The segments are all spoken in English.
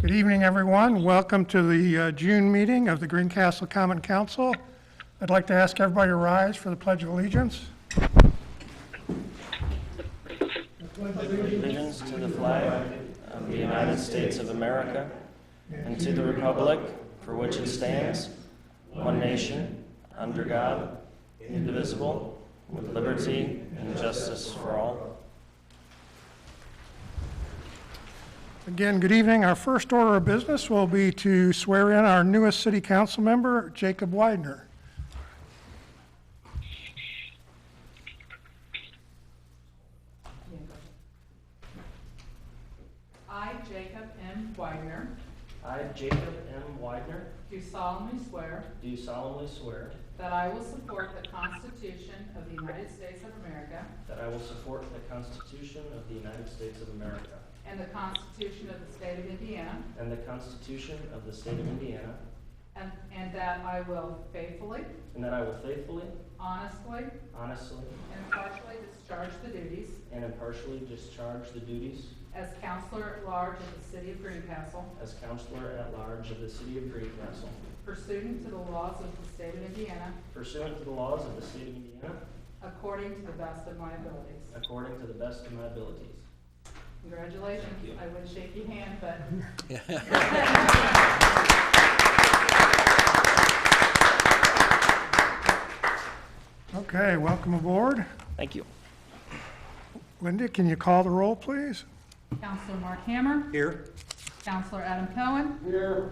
Good evening, everyone. Welcome to the June meeting of the Greencastle Common Council. I'd like to ask everybody to rise for the Pledge of Allegiance. Allegiance to the flag of the United States of America and to the republic for which it stands, one nation, under God, indivisible, with liberty and justice for all. Again, good evening. Our first order of business will be to swear in our newest city council member, Jacob Widener. I, Jacob M. Widener, I, Jacob M. Widener, do solemnly swear that I will support the Constitution of the United States of America I will support the Constitution of the United States of America and the Constitution of the State of Indiana, and the Constitution of the State of Indiana, and that I will faithfully, and that I will faithfully, honestly, honestly, and impartially discharge the duties as Counselor at Large of the City of Greencastle, as Counselor at Large of the City of Greencastle, pursuant to the laws of the State of Indiana, pursuant to the laws of the State of Indiana, according to the best of my abilities. according to the best of my abilities. Congratulations. Thank you. I would shake your hand, but Okay, welcome aboard. Thank you. Linda, can you call the roll, please? Counselor Mark Hammer. Here. Counselor Adam Cohen. Here.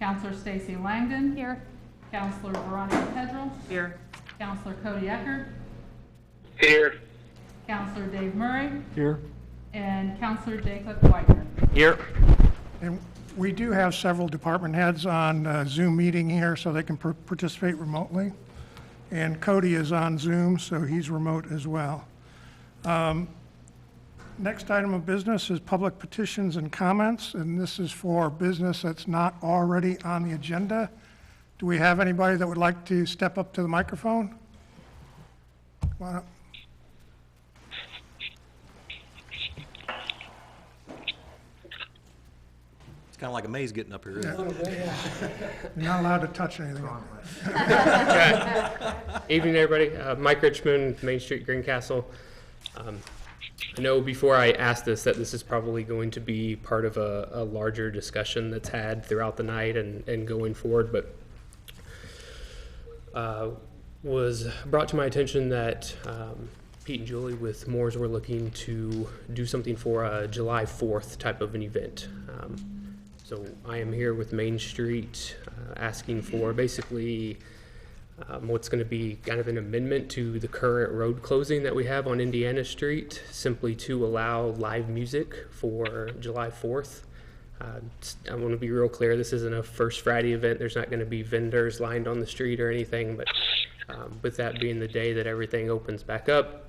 Counselor Stacy Langdon. Here. Counselor Veronica Pedrell. Here. Counselor Cody Eckert. Here. Counselor Dave Murray. Here. And Counselor Jacob Widener. Here. And we do have several department heads on Zoom meeting here, so they can participate remotely. And Cody is on Zoom, so he's remote as well. Next item of business is public petitions and comments, and this is for business that's not already on the agenda. Do we have anybody that would like to step up to the microphone? Come on up. It's kind of like a maze getting up here, isn't it? You're not allowed to touch anything. Evening, everybody. Mike Richmond, Main Street, Greencastle. I know before I asked this that this is probably going to be part of a larger discussion that's had throughout the night and going forward, but was brought to my attention that Pete and Julie with Moores were looking to do something for a July 4th type of an event. So I am here with Main Street asking for basically what's going to be kind of an amendment to the current road closing that we have on Indiana Street, simply to allow live music for July 4th. I want to be real clear, this isn't a First Friday event. There's not going to be vendors lined on the street or anything, but with that being the day that everything opens back up,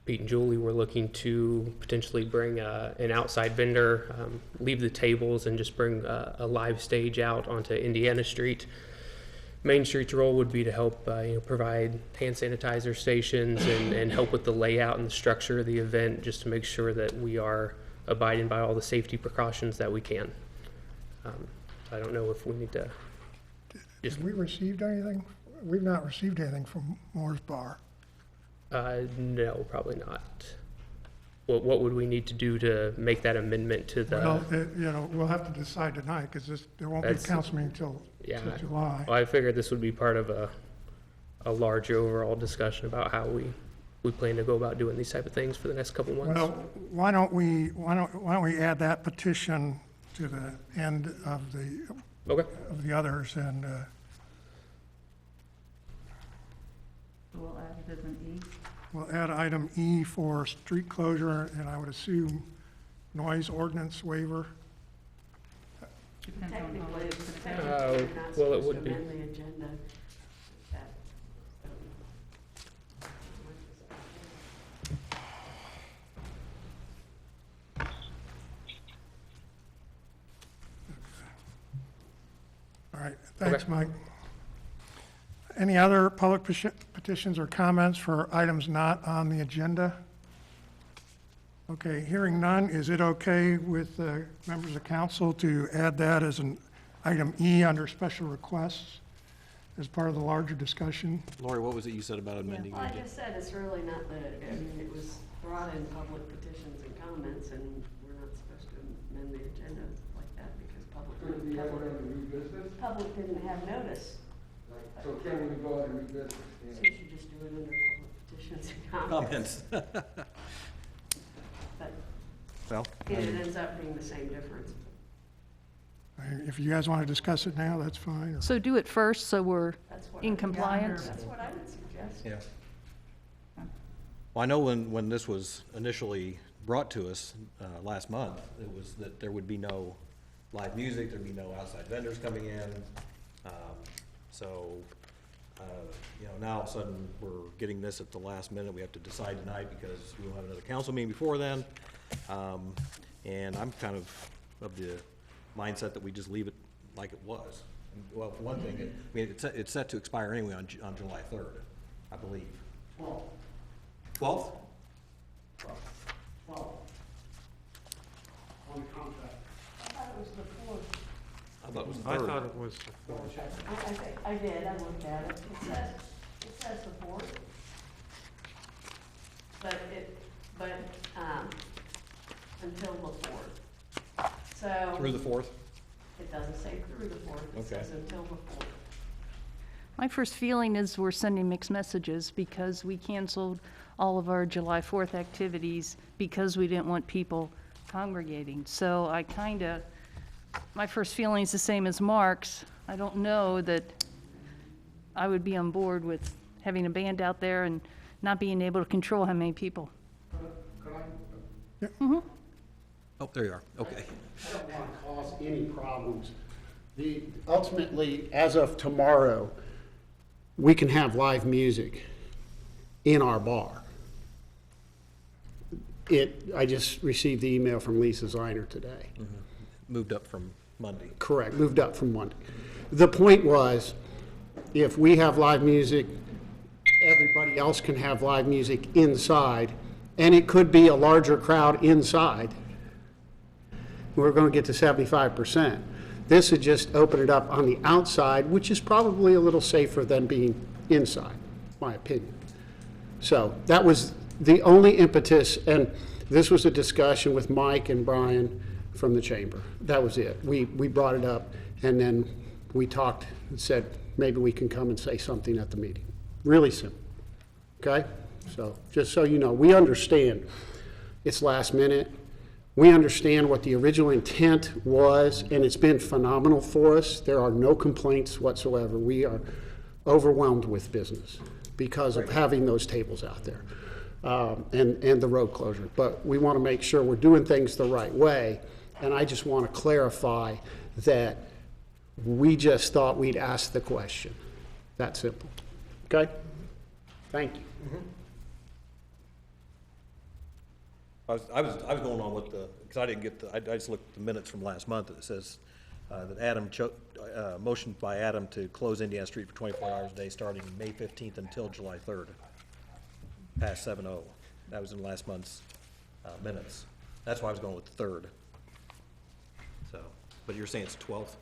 Pete and Julie were looking to potentially bring an outside vendor, leave the tables, and just bring a live stage out onto Indiana Street. Main Street's role would be to help provide hand sanitizer stations and help with the layout and the structure of the event, just to make sure that we are abiding by all the safety precautions that we can. I don't know if we need to just... Have we received anything? We've not received anything from Moore's Bar. No, probably not. What would we need to do to make that amendment to the... Well, we'll have to decide tonight, because there won't be a council meeting till July. Well, I figured this would be part of a larger overall discussion about how we plan to go about doing these type of things for the next couple months. Well, why don't we add that petition to the end of the others, and We'll add it as an E. we'll add item E for street closure, and I would assume noise ordinance waiver. Depends on how Technically, it's it's gonna technically go. you're not well, it supposed to would be. amend the agenda. That- All right, thanks, Okay. Mike. Any other public petitions or comments for items not on the agenda? Okay, hearing none, is it okay with members of council to add that as an item E under special requests as part of the larger discussion? Lori, what was it you said about amending? Well, I the just said it's really not I mean, it was brought in public petitions and comments, and we're not supposed to amend the agenda like that because Could we have it under new business? public didn't have notice. So can we go under new business? So you should just do it under public petitions and comments. Comments. But Well, it ends up being the same difference. If you guys want to discuss it now, that's fine. or- So do it first, so we're That's what in I- compliance. That's what I would suggest. yeah. Well, I know when this was initially brought to us last month, it was that there would be no live music, there'd be no outside vendors coming in. So, you know, now all of a sudden, we're getting this at the last minute. We have to decide tonight because we don't have another council meeting before then. And I'm kind of the mindset that we just leave it like it was. Well, for one thing, I mean, it's set to expire anyway on July 3rd, I believe. 12th? On the contract. I thought it was the fourth. I thought it was the I 3rd. thought it was, I think, I did, I looked at it. It says the fourth. But, until the fourth. So. Through the 4th? It doesn't say through the fourth, it Okay. says until the fourth. My first feeling is we're sending mixed messages because we canceled all of our July 4th activities because we didn't want people congregating. So I my first feeling is the same as Mark's. I don't know that I would be on board with having a band out there and not being able to control how many people. Could I? Oh, there you are. Okay. I don't want to cause any problems. Ultimately, as of tomorrow, we can have live music in our bar. I just received the email from Lisa Ziner today. Moved up from Monday. Correct, moved up from Monday. The point was, if we have live music, everybody else can have live music inside, and it could be a larger crowd inside. We're going to get to 75%. This would just open it up on the outside, which is probably a little safer than being inside, my opinion. So that was the only impetus, and this was a discussion with Mike and Brian from the chamber. That was it. We brought it up, and then we talked and said, maybe we can come and say something at the meeting. Really simple, okay? So just so you know, we understand it's last minute. We understand what the original intent was, and it's been phenomenal for us. There are no complaints whatsoever. We are overwhelmed with business because of having those tables out there and the road closure. But we want to make sure we're doing things the right way, and I just want to clarify that we just thought we'd ask the question. That simple. Okay? Thank you. I was going on with because I didn't get I just looked at the minutes from last month. It says that Adam motioned by Adam to close Indiana Street for 24 hours a day starting May 15th until July 3rd, past 7:00. That was in last month's minutes. That's why I was going with the 3rd. So, but you're saying it's 12th?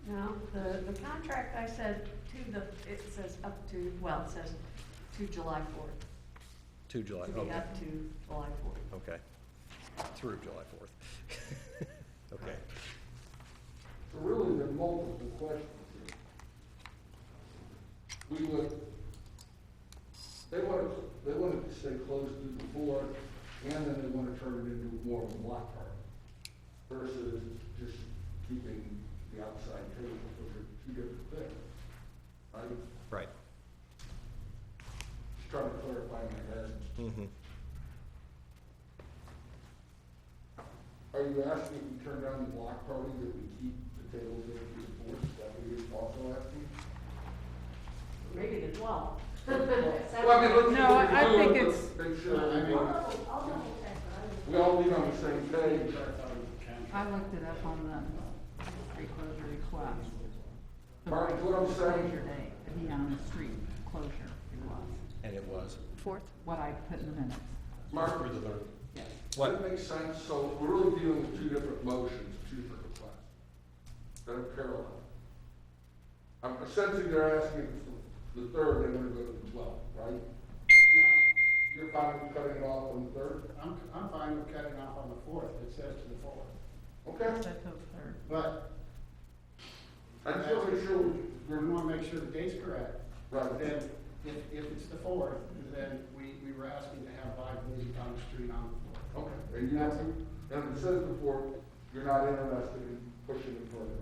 No, the contract I said it says up to, well, it says to July 4th. To July. To be Okay. up to July 4th. Okay. Through July 4th. Okay. So really, there are multiple questions here. They wanted to stay closed through the fourth, and then they want to turn it into more of a block party versus just keeping the outside table, which are two different things. Right? Right. Just trying to clarify my head. Mm-hmm. Are you asking if we turn down the block party that we keep the tables in through the fourth? Is that what you're also asking? Maybe the 12th. Well, I mean, let's. No, I think let's it's- Make sure, I mean, I'll double check, but we all meet on the same page. I looked it up on the street closure request. The Mark, what I'm saying- closure date, to be on the street closure request, And it was. 4th? what I put in the minutes. Mark, Through the 3rd. Yes. Does that make sense? So we're really dealing with two different motions, two different requests that are parallel. I'm essentially they're asking for the third, they want to go to the 12th, right? No, You're fine with cutting it off on the third? I'm fine with cutting off on the 4th, it says to the 4th. Okay. Set to the third. But I just want to make sure we we're, want to make sure the date's correct. right. Then, if it's the 4th, then we were asking to have live music on the street on the 4th. Okay, and you know, and it says before, you're not interested in pushing it further.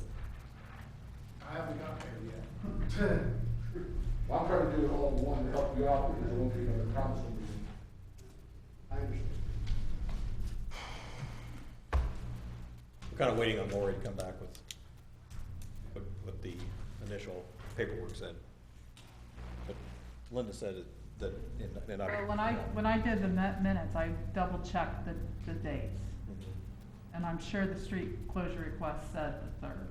I haven't got there yet. I'm trying to do it all in one to help you out because there won't be another council meeting. I understand. We're kind of waiting on Lori to come back with what the initial paperwork said. But Linda said that in our. Well, when I did the minutes, I double checked the dates. And I'm sure the street closure request said the third.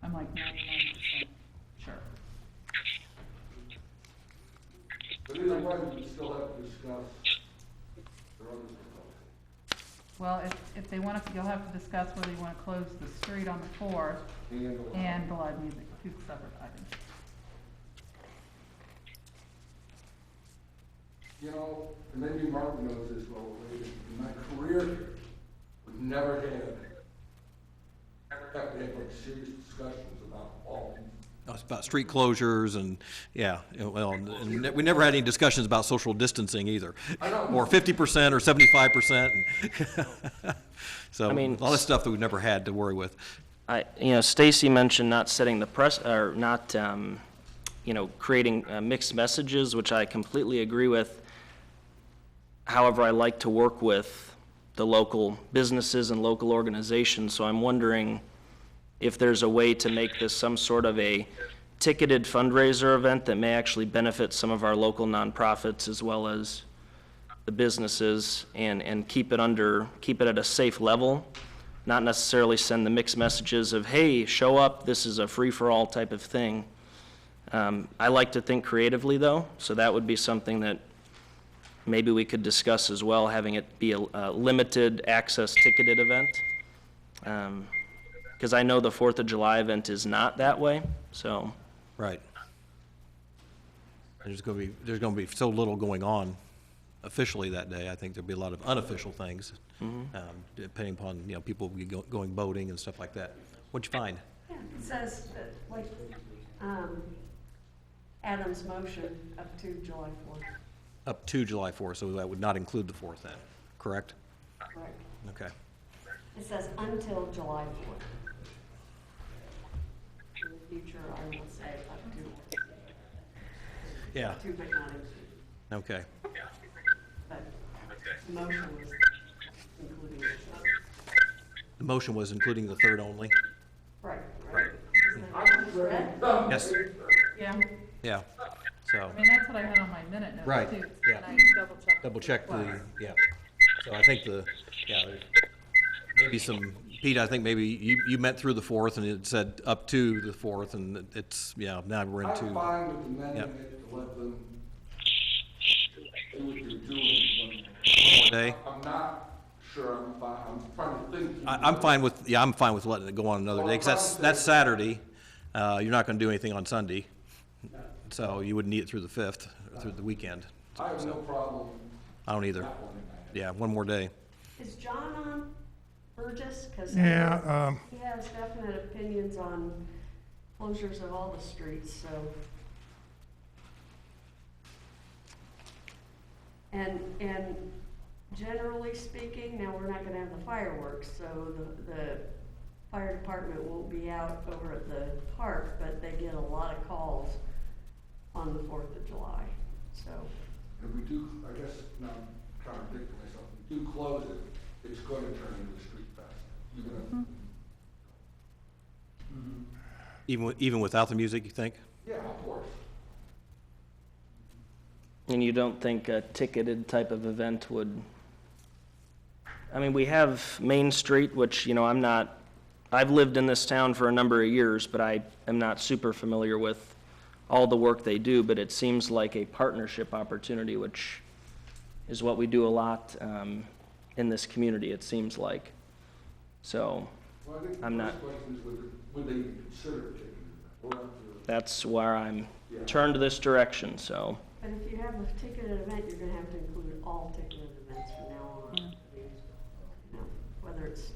I'm like 99% sure. But either way, we still have to discuss the other proposal. Well, if they want to, you'll have to discuss whether you want to close the street on the 4th and the live music, two separate items. You know, and maybe Mark knows this well, in my career here, we've never had like serious discussions about all these. It's about street closures and, yeah, well, and we never had any discussions about social distancing either. I know. Or 50% or 75%. So, I mean, a lot of stuff that we've never had to worry with. Stacy mentioned not setting the press, or not, creating mixed messages, which I completely agree with. However, I like to work with the local businesses and local organizations, so I'm wondering if there's a way to make this some sort of a ticketed fundraiser event that may actually benefit some of our local nonprofits as well as the businesses, and keep it at a safe level, not necessarily send the mixed messages of, hey, show up, this is a free-for-all type of thing. I like to think creatively, though, so that would be something that maybe we could discuss as well, having it be a limited access ticketed event. Because I know the 4th of July event is not that way, so. Right. There's going to be so little going on officially that day. I think there'll be a lot of unofficial things, depending upon, people will be going boating and stuff like that. What'd you find? Yeah, it says that, like, Adam's motion up to July 4th. Up to July 4th, so that would not include the 4th then, correct? Right. Okay. It says until July 4th. In the future, I will say up to. Yeah. Up to, but not included. Okay. But the motion was including it. The motion was including the third only? Right, right. Isn't that I'm what you read? Yes. Yeah, Yeah. So, I mean, that's what I had on my minute notes Right, too. yeah. And I double checked. double check yeah. So I think there's maybe some, Pete, I think maybe you meant through the 4th and it said up to the 4th and it's, now we're into. I'm fine with amending Yep. it to let them do what they're doing. One day. I'm not sure, I'm fine, I'm trying to think. I'm fine with letting it go on another day, because that's Saturday. You're not gonna do anything on Sunday. So you wouldn't need it through the 5th, through the weekend. I have no problem. I don't either. That one. Yeah, one more day. Is John on Burgess? Because Yeah, he has definite opinions on closures of all the streets, so. And generally speaking, now we're not gonna have the fireworks, so the fire department won't be out over at the park, but they get a lot of calls on the 4th of July, so. If we do, I guess, now I'm trying to think to myself, if we do close it, it's going to turn into a street fest. Even without the music, you think? Yeah, of course. And you don't think a ticketed type of event would, I mean, we have Main Street, which, I've lived in this town for a number of years, but I am not super familiar with all the work they do, but it seems like a partnership opportunity, which is what we do a lot in this community, it seems like. So Well, I think the I'm not, first question is would they even consider taking it? We'll have to- that's where I'm turned this direction, so. But if you have a ticketed event, you're gonna have to include all ticketed events from now on. I mean, you know, whether it's,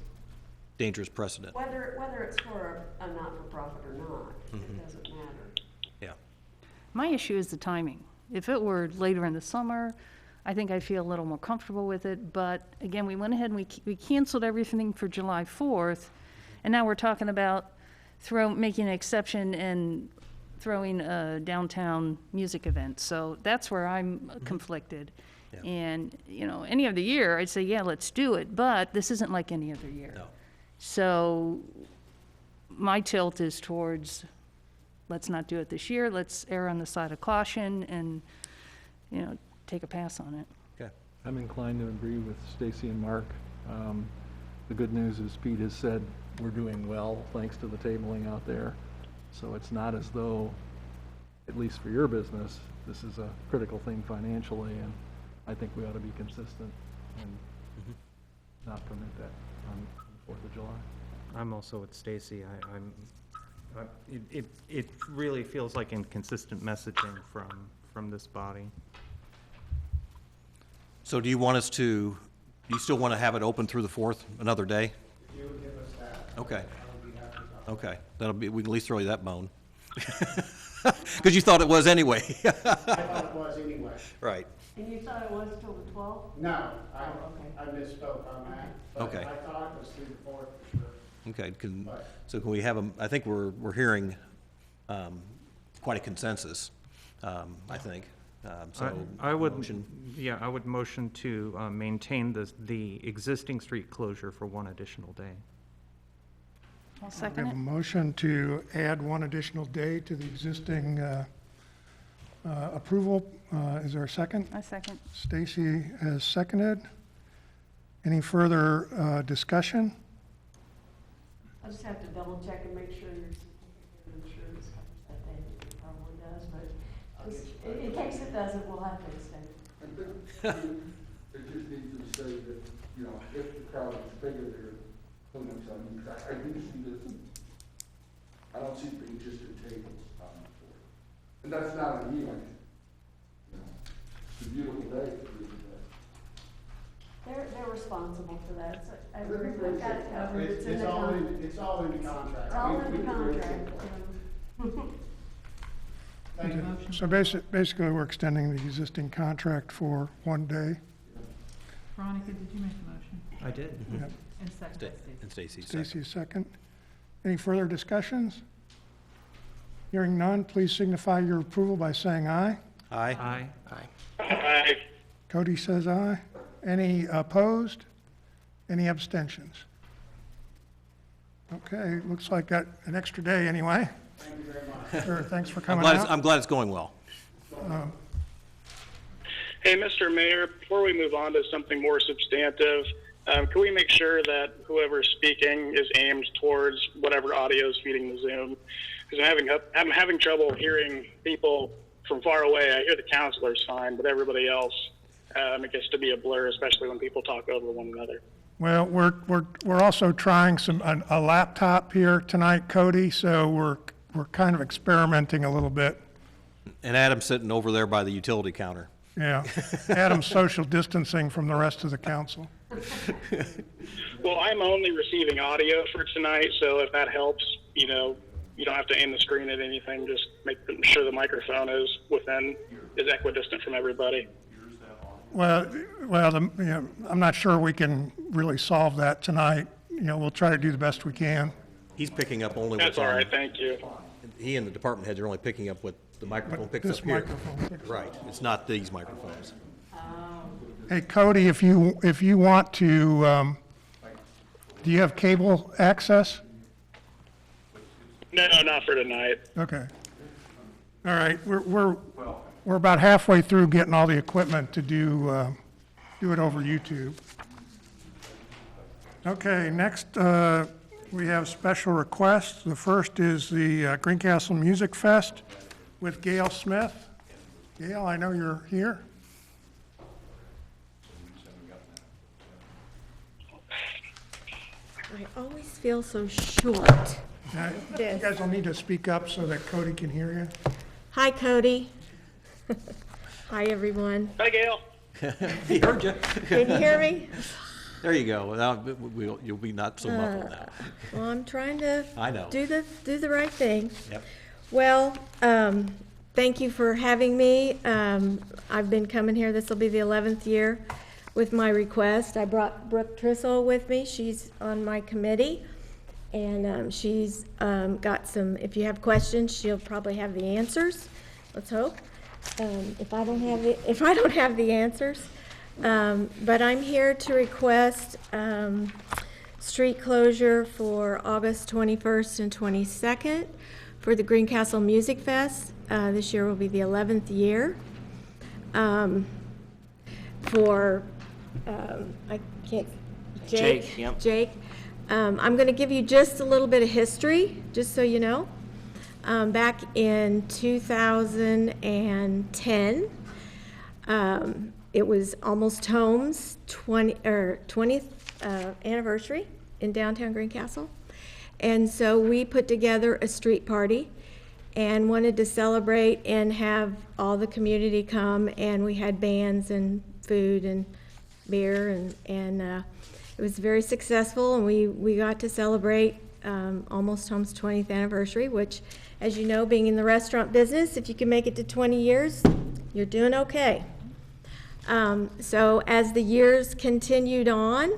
Dangerous precedent. whether it's for a not-for-profit or not, it doesn't matter. Yeah. My issue is the timing. If it were later in the summer, I think I'd feel a little more comfortable with it, but again, we went ahead and we canceled everything for July 4th, and now we're talking about making an exception and throwing a downtown music event. So that's where I'm conflicted. Yeah. And, you know, any other year, I'd say, yeah, let's do it, but this isn't like any other year. No. So my tilt is towards, let's not do it this year, let's err on the side of caution and, you know, take a pass on it. Okay. I'm inclined to agree with Stacy and Mark. The good news is Pete has said we're doing well thanks to the tabling out there. So it's not as though, at least for your business, this is a critical thing financially, and I think we ought to be consistent and not permit that on the 4th of July. I'm also with Stacy. It really feels like inconsistent messaging from this body. So do you want us to, do you still want to have it open through the 4th, another day? If you would give us that, Okay, I would be happy to. okay. That'll be, we can at least throw you that bone. Because you thought it was anyway. I thought it was anyway. Right. And you thought it was till the 12th? No, okay. I misspoke on that. but Okay. I thought it was through the 4th for sure. Okay, Right. so can we have a, I think we're hearing quite a consensus, I think. So I would, motion- yeah, I would motion to maintain the existing street closure for one additional day. I'll We second have a it. motion to add one additional day to the existing approval. Is there a second? I second. Stacy has seconded. Any further discussion? I'll just have to double check and make sure your insurance covers that day. It probably does, but just, in case it doesn't, we'll have to extend it. I think it just needs to say that, you know, if the crowd is bigger, they're putting up something. I do see this, I don't see it being just in tables on the floor. And that's not on you, I mean, you know, it's a beautiful day, it's a beautiful day. They're responsible for that, so I I think I've they got it should. covered. It's in It's the all contract. in, it's all in the contract. It's all We- in we the can raise it. contract. Thank you. Motion. So basically, we're extending the existing contract for one day. Veronica, did you make the motion? I did. And second by Sta- Stacy. And Stacy's second. Stacy's second. Any further discussions? Hearing none, please signify your approval by saying aye. Aye? Aye. Aye. Cody says aye. Any opposed? Any abstentions? Okay, looks like got an extra day anyway. Thank you very much. Sure, thanks for I'm coming glad, out. I'm glad it's going well. Hey, Mr. Mayor, before we move on to something more substantive, can we make sure that whoever's speaking is aimed towards whatever audio is feeding the Zoom? Because I'm having trouble hearing people from far away. I hear the counselors fine, but everybody else, it gets to be a blur, especially when people talk over one another. Well, we're also trying a laptop here tonight, Cody, so we're kind of experimenting a little bit. And Adam's sitting over there by the utility counter. Yeah. Adam's social distancing from the rest of the council. Well, I'm only receiving audio for tonight, so if that helps, you know, you don't have to aim the screen at anything. Just make sure the microphone is equidistant from everybody. Well, I'm not sure we can really solve that tonight. We'll try to do the best we can. He's picking up only That's what's all on. right, thank you. He and the department heads are only picking up what the microphone picks This up here. microphone picks up. Right, it's not these microphones. Hey, Cody, if you want to, do you have cable access? No, not for tonight. Okay. All right, we're about halfway through getting all the equipment to do it over YouTube. Okay, next, we have special requests. The first is the Greencastle Music Fest with Gail Smith. Gail, I know you're here. I always feel so short. Now, you guys will need to speak up so that Cody can hear you. Hi, Cody. Hi, everyone. Hi, Gail. He heard you. Can you hear me? There you go. Now, you'll be not so muffled now. Well, I'm trying to I know. do the right thing. Yep. Well, thank you for having me. I've been coming here, this will be the 11th year with my request. I brought Brooke Trissel with me. She's on my committee. And she's got some, if you have questions, she'll probably have the answers. Let's hope. If I don't have the answers. But I'm here to request street closure for August 21st and 22nd for the Greencastle Music Fest. This year will be the 11th year. I can't, Jake, yep. Jake. I'm going to give you just a little bit of history, just so you know. Back in 2010, it was Almost Home's 20th anniversary in downtown Greencastle. And so we put together a street party and wanted to celebrate and have all the community come, and we had bands and food and beer, and it was very successful, and we got to celebrate Almost Home's 20th anniversary, which, as you know, being in the restaurant business, if you can make it to 20 years, you're doing okay. So as the years continued on,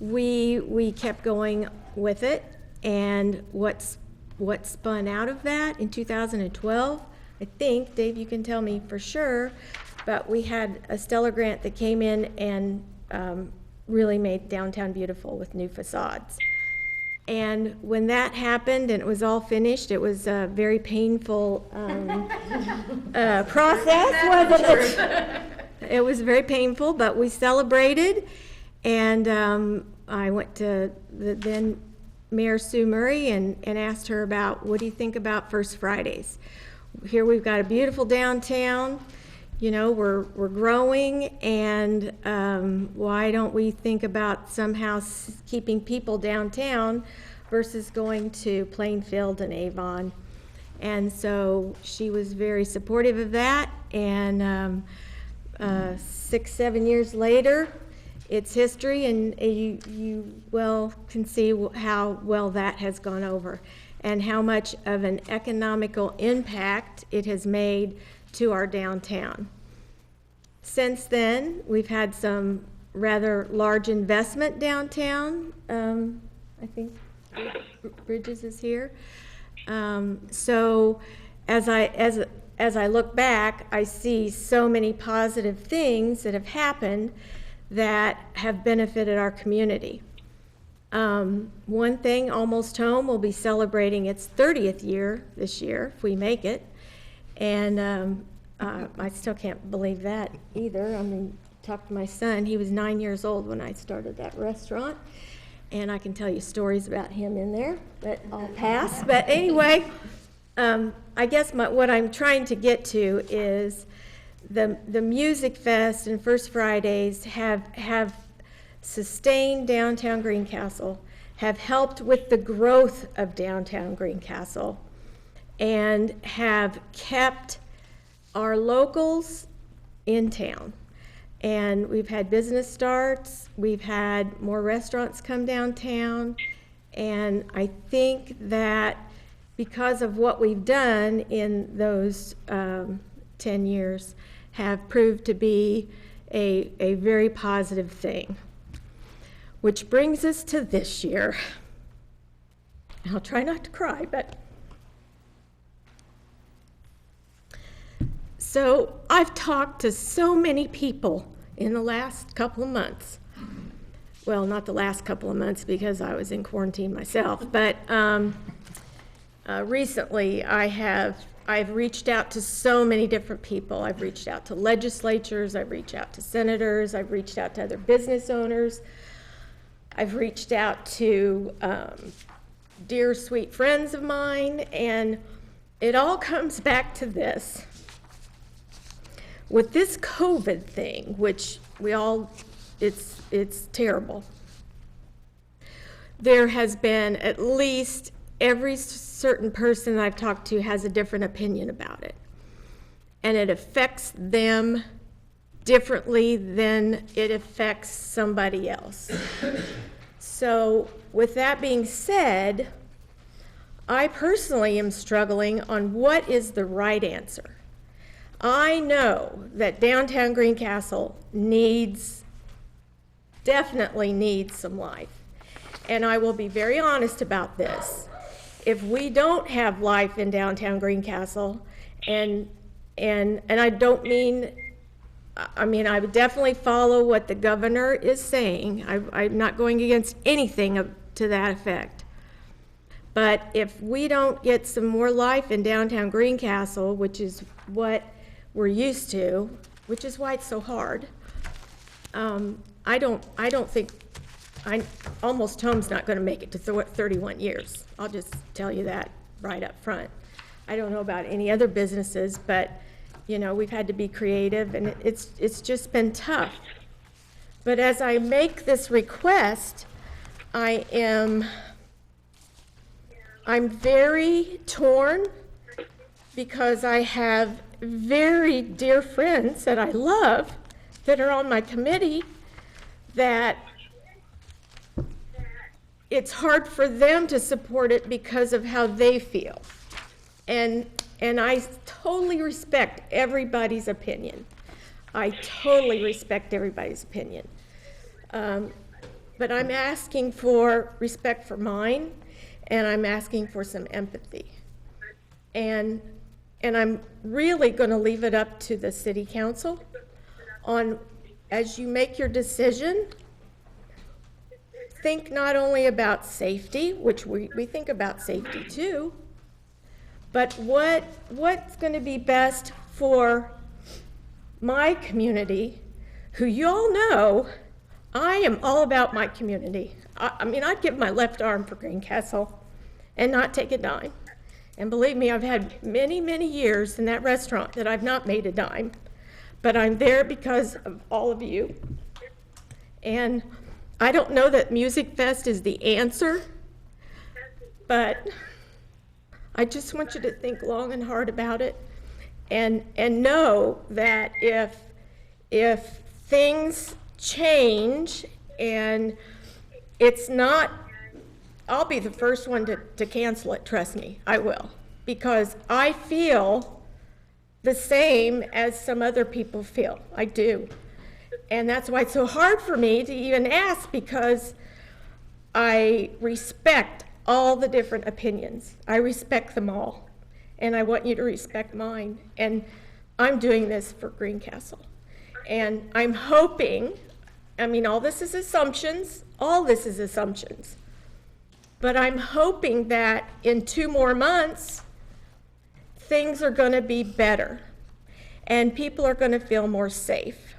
we kept going with it, and what spun out of that in 2012, I think, Dave, you can tell me for sure, but we had a Stellar grant that came in and really made downtown beautiful with new facades. And when that happened and it was all finished, it was a very painful process, wasn't it? It was very painful, but we celebrated, and I went to the then Mayor Sue Murray and asked her about, what do you think about First Fridays? Here we've got a beautiful downtown, you know, we're growing, and why don't we think about somehow keeping people downtown versus going to Plainfield and Avon? And so she was very supportive of that, and 6-7 years later, it's history, and you well can see how well that has gone over and how much of an economical impact it has made to our downtown. Since then, we've had some rather large investment downtown. I think Bridges is here. So as I look back, I see so many positive things that have happened that have benefited our community. One thing, Almost Home will be celebrating its 30th year this year, if we make it. And I still can't believe that either. I mean, talk to my son. He was 9 years old when I started that restaurant. And I can tell you stories about him in there, but I'll pass. But anyway, I guess what I'm trying to get to is the Music Fest and First Fridays have sustained downtown Greencastle, have helped with the growth of downtown Greencastle, and have kept our locals in town. And we've had business starts, we've had more restaurants come downtown, and I think that because of what we've done in those 10 years have proved to be a very positive thing. Which brings us to this year. I'll try not to cry, but so I've talked to so many people in the last couple of months. Well, not the last couple of months because I was in quarantine myself, but recently I've reached out to so many different people. I've reached out to legislatures, I've reached out to senators, I've reached out to other business owners, I've reached out to dear sweet friends of mine, and it all comes back to this. With this COVID thing, which it's terrible. there has been at least every certain person I've talked to has a different opinion about it. And it affects them differently than it affects somebody else. So with that being said, I personally am struggling on what is the right answer. I know that downtown Greencastle definitely needs some life. And I will be very honest about this. If we don't have life in downtown Greencastle, and I don't mean, I mean, I would definitely follow what the governor is saying. I'm not going against anything to that effect. But if we don't get some more life in downtown Greencastle, which is what we're used to, which is why it's so hard, I don't think, Almost Home's not going to make it to 31 years. I'll just tell you that right up front. I don't know about any other businesses, but, you know, we've had to be creative, and it's just been tough. But as I make this request, I'm very torn because I have very dear friends that I love that are on my committee that it's hard for them to support it because of how they feel. And I totally respect everybody's opinion. I totally respect everybody's opinion. But I'm asking for respect for mine, and I'm asking for some empathy. And I'm really going to leave it up to the city council on, as you make your decision, think not only about safety, which we think about safety too, but what's going to be best for my community, who you all know I am all about my community. I mean, I'd give my left arm for Greencastle and not take a dime. And believe me, I've had many, many years in that restaurant that I've not made a dime, but I'm there because of all of you. And I don't know that Music Fest is the answer, but I just want you to think long and hard about it and know that if things change and it's not, I'll be the first one to cancel it, trust me, I will, because I feel the same as some other people feel. I do. And that's why it's so hard for me to even ask, because I respect all the different opinions. I respect them all. And I want you to respect mine. And I'm doing this for Greencastle. And I'm hoping, I mean, all this is assumptions. But I'm hoping that in 2 more months, things are going to be better. And people are going to feel more safe.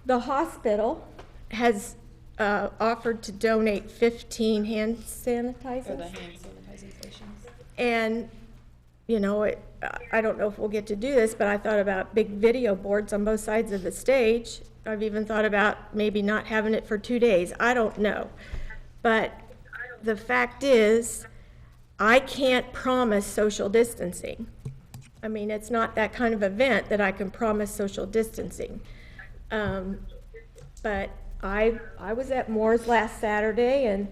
The hospital has offered to donate 15 hand sanitizers. For the hand sanitizing stations. And, you know, I don't know if we'll get to do this, but I thought about big video boards on both sides of the stage. I've even thought about maybe not having it for 2 days. I don't know. But the fact is, I can't promise social distancing. I mean, it's not that kind of event that I can promise social distancing. But I was at Moore's last Saturday, and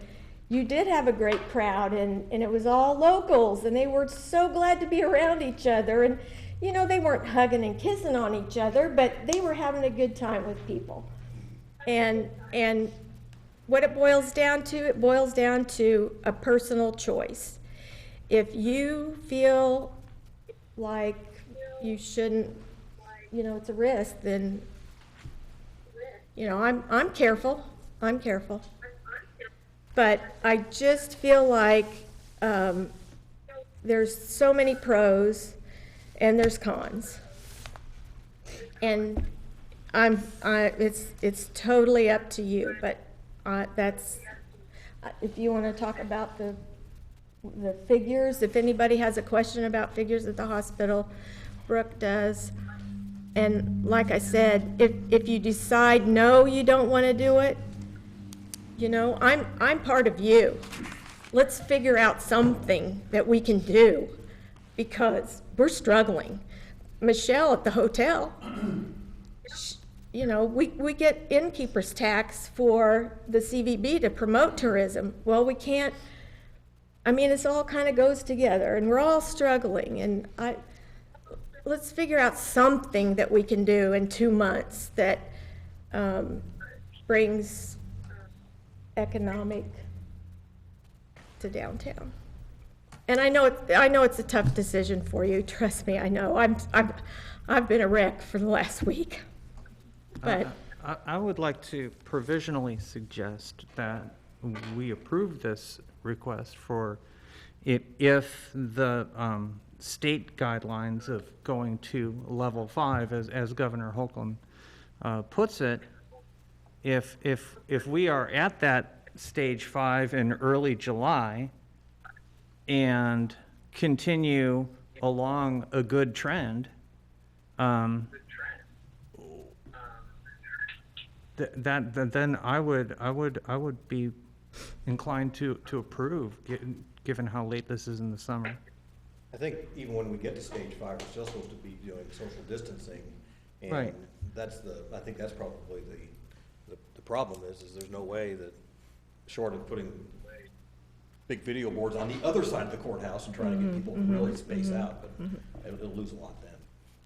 you did have a great crowd, and it was all locals, and they were so glad to be around each other. And, you know, they weren't hugging and kissing on each other, but they were having a good time with people. And what it boils down to a personal choice. If you feel like you shouldn't, you know, it's a risk, then, you know, I'm careful. But I just feel like there's so many pros and there's cons. And it's totally up to you, but that's, if you want to talk about the figures, if anybody has a question about figures at the hospital, Brooke does. And like I said, if you decide no, you don't want to do it, You know, I'm part of you. Let's figure out something that we can do, because we're struggling. Michelle at the hotel, you know, we get innkeeper's tax for the CVB to promote tourism. Well, we can't, I mean, this all kind of goes together, and we're all struggling, and let's figure out something that we can do in 2 months that brings economic to downtown. And I know it's a tough decision for you. Trust me, I know. I've been a wreck for the last week. But I would like to provisionally suggest that we approve this request for it if the state guidelines of going to level 5, as Governor Holcomb puts it, if we are at that stage 5 in early July and continue along a good trend, then I would be inclined to approve, given how late this is in the summer. I think even when we get to stage 5, we're still supposed to be doing social distancing. And Right. I think that's probably the problem is there's no way that, short of putting big video boards on the other side of the courthouse and trying to get people to really space out, but it'll lose a lot then.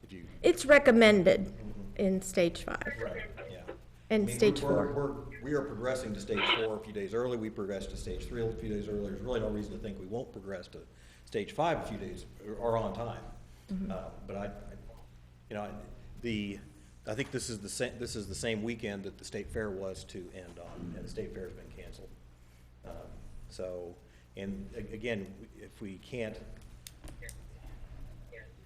If you, it's recommended in stage 5 right, yeah. and I mean, stage 4. We are progressing to stage 4 a few days early. We progressed to stage 3 a few days earlier. There's really no reason to think we won't progress to stage 5 a few days or on time. But I think this is the same weekend that the state fair was to end on, and the state fair has been canceled. And again, if we can't,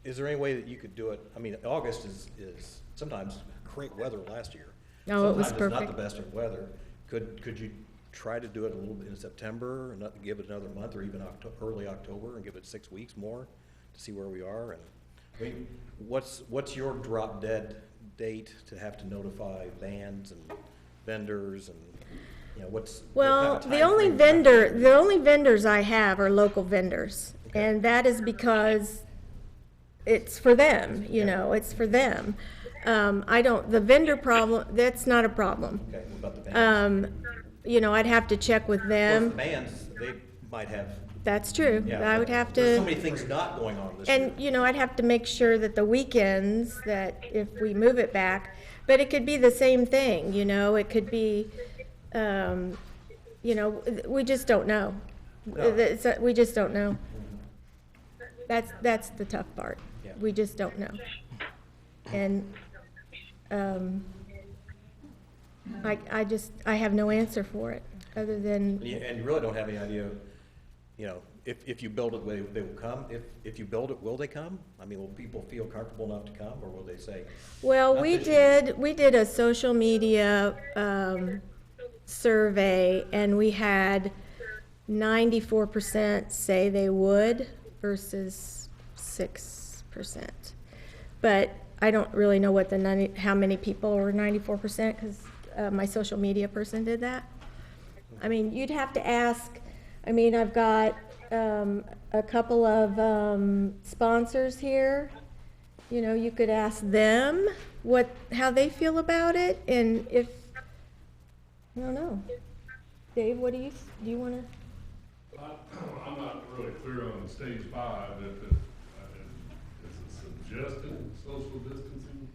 is there any way that you could do it? I mean, August is sometimes great weather last year. No, it was Sometimes it's perfect. not the best of weather. Could you try to do it a little bit in September and not give it another month, or even early October, and give it 6 weeks more to see where we are? And I mean, what's your drop dead date to have to notify bands and vendors, and you know what Well, kind of the only vendors I have are local vendors, Okay. and that is because it's for them, you know, it's for them. The vendor problem, that's not a problem. Okay, what about the bands? You know, I'd have to check with Well, them. the bands, they might have. That's true. Yeah, I would have There's so to, many things not going on this year. and, you know, I'd have to make sure that the weekends, that if we move it back, but it could be the same thing, you know, it could be, you know, we just don't know. No. We just don't know. That's the tough part. Yeah. We just don't know. And, I have no answer for it, other than, And you really don't have any idea, you know, if you build it, they will come. If you build it, will they come? I mean, will people feel comfortable enough to come, or will they say? well, "Not we this year"? did a social media, survey, and we had 94% say they would versus 6%. But I don't really know what how many people were 94%, because my social media person did that. I mean, you'd have to ask, I mean, I've got a couple of sponsors here. You know, you could ask them how they feel about it, and if, I don't know. Dave, what do you want to? I'm not really clear on stage 5, is it suggested social distancing?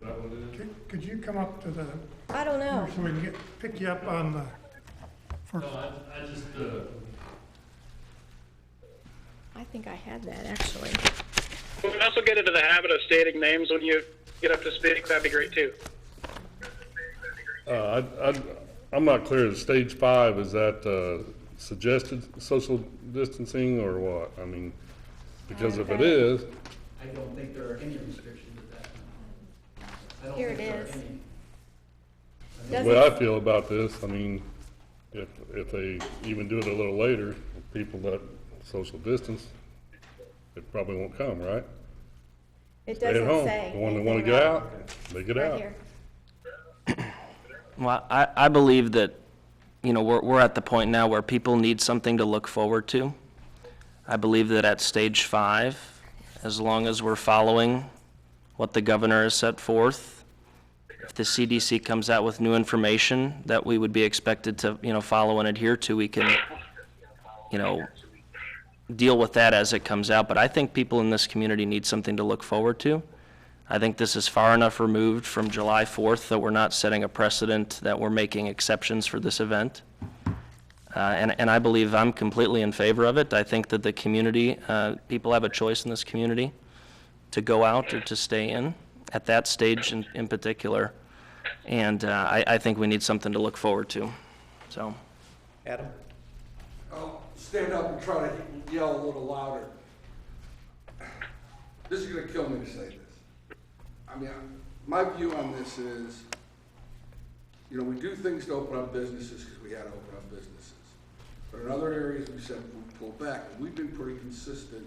Is that what it is? Could you come up to the, I don't know. so we can pick you up on the, No, I just, I think I had that, actually. We can also get into the habit of stating names when you get up to speak. That'd be great too. I'm not clear, stage 5, is that suggested social distancing or what? I mean, because if it is, I don't think there are any restrictions at that. I don't Here think it there are is. any. the way I feel about this, I mean, if they even do it a little later, people that social distance, it probably won't come, right? It Stay at doesn't home. say. The one that want to anything get right- out, they get right out. here. Well, I believe that we're at the point now where people need something to look forward to. I believe that at stage 5, as long as we're following what the governor has set forth, if the CDC comes out with new information that we would be expected to, follow and adhere to, we can, deal with that as it comes out. But I think people in this community need something to look forward to. I think this is far enough removed from July 4th that we're not setting a precedent that we're making exceptions for this event. And I believe I'm completely in favor of it. I think that the community, people have a choice in this community to go out or to stay in at that stage in particular. And I think we need something to look forward to. So, Adam? I'll stand up and try to yell a little louder. This is gonna kill me to say this. I mean, my view on this is, we do things to open up businesses because we had to open up businesses. But in other areas, we said we pull back. And we've been pretty consistent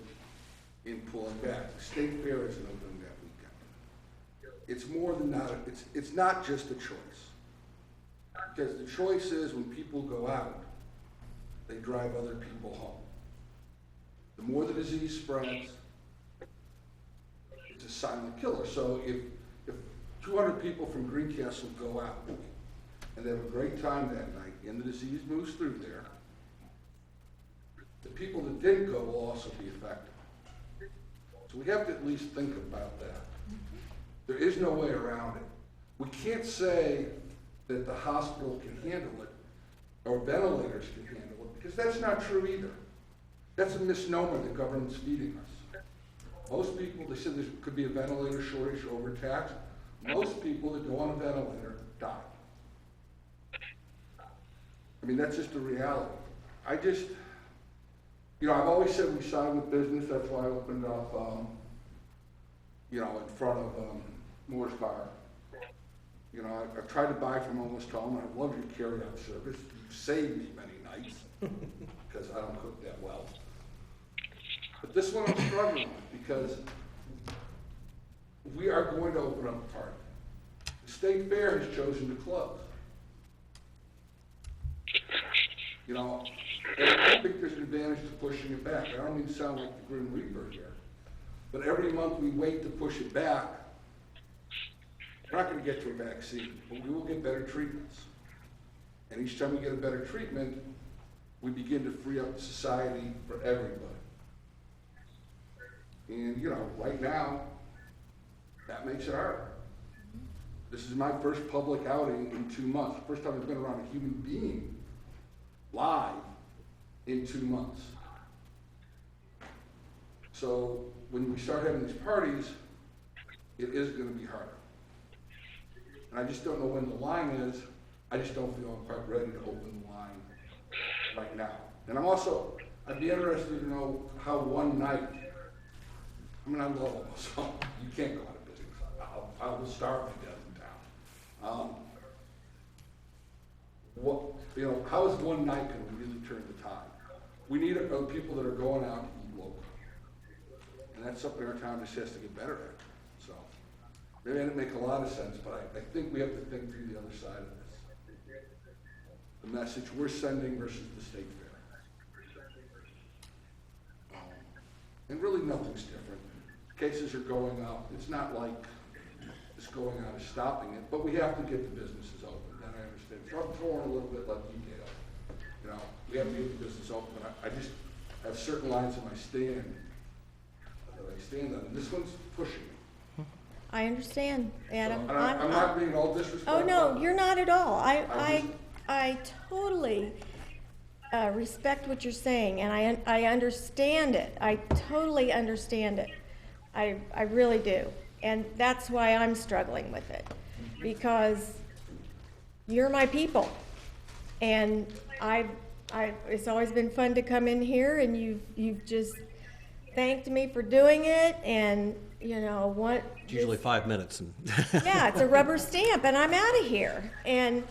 in pulling back. The state fair isn't opening that weekend. It's more than not, it's not just a choice. Because the choice is when people go out, they drive other people home. The more the disease spreads, it's a silent killer. So if 200 people from Greencastle go out and they have a great time that night and the disease moves through there, the people that didn't go will also be affected. So we have to at least think about that. There is no way around it. We can't say that the hospital can handle it or ventilators can handle it, because that's not true either. That's a misnomer the government's feeding us. Most people, they said there could be a ventilator shortage or overtax. Most people that go on a ventilator die. I mean, that's just the reality. I've always said we side with business. That's why I opened up, in front of Moore's Bar. I've tried to buy from almost home, and I've loved your carry-out service. You've saved me many nights because I don't cook that well. But this one I'm struggling with because we are going to open up a park. The state fair has chosen to close. And I think there's an advantage to pushing it back. I don't mean to sound like the Grim Reaper here, but every month we wait to push it back, we're not going to get to a vaccine, but we will get better treatments. And each time we get a better treatment, we begin to free up the society for everybody. And, right now, that makes it hard. This is my first public outing in 2 months. First time I've been around a human being live in 2 months. So when we start having these parties, it is going to be harder. And I just don't know when the line is. I just don't feel I'm quite ready to open the line right now. And I'd be interested to know how one night, I love almost home. You can't go out of business. I will starve to death in town. How is one night going to really turn the tide? We need people that are going out to eat local. And that's something our town just has to get better at. So, maybe I didn't make a lot of sense, but I think we have to think through the other side of this. The message we're sending versus the state fair. And really nothing's different. Cases are going up. It's not like this going out is stopping it, but we have to get the businesses open. Then I understand. So I'm torn a little bit like detail. We have to get the business open, but I just have certain lines in my stand that I stand on, and this one's pushing me. I understand, Adam. So, I'm not being all disrespectful. Oh, no, you're not at all. I totally respect what you're saying, and I understand it. I totally understand it. I really do. And that's why I'm struggling with it, because you're my people. And it's always been fun to come in here, and you've just thanked me for doing it, and what. It's usually 5 minutes. Yeah, it's a rubber stamp, and I'm out of here. And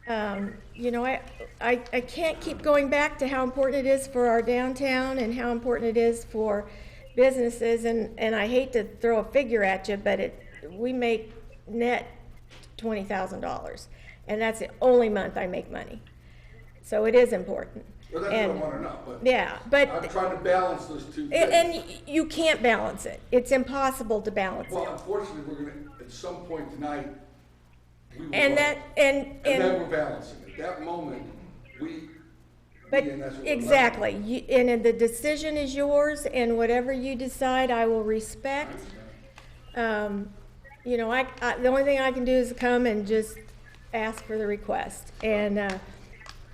I can't keep going back to how important it is for our downtown and how important it is for businesses, and I hate to throw a figure at you, but we make net $20,000, and that's the only month I make money. So it is important. Well, that's And- what I wanna know, but. Yeah, but. I'm trying to balance those two things. And you can't balance it. It's impossible to balance Well, it. unfortunately, we're gonna, at some point tonight, we will. And vote. that, And then and, we're balancing. At that moment, we, but, and that's what we're exactly. And the decision is yours, and whatever you decide, I will respect. You know, the only thing I can do is come and just ask for the request. And,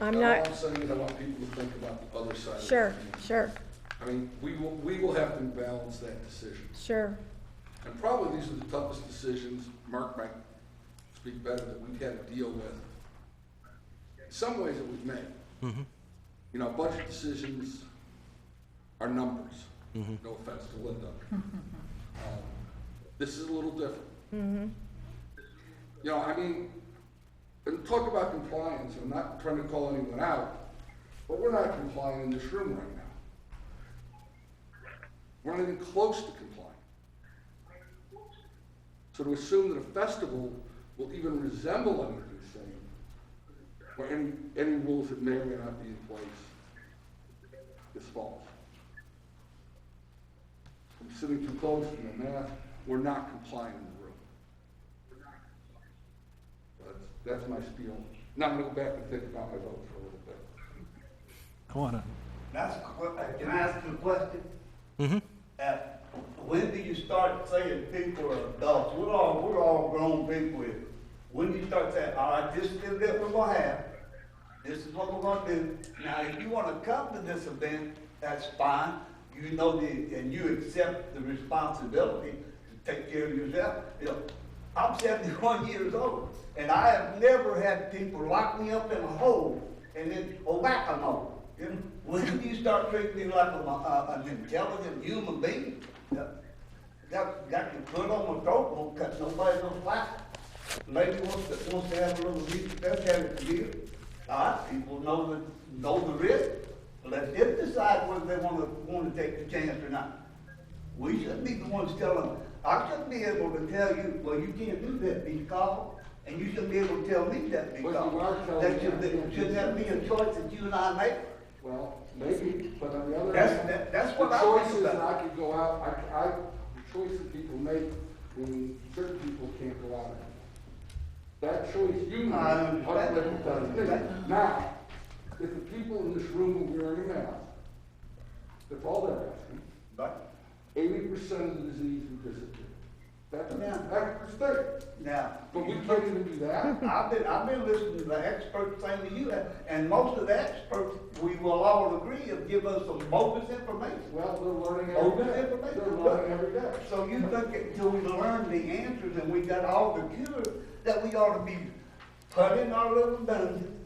I'm All not, I'm saying is I want people to think about the other side of it. sure, sure, I mean, we will have to balance that decision. sure. And probably these are the toughest decisions, Mark might speak better, that we've had to deal with. In some ways that we've made. You know, budget decisions are numbers. No offense to Linda. This is a little different. You know, I mean, and talk about compliance, I'm not trying to call anyone out, but we're not complying in this room right now. We're not even close to complying. So to assume that a festival will even resemble anything, or any rules that may or may not be in place, is false. I'm sitting too close to the math, we're not complying in the room. That's my spiel. Now I'm gonna go back and think about my vote for a little bit. Go on. Can I ask you a question? When do you start saying people are adults? We're all grown people here. When do you start saying, all right, this is the event we're gonna have, this is what we're gonna do. Now, if you wanna come to this event, that's fine. You know and you accept the responsibility to take care of yourself. You know, I'm 71 years old, and I have never had people lock me up in a hole and then back a hole. You know, when you start treating me like an intelligent human being, got your foot on my throat, won't cut nobody no slack. Lady wants to have a little music, let's have it for you. All right, people know the risk. Let them decide whether they want to take the chance or not. We shouldn't be the ones telling them. I shouldn't be able to tell you, well, you can't do that because, and you shouldn't be able to tell me that because. Shouldn't that be a choice that you and I make? Well, maybe, but on the other That's- hand. that's what the I think choices about. that I could go out, the choice that people make when certain people can't go out. That choice you make, I understand. does. Now, if the people in this room are wearing a mask, that's all they're asking. Right. 80% of the disease would disappear. That's an expert statement. Now, But we can't even do that. I've been listening to the experts saying to you, and most of the experts, we will all agree, have given us some bogus information. Well, they're learning every Bogus day. information. They're learning every day. So you think until we learn the answers and we got all the cures, that we ought to be put in our little dungeon,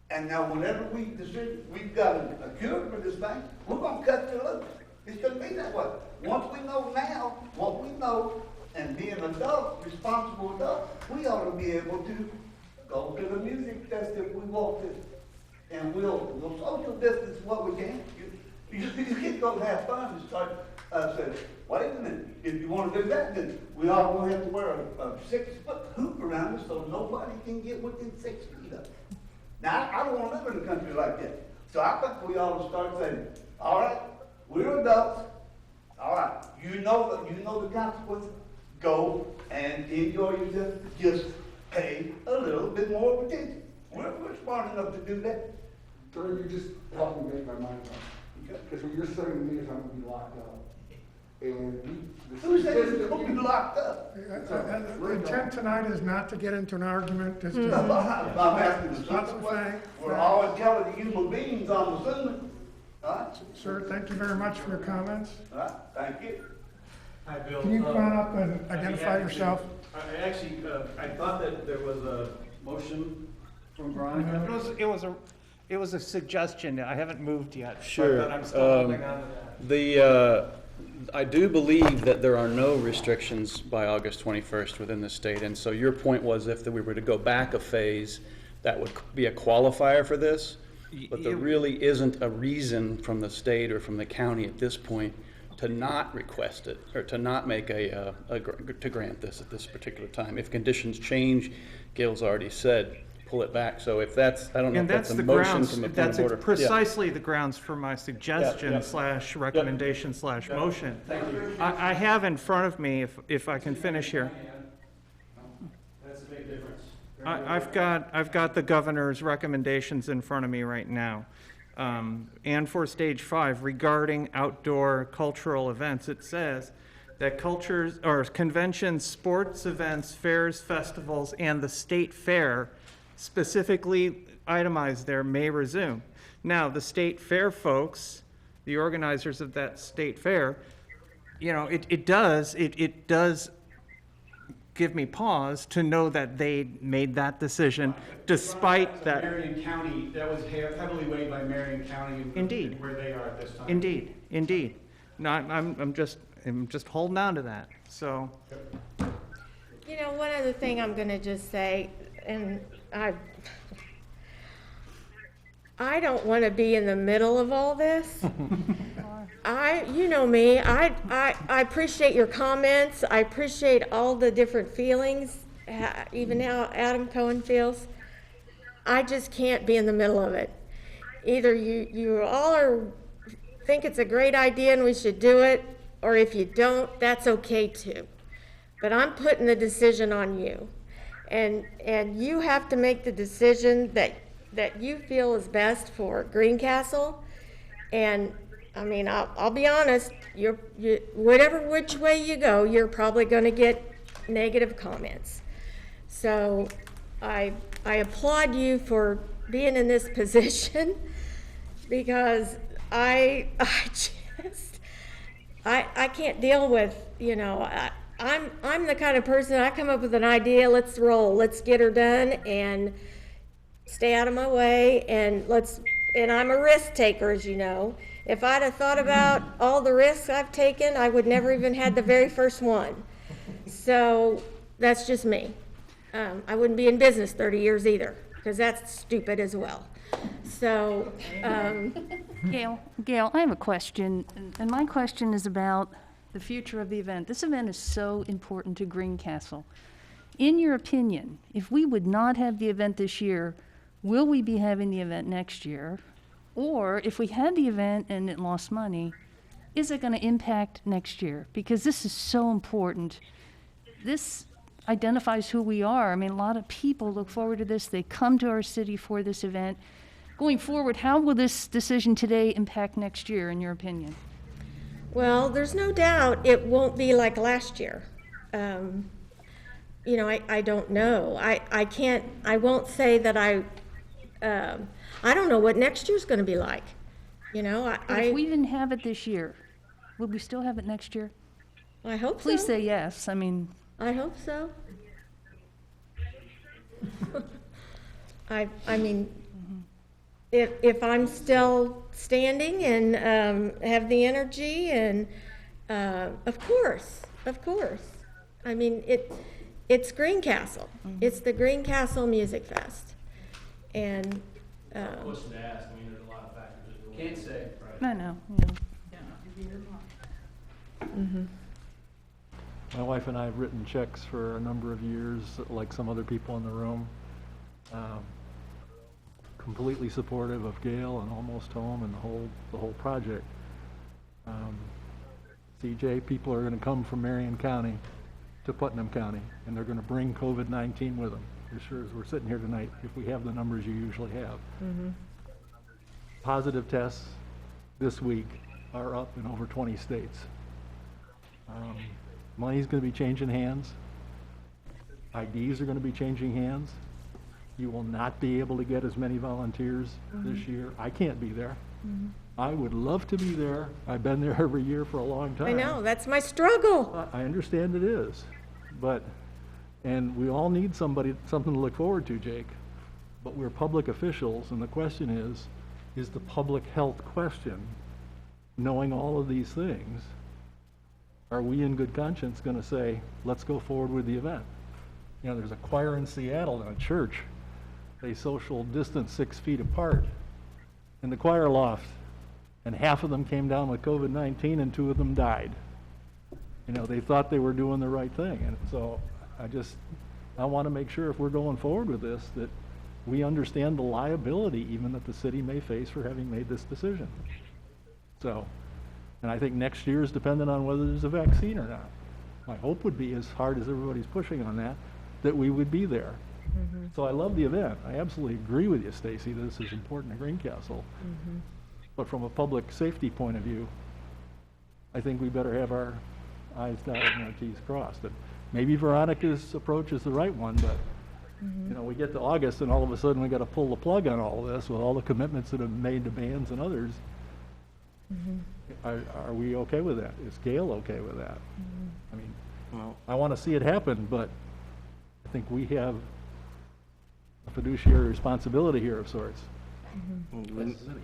and now whenever we decide we've got a cure for this thing, we're gonna cut you loose. It shouldn't be that way. Once we know now what we know, and being adults, responsible adults, we ought to be able to go to the music fest if we want to. And we'll social distance what we can. You can't go have fun and start saying, wait a minute, if you want to do that, then we all gonna have to wear a 6-foot hoop around us so nobody can get within 6 feet of it. Now, I don't want to live in a country like that. So I think we ought to start saying, all right, we're adults. All right, you know the consequences. Go and enjoy yourself. Just pay a little bit more attention. We're smart enough to do that. Sir, you just helped me make my mind up. Because what you're saying to me is I'm gonna be locked up. And Who said it's gonna be locked up? The intent tonight is not to get into an argument as to. I'm asking the Lots simple of question. things. We're all intelligent human beings, I'm assuming. All right? Sir, thank you very much for your comments. All right, thank you. Hi, Bill. Can you come on up and I'd be identify happy to. yourself? I actually, I thought that there was a motion from Brian. It was a suggestion. I haven't moved yet. Sure. But I'm still holding on to that. I do believe that there are no restrictions by August 21st within the state, and so your point was if we were to go back a phase, that would be a qualifier for this, but there really isn't a reason from the state or from the county at this point to not request it, or to not make to grant this at this particular time. If conditions change, Gail's already said, pull it back. So if that's, I don't know And if that's that's a the motion grounds, from the point that's of order. precisely the grounds for my suggestion yeah. slash recommendation slash motion. I have in front of me, if I can finish here. That's a big difference. I've got the governor's recommendations in front of me right now. And for stage 5, regarding outdoor cultural events, it says that cultures or conventions, sports events, fairs, festivals, and the state fair, specifically itemized there, may resume. Now, the state fair folks, the organizers of that state fair, you know, it does give me pause to know that they made that decision despite that. Marion County, that was heavily weighed by Marion County. Indeed. Where they are at this time. Indeed. No, I'm just holding on to that, so. You know, one other thing I'm gonna just say, and I don't wanna be in the middle of all this. You know me, I appreciate your comments, I appreciate all the different feelings, even how Adam Cohen feels. I just can't be in the middle of it. Either you all think it's a great idea and we should do it, or if you don't, that's okay too. But I'm putting the decision on you. And you have to make the decision that you feel is best for Greencastle. And I mean, I'll be honest, whatever which way you go, you're probably gonna get negative comments. So I applaud you for being in this position because I can't deal with, you know, I'm the kind of person, I come up with an idea, let's roll, let's get her done and stay out of my way, and I'm a risk taker, as you know. If I'd have thought about all the risks I've taken, I would never even had the very first one. So that's just me. I wouldn't be in business 30 years either, because that's stupid as well. So, Gail, I have a question, and my question is about the future of the event. This event is so important to Greencastle. In your opinion, if we would not have the event this year, will we be having the event next year? Or if we had the event and it lost money, is it going to impact next year? Because this is so important. This identifies who we are. I mean, a lot of people look forward to this. They come to our city for this event. Going forward, how will this decision today impact next year, in your opinion? well, there's no doubt it won't be like last year. You know, I don't know. I won't say that I don't know what next year's going to be like. You know, If we didn't have it this year, would we still have it next year? I hope so. Please say yes. I mean, I hope so. I mean, if I'm still standing and have the energy, and of course. I mean, it's Greencastle. It's the Greencastle Music Fest, and. Question to ask. I mean, there's a lot of factors that go. Can't say. I know. My wife and I have written checks for a number of years, like some other people in the room. Completely supportive of Gail and Almost Home and the whole project. CJ, people are going to come from Marion County to Putnam County, and they're going to bring COVID-19 with them. As sure as we're sitting here tonight, if we have the numbers you usually have. Positive tests this week are up in over 20 states. Money's going to be changing hands. IDs are going to be changing hands. You will not be able to get as many volunteers this year. I can't be there. I would love to be there. I've been there every year for a long time. I know, that's my struggle. I understand it is, and we all need something to look forward to, Jake. But we're public officials, and the question is the public health question, knowing all of these things, are we in good conscience going to say, let's go forward with the event? You know, there's a choir in Seattle in a church. They social distance 6 feet apart in the choir loft, and half of them came down with COVID-19 and 2 of them died. You know, they thought they were doing the right thing, and so I want to make sure if we're going forward with this that we understand the liability even that the city may face for having made this decision. So, and I think next year is dependent on whether there's a vaccine or not. My hope would be, as hard as everybody's pushing on that we would be there. So I love the event. I absolutely agree with you, Stacy, that this is important to Greencastle. But from a public safety point of view, I think we better have our I's dotted and our T's crossed. And maybe Veronica's approach is the right one, but you know, we get to August and all of a sudden we got to pull the plug on all of this with all the commitments that have made to bands and others. Are we okay with that? Is Gail okay with that? I mean, well, I want to see it happen, but I think we have a fiduciary responsibility here of sorts.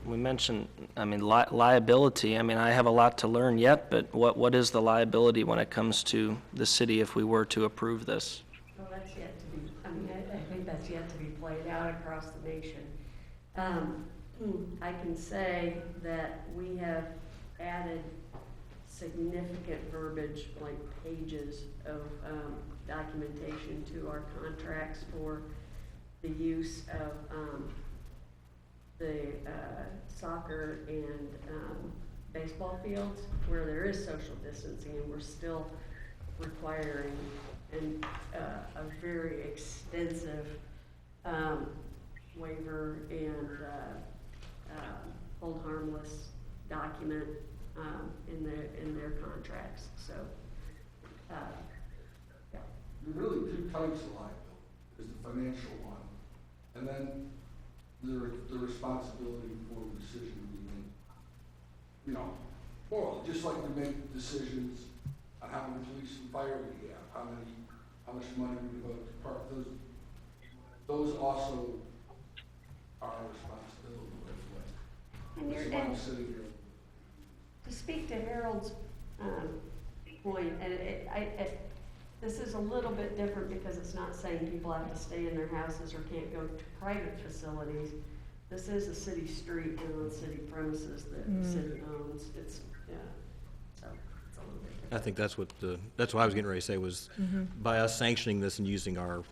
We mentioned, I mean, liability. I mean, I have a lot to learn yet, but what is the liability when it comes to the city if we were to approve this? Well, that's yet to be, I mean, I think that's yet to be played out across the nation. I can say that we have added significant verbiage, like pages of documentation to our contracts for the use of the soccer and baseball fields where there is social distancing, and we're still requiring a very extensive waiver and hold harmless document in their contracts. So, yeah. Really, two types of liability. There's the financial one, and then the responsibility for the decision we make. You know, well, just like we make decisions on how many police and fire we have, how much money we devote to park, those also are our responsibility as well. And to speak to Harold's point, and this is a little bit different because it's not saying people have to stay in their houses or can't go to private facilities. This is a city street and on city premises that the city owns. It's, yeah, so it's a little bit different. I think that's what I was getting ready to say was by us sanctioning this and using our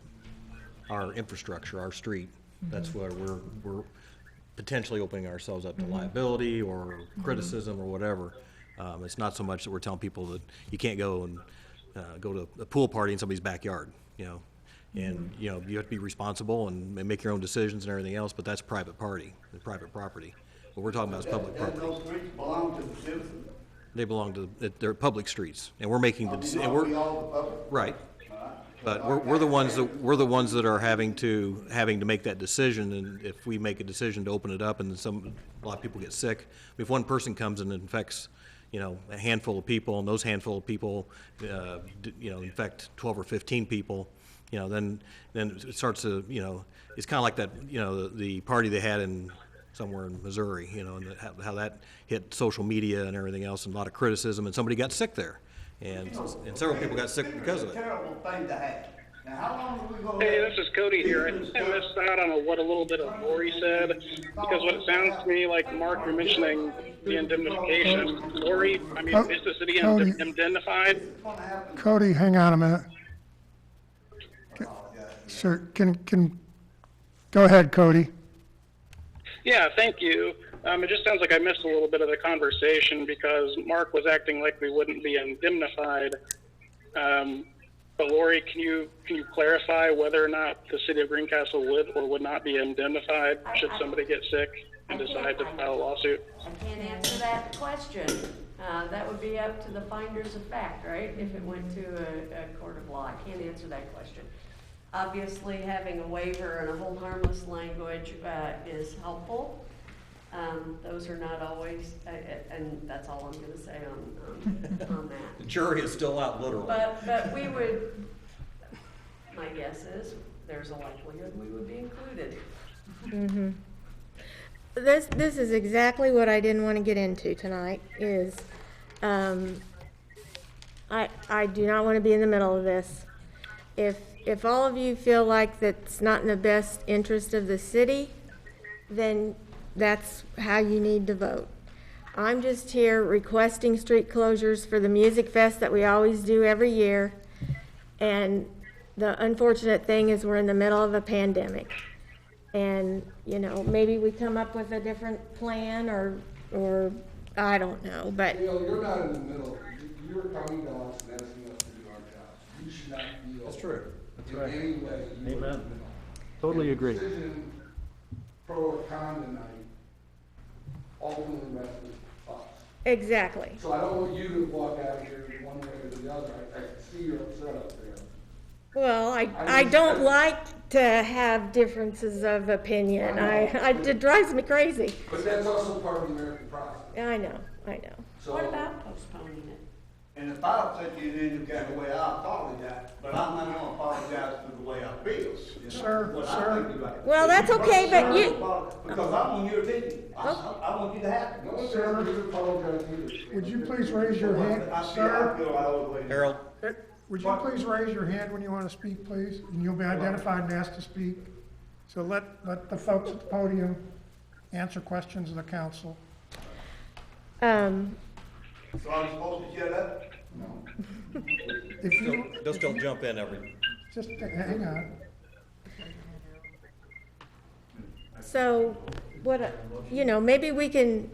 infrastructure, our street, that's where we're potentially opening ourselves up to liability or criticism or whatever. It's not so much that we're telling people that you can't go and go to a pool party in somebody's backyard, you know, and you know, you have to be responsible and make your own decisions and everything else, but that's private property. What we're talking about is public property. Those streets belong to the citizens. They belong to, they're public streets, and we're making the decision. Right. But we're the ones that are having to make that decision, and if we make a decision to open it up and a lot of people get sick, if one person comes and infects, you know, a handful of people, and those handful of people, you know, infect 12 or 15 people, you know, then it starts to, you know, it's kind of like that, you know, the party they had somewhere in Missouri, you know, and how that hit social media and everything else, and a lot of criticism, and somebody got sick there. And several people got sick because of it. Terrible thing to have. Now, how long are we gonna? Hey, this is Cody here. I missed out on what a little bit of Lori said, because what it sounds to me like, Mark, you're mentioning the indemnification. Lori, I mean, is the city indemnified? Cody, hang on a minute. Sir, can go ahead, Cody. Yeah, thank you. It just sounds like I missed a little bit of the conversation because Mark was acting like we wouldn't be indemnified. But Lori, can you clarify whether or not the city of Greencastle would or would not be indemnified should somebody get sick and decide to file a lawsuit? I can't answer that question. That would be up to the finders of fact, right? If it went to a court of law. I can't answer that question. Obviously, having a waiver and a hold harmless language is helpful. Those are not always, and that's all I'm going to say on that. The jury is still out, literally. But we would, my guess is, there's a likelihood we would be included. This is exactly what I didn't want to get into tonight, is I do not want to be in the middle of this. If all of you feel like that's not in the best interest of the city, then that's how you need to vote. I'm just here requesting street closures for the Music Fest that we always do every year. And the unfortunate thing is we're in the middle of a pandemic. And, you know, maybe we come up with a different plan or I don't know, but. You know, you're not in the middle. You're coming to us and asking us to do our jobs. You should not feel. That's true. In any way. You are in the middle. Totally agree. And the decision, pro or con tonight, ultimately rests with us. Exactly. So I don't want you to walk out of here one way or the other. I can see you're upset up there. Well, I don't like to have differences of opinion. It drives me crazy. But that's also part of the American process. I know. So, What about postponing it? And if I upset you in any kind of way, I apologize, but I'm not gonna apologize for the way I feel. You know, Sir, what I sir. think about it. Well, that's If okay, but you- Because I'm on your team. I want you to have it. no one says you apologize either. Would you please raise your hand, I feel sir? I owe it. Harold? Would you please raise your hand when you want to speak, please? And you'll be identified and asked to speak. So let the folks at the podium answer questions of the council. So I'm supposed to shut up? If you, They'll still jump in every, just hang on. So what, you know, maybe we can,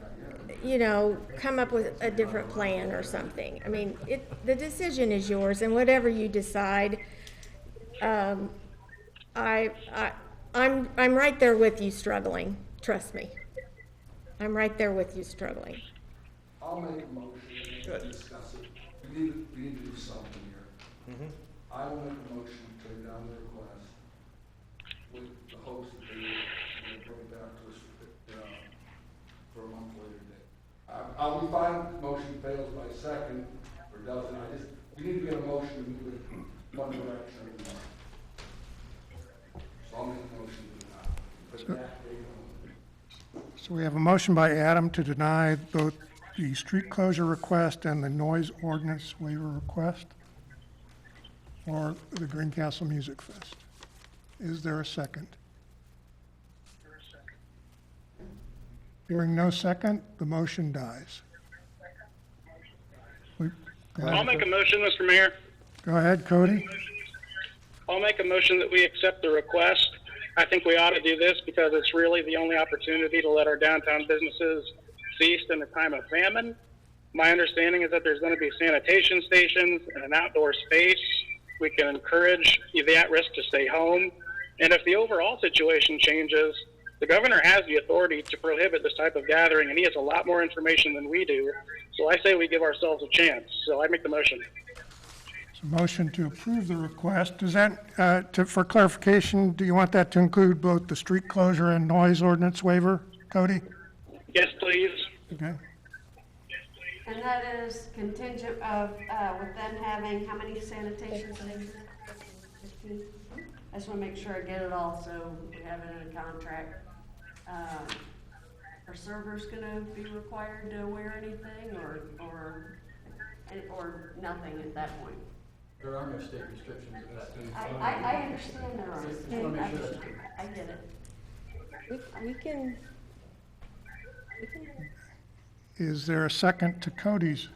you know, come up with a different plan or something. I mean, the decision is yours, and whatever you decide, I'm right there with you struggling, trust me. I'm right there with you struggling. I'll make a motion and discuss it. We need to do something here. I will make a motion to turn down the request with the hopes that they will bring it back to us for a month later date. I'll be fine if the motion fails by second or doesn't. We need to get a motion to move it one direction or another. So I'll make a motion to deny. Put that date on. So we have a motion by Adam to deny both the street closure request and the noise ordinance waiver request for the Greencastle Music Fest. Is there a second? Hearing no second, the motion dies. Go I'll ahead. make a motion, Mr. Mayor. Go ahead, Cody. I'll make a motion that we accept the request. I think we ought to do this because it's really the only opportunity to let our downtown businesses feast in a time of famine. My understanding is that there's going to be sanitation stations and an outdoor space. We can encourage the at-risk to stay home. And if the overall situation changes, the governor has the authority to prohibit this type of gathering, and he has a lot more information than we do. So I say we give ourselves a chance. So I make the motion. It's a motion to approve the request. Does that, for clarification, do you want that to include both the street closure and noise ordinance waiver, Cody? Yes, please. Okay. And that is contingent of, with them having, how many sanitation stations? 15? I just wanna make sure I get it all, so we have it in a contract. Are servers gonna be required to wear anything, or nothing at that point? There are no state restrictions at that point. I understand there are. Just wanna make sure that's clear. I get it. We can. Is there a second to Cody's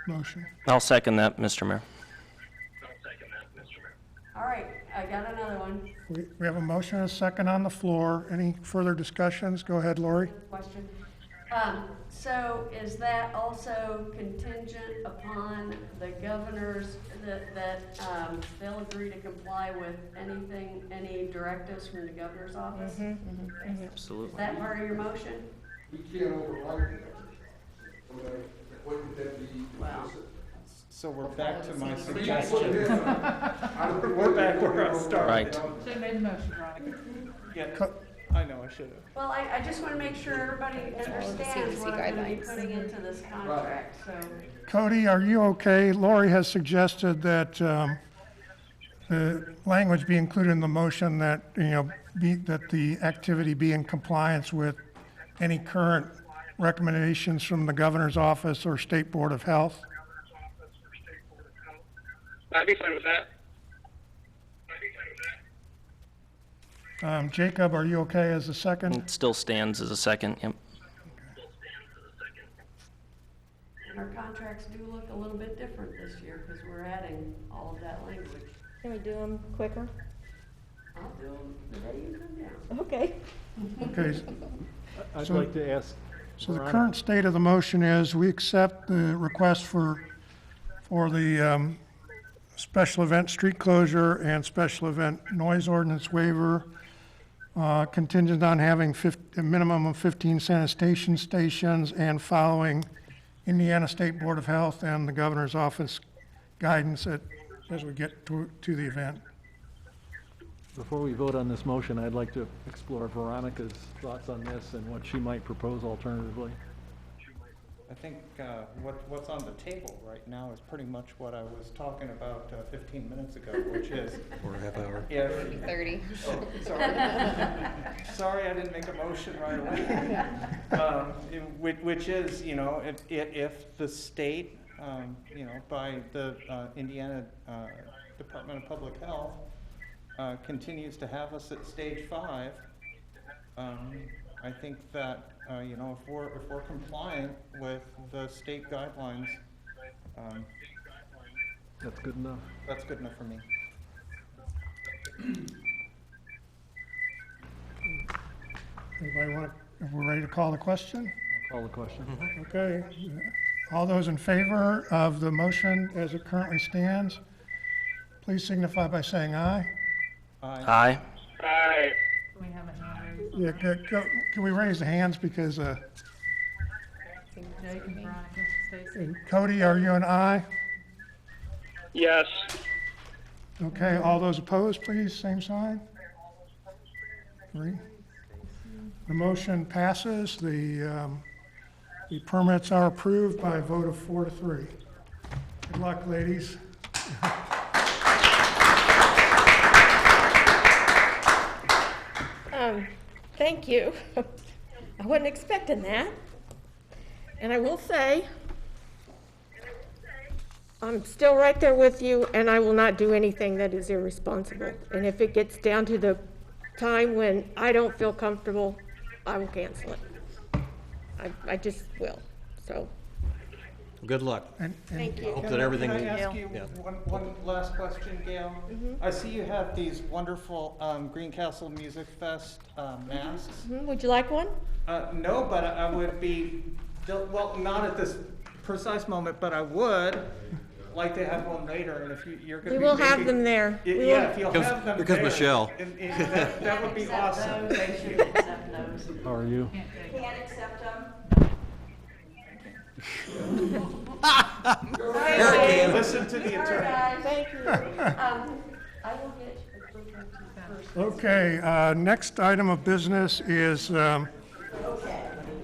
motion? I'll second that, Mr. Mayor. All right, I got another one. We have a motion and a second on the floor. Any further discussions? Go ahead, Lori. Question. So is that also contingent upon the governors that they'll agree to comply with anything, any directives from the governor's office? Absolutely. Is that part of your motion? We can't override it. What would that be? Wow. So we're back to my I mean, suggestion. we're back where I started. Right. Should have made the motion, Veronica. Yeah, I know, I should have. Well, I just want to make sure everybody understands what I'm going to be putting into this contract, so. Cody, are you okay? Lori has suggested that the language be included in the motion that, that the activity be in compliance with any current recommendations from the governor's office or State Board of Health. I'd be fine with that. Jacob, are you okay as a second? It still stands as a second, yep. And our contracts do look a little bit different this year because we're adding all of that language. Can we do them quicker? I'll do them the day you come down. Okay. Okay, I'd So- like to ask so the Veronica- current state of the motion is we accept the request for the special event street closure and special event noise ordinance waiver, contingent on having a minimum of 15 sanitation stations and following Indiana State Board of Health and the Governor's Office guidance as we get to the event. Before we vote on this motion, I'd like to explore Veronica's thoughts on this and what she might propose alternatively. I think what's on the table right now is pretty much what I was talking about 15 minutes ago, which is. Or a half hour. Yeah. 30. Oh, sorry. Sorry, I didn't make a motion right away. Which is, if the state, by the Indiana Department of Public Health continues to have us at stage 5, I think that, if we're compliant with the state guidelines, That's good enough. that's good enough for me. Anybody want, if we're ready to call the question? Call the question. Okay. All those in favor of the motion as it currently stands, please signify by saying aye. Aye. Aye. Can we have a hand raised? Yeah, can we raise the hands because, Jake and Veronica, Stacy? Cody, are you an aye? Yes. Okay, all those opposed, please, same sign. 3. The motion passes. The permits are approved by a vote of 4 to 3. Good luck, ladies. Thank you. I wasn't expecting that. And I will say, I'm still right there with you, and I will not do anything that is irresponsible. And if it gets down to the time when I don't feel comfortable, I will cancel it. I just will, so. Good luck. Thank you. Hope that everything. Can I ask you Yeah. one last question, Gail? I see you have these wonderful Greencastle Music Fest masks. Would you like one? No, but I would be, well, not at this precise moment, but I would like to have one later, and if you're going to We be will have making- them there. We will- Yeah, if you'll have them Because there, Michelle. that would be awesome. Thank you. How are you? Can't accept them. Listen to the attorney. Thank you. I will get you. Okay, next item of business is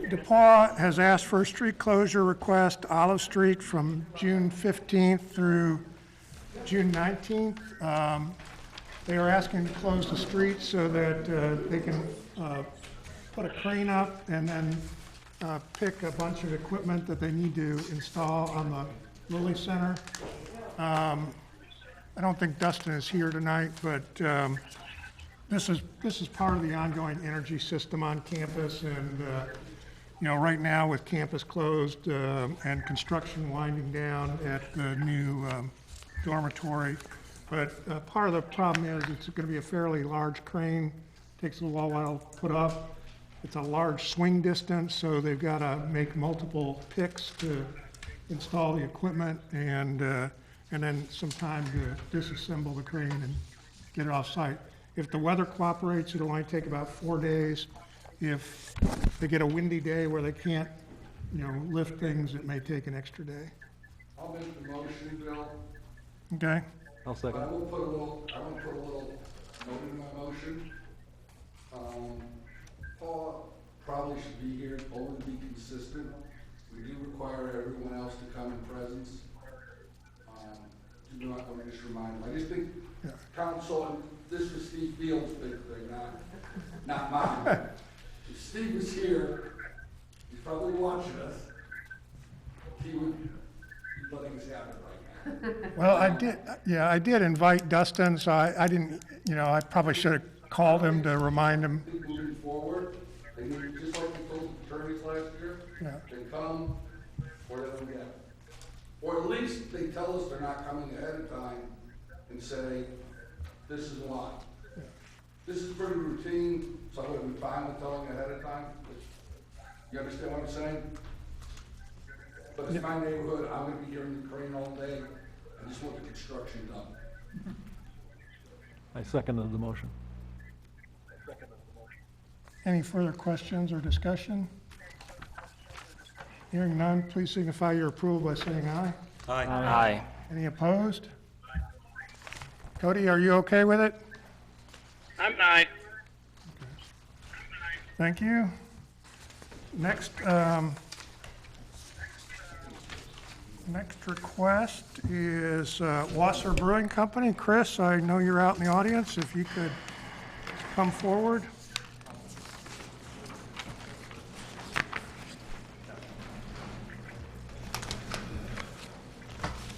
DePaul has asked for a street closure request, Olive Street, from June 15th through June 19th. They are asking to close the street so that they can put a crane up and then pick a bunch of equipment that they need to install on the Lilly Center. I don't think Dustin is here tonight, but this is part of the ongoing energy system on campus, and right now with campus closed and construction winding down at the new dormitory. But part of the problem is it's going to be a fairly large crane, takes a little while to put up. It's a large swing distance, so they've got to make multiple picks to install the equipment and then some time to disassemble the crane and get it off site. If the weather cooperates, it'll only take about 4 days. If they get a windy day where they can't, lift things, it may take an extra day. I'll make the motion, Bill. Okay? I'll But second. I will put a little note in my motion. Paul probably should be here, only to be consistent. We do require everyone else to come in presence. Do not want to just remind him. I just think council, and this was Steve Fields' big thing, not mine. If Steve was here, he's probably watching us. He would be letting us have it right now. Well, I did invite Dustin, so I didn't, I probably should have called him to remind him. I think moving forward, they need, just like we told the attorneys last year, Yeah. they come or they don't get. Or at least they tell us they're not coming ahead of time and say, this is why. This is pretty routine, so I would be fine with telling you ahead of time. You understand what I'm saying? But it's my neighborhood, I'm gonna be hearing the crane all day, I just want the construction done. I seconded the motion. Any further questions or discussion? Hearing none, please signify your approval by saying aye. Aye. Any opposed? Cody, are you okay with it? I'm aye. Thank you. Next, next request is Wasser Brewing Company. Chris, I know you're out in the audience. If you could come forward.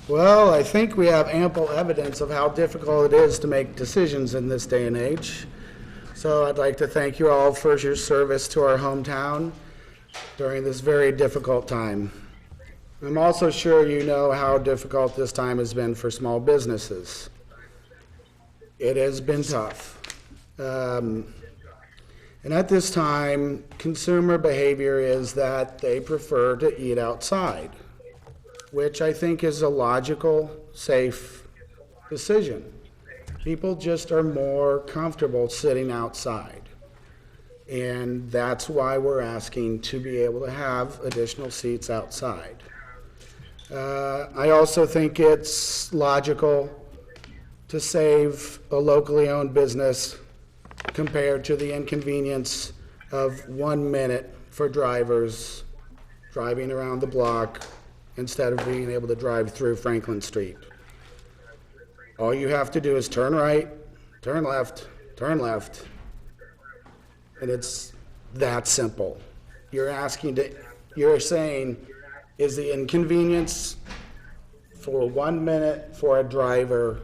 Well, I think we have ample evidence of how difficult it is to make decisions in this day and age. So I'd like to thank you all for your service to our hometown during this very difficult time. I'm also sure you know how difficult this time has been for small businesses. It has been tough. And at this time, consumer behavior is that they prefer to eat outside, which I think is a logical, safe decision. People just are more comfortable sitting outside. And that's why we're asking to be able to have additional seats outside. I also think it's logical to save a locally owned business compared to the inconvenience of 1 minute for drivers driving around the block instead of being able to drive through Franklin Street. All you have to do is turn right, turn left, and it's that simple. You're saying, is the inconvenience for 1 minute for a driver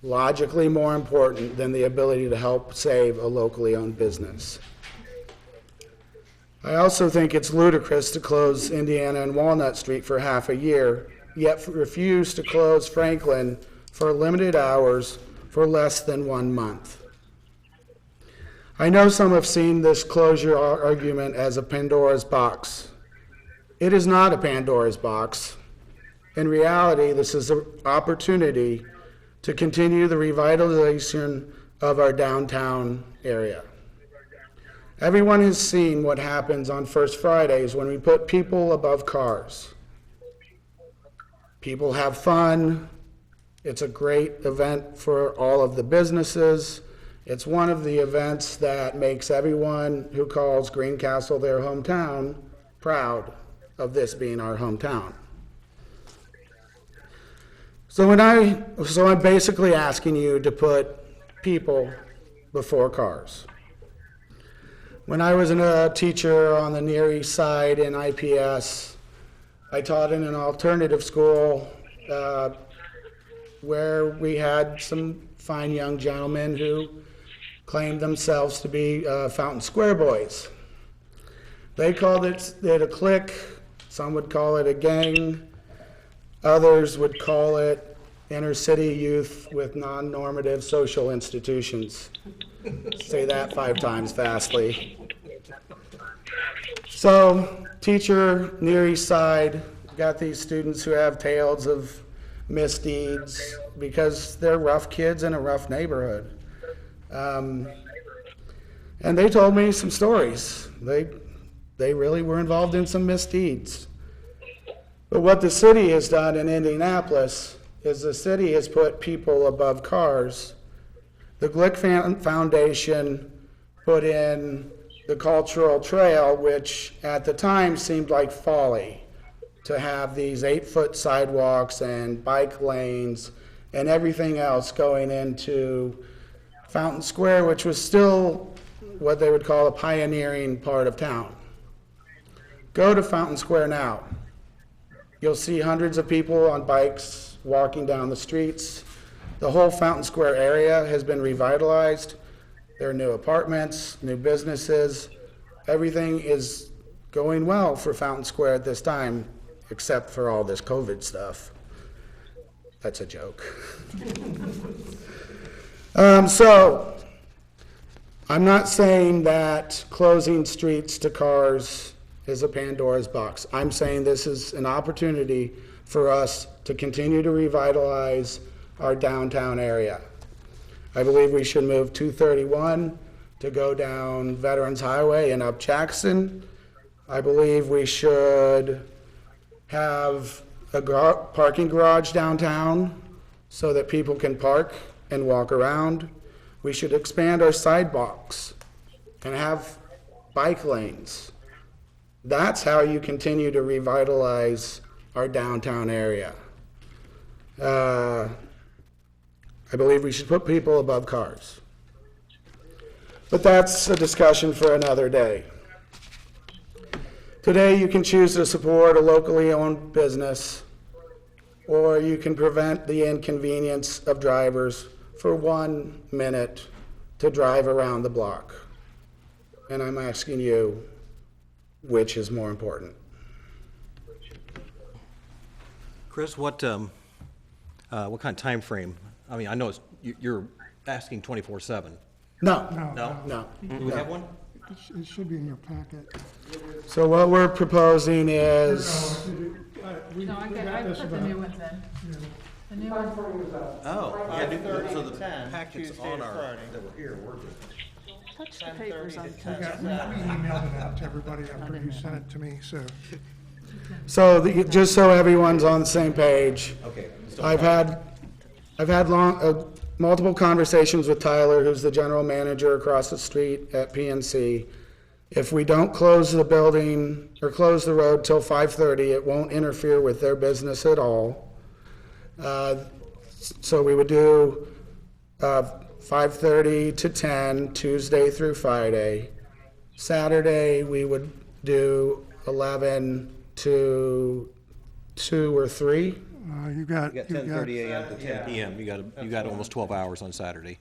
logically more important than the ability to help save a locally owned business? I also think it's ludicrous to close Indiana and Walnut Street for half a year, yet refuse to close Franklin for limited hours for less than 1 month. I know some have seen this closure argument as a Pandora's box. It is not a Pandora's box. In reality, this is an opportunity to continue the revitalization of our downtown area. Everyone has seen what happens on First Fridays when we put people above cars. People have fun. It's a great event for all of the businesses. It's one of the events that makes everyone who calls Greencastle their hometown proud of this being our hometown. So I'm basically asking you to put people before cars. When I was a teacher on the Near East Side in IPS, I taught in an alternative school where we had some fine young gentlemen who claimed themselves to be Fountain Square Boys. They called it a clique, some would call it a gang, others would call it inner city youth with non-normative social institutions. Say that 5 times fastly. So, teacher, Near East Side, got these students who have tales of misdeeds because they're rough kids in a rough neighborhood. And they told me some stories. They really were involved in some misdeeds. But what the city has done in Indianapolis is the city has put people above cars. The Glick Foundation put in the cultural trail, which at the time seemed like folly, to have these 8-foot sidewalks and bike lanes and everything else going into Fountain Square, which was still what they would call a pioneering part of town. Go to Fountain Square now. You'll see hundreds of people on bikes walking down the streets. The whole Fountain Square area has been revitalized. There are new apartments, new businesses. Everything is going well for Fountain Square at this time, except for all this COVID stuff. That's a joke. So, I'm not saying that closing streets to cars is a Pandora's box. I'm saying this is an opportunity for us to continue to revitalize our downtown area. I believe we should move 231 to go down Veterans Highway and up Jackson. I believe we should have a parking garage downtown so that people can park and walk around. We should expand our sidewalks and have bike lanes. That's how you continue to revitalize our downtown area. I believe we should put people above cars. But that's a discussion for another day. Today, you can choose to support a locally owned business, or you can prevent the inconvenience of drivers for 1 minute to drive around the block. And I'm asking you, which is more important? Chris, what kind of time frame? I mean, I know you're asking 24/7. No. No? Do we have one? It should be in your packet. So what we're proposing is, No, I put the new ones in. The new ones. Oh, yeah, so the 10, packets Tuesday on to our, Friday. that were here, were good. Touch the papers on We emailed it out to everybody after you sent it to me, so. just so everyone's on the same page. Okay. I've had multiple conversations with Tyler, who's the general manager across the street at PNC. If we don't close the building or close the road till 5:30, it won't interfere with their business at all. So we would do 5:30 to 10, Tuesday through Friday. Saturday, we would do 11 to 2 or 3. You got. You got 10:30 a.m. to 10 p.m. You got almost 12 hours on Saturday.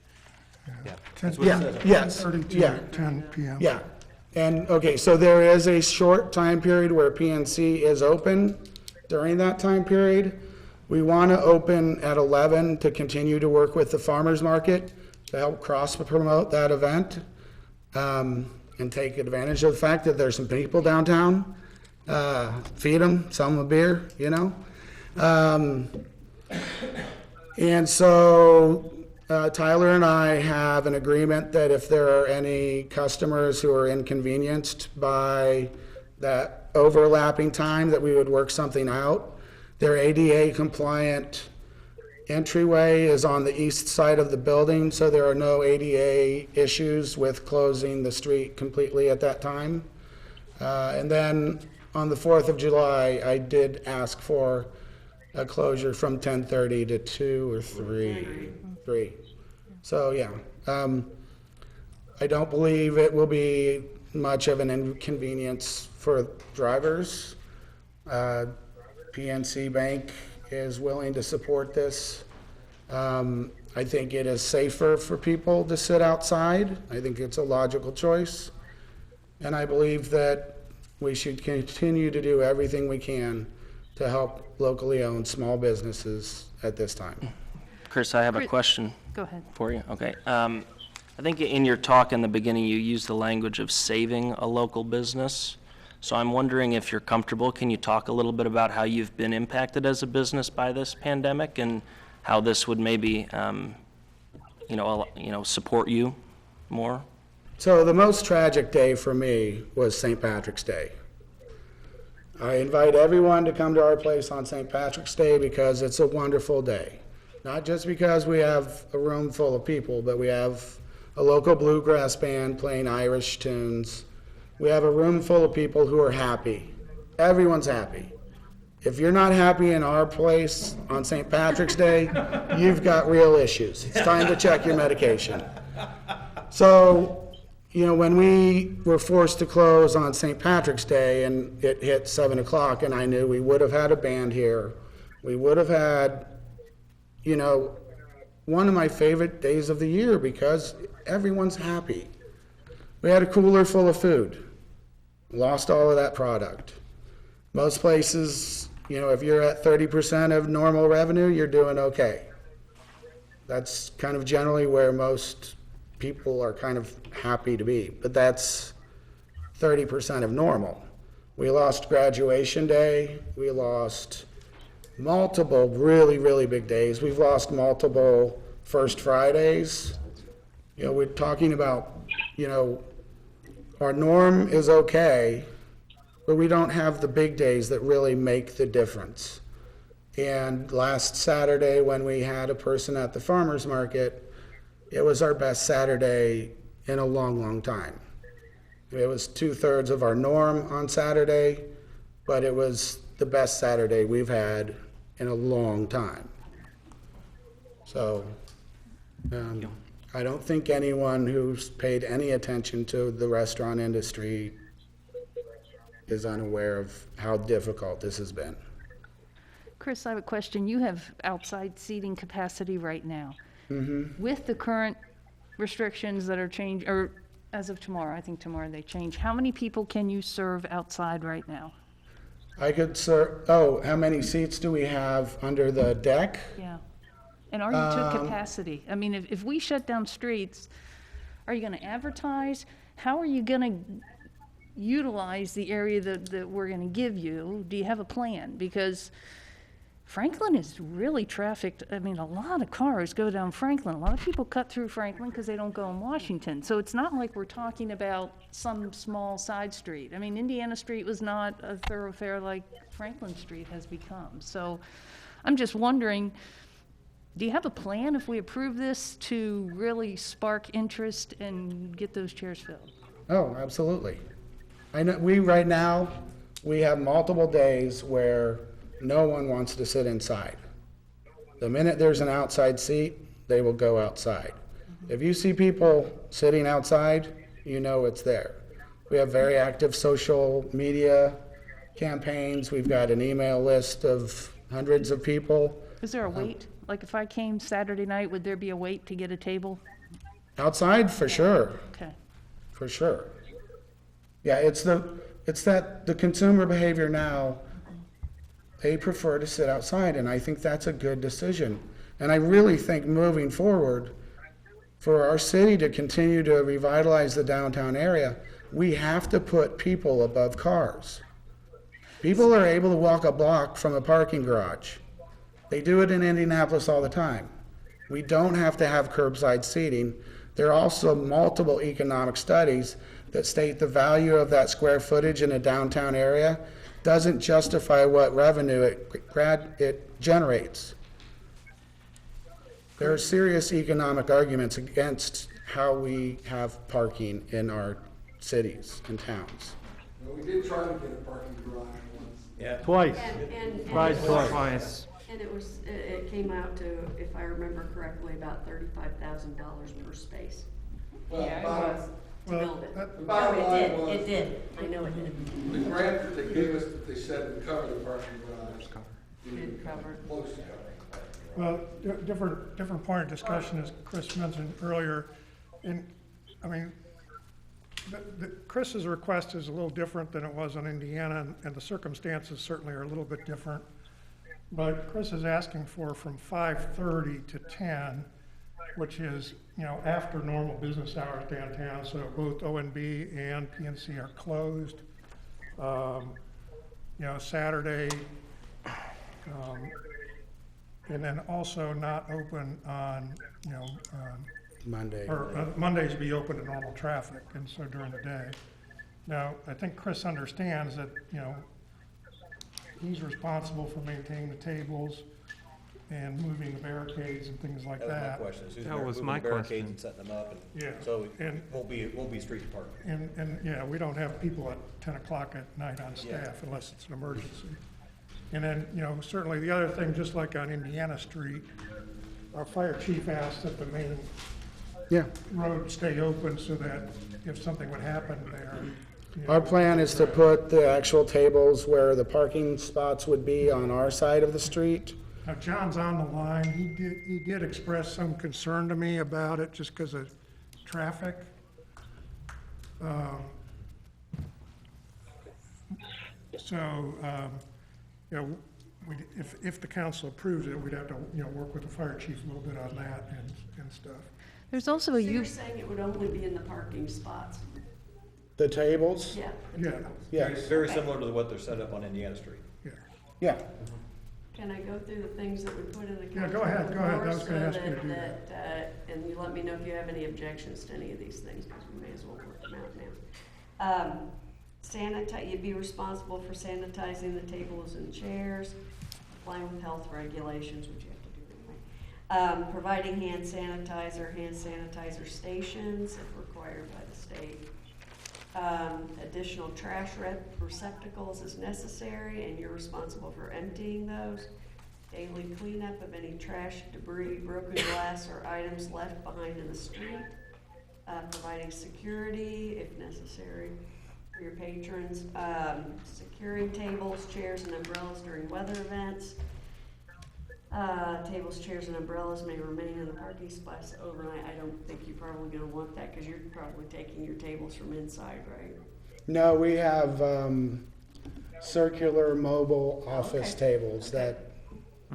Yeah. That's what it says. Yes, 32 yeah. to 10 p.m. Yeah, and, okay, so there is a short time period where PNC is open during that time period. We want to open at 11 to continue to work with the farmer's market to help cross-promote that event, and take advantage of the fact that there's some people downtown. Feed them, sell them a beer, you know? And so Tyler and I have an agreement that if there are any customers who are inconvenienced by that overlapping time, that we would work something out. Their ADA compliant entryway is on the east side of the building, so there are no ADA issues with closing the street completely at that time. And then on the 4th of July, I did ask for a closure from 10:30 to 2 or 3. So, yeah. I don't believe it will be much of an inconvenience for drivers. PNC Bank is willing to support this. I think it is safer for people to sit outside. I think it's a logical choice. And I believe that we should continue to do everything we can to help locally owned small businesses at this time. Chris, I have a Chris- question Go ahead. for you. Okay. I think in your talk in the beginning, you used the language of saving a local business. So I'm wondering if you're comfortable, can you talk a little bit about how you've been impacted as a business by this pandemic and how this would maybe, support you more? So the most tragic day for me was St. Patrick's Day. I invite everyone to come to our place on St. Patrick's Day because it's a wonderful day. Not just because we have a room full of people, but we have a local bluegrass band playing Irish tunes. We have a room full of people who are happy. Everyone's happy. If you're not happy in our place on St. Patrick's Day, you've got real issues. It's time to check your medication. So, when we were forced to close on St. Patrick's Day and it hit 7 o'clock and I knew we would have had a band here, we would have had, one of my favorite days of the year because everyone's happy. We had a cooler full of food. Lost all of that product. Most places, if you're at 30% of normal revenue, you're doing okay. That's kind of generally where most people are kind of happy to be. But that's 30% of normal. We lost graduation day. We lost multiple really, really big days. We've lost multiple First Fridays. You know, we're talking about, you know, our norm is okay, but we don't have the big days that really make the difference. And last Saturday, when we had a person at the farmer's market, it was our best Saturday in a long, long time. It was 2/3 of our norm on Saturday, but it was the best Saturday we've had in a long time. So, I don't think anyone who's paid any attention to the restaurant industry is unaware of how difficult this has been. Chris, I have a question. You have outside seating capacity right now. With the current restrictions that are changed, or as of tomorrow, I think tomorrow they change, how many people can you serve outside right now? I could serve, how many seats do we have under the deck? Yeah. And are you to capacity? I mean, if we shut down streets, are you going to advertise? How are you going to utilize the area that we're going to give you? Do you have a plan? Because Franklin is really trafficked. I mean, a lot of cars go down Franklin. A lot of people cut through Franklin because they don't go in Washington. So it's not like we're talking about some small side street. I mean, Indiana Street was not a thoroughfare like Franklin Street has become. So I'm just wondering, do you have a plan if we approve this to really spark interest and get those chairs filled? Oh, absolutely. I know, right now, we have multiple days where no one wants to sit inside. The minute there's an outside seat, they will go outside. If you see people sitting outside, you know it's there. We have very active social media campaigns. We've got an email list of hundreds of people. Is there a wait? Like if I came Saturday night, would there be a wait to get a table? Outside, for sure. Okay. For sure. Yeah, it's that the consumer behavior now, they prefer to sit outside, and I think that's a good decision. And I really think moving forward, for our city to continue to revitalize the downtown area, we have to put people above cars. People are able to walk a block from a parking garage. They do it in Indianapolis all the time. We don't have to have curbside seating. There are also multiple economic studies that state the value of that square footage in a downtown area doesn't justify what revenue it generates. There are serious economic arguments against how we have parking in our cities and towns. Well, we did try to get a parking garage once. Yeah. Twice. And Twice. And it came out to, if I remember correctly, about $35,000 per space Well, Yeah, it about- was. to build it. The No, bottom it line did, was, it did. I know it did. the grant that they gave us, that they said would cover the parking garage. Didn't cover it. Close to covering. Well, different point of discussion, as Chris mentioned earlier. And, I mean, Chris's request is a little different than it was on Indiana, and the circumstances certainly are a little bit different. But Chris is asking for from 5:30 to 10, which is, you know, after normal business hours downtown, so both ONB and PNC are closed. You know, Saturday, and then also not open on, you know, Monday. or Mondays be open to normal traffic, and so during the day. Now, I think Chris understands that, you know, he's responsible for maintaining the tables and moving the barricades and things like That was my that. question, is who's That was moving my the barricades question. and setting them up, and Yeah, so and- it won't be street parking. And, yeah, we don't have people at 10 o'clock at night on staff unless it's an emergency. And then, you know, certainly the other thing, just like on Indiana Street, our fire chief asked that the main Yeah. road stay open so that if something would happen there. you Our know, plan is to put the actual tables where the parking spots would be on our side of the street. Now, John's on the line. He did express some concern to me about it just because of traffic. You know, if the council approves it, we'd have to, you know, work with the fire chief a little bit on that and stuff. There's also So a you're U, saying it would only be in the parking spots? The tables? Yeah. Yeah. Yes. Very similar to what they're set up on Indiana Street. Yeah. Can I go through the things that we put in the Yeah, contract? go ahead. I more was gonna so ask you to do And you let me know if you have any objections to any of these things, because we may as well work them out now. Sanitize, you'd be responsible for sanitizing the tables and chairs, complying with health regulations, which you have to do anyway. Providing hand sanitizer stations if required by the state. Additional trash receptacles as necessary, and you're responsible for emptying those. Daily cleanup of any trash, debris, broken glass, or items left behind in the street. Providing security if necessary for your patrons. Securing tables, chairs, and umbrellas during weather events. Tables, chairs, and umbrellas may remain in the parking spots overnight. I don't think you're probably gonna want that, because you're probably taking your tables from inside, right? No, we have circular mobile office tables that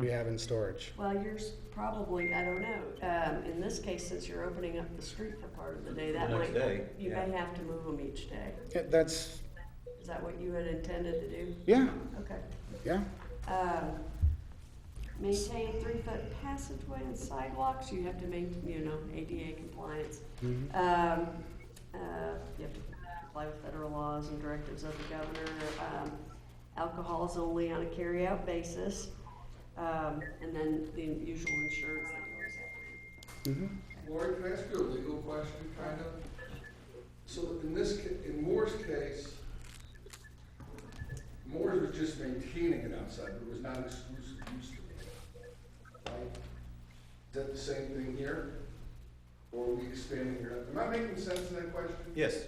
we have in storage. Well, yours probably, I don't know. In this case, since you're opening up the street for part of the day, that The next might, day, you yeah. may have to move them each day. That's, Is that what you had intended to do? yeah, Okay. yeah. Maintain 3-foot passageway and sidewalks, you have to maintain, ADA compliance. You have to comply with federal laws and directives of the governor. Alcohol is only on a carry-out basis, and then the usual insurance that you always have to do. Lori, can I ask you a legal question, kind of? So in Moore's case, Moore's was just maintaining it outside, but it was not exclusive use to it. Right? Is that the same thing here? Or are we expanding here? Am I making sense in that question? Yes.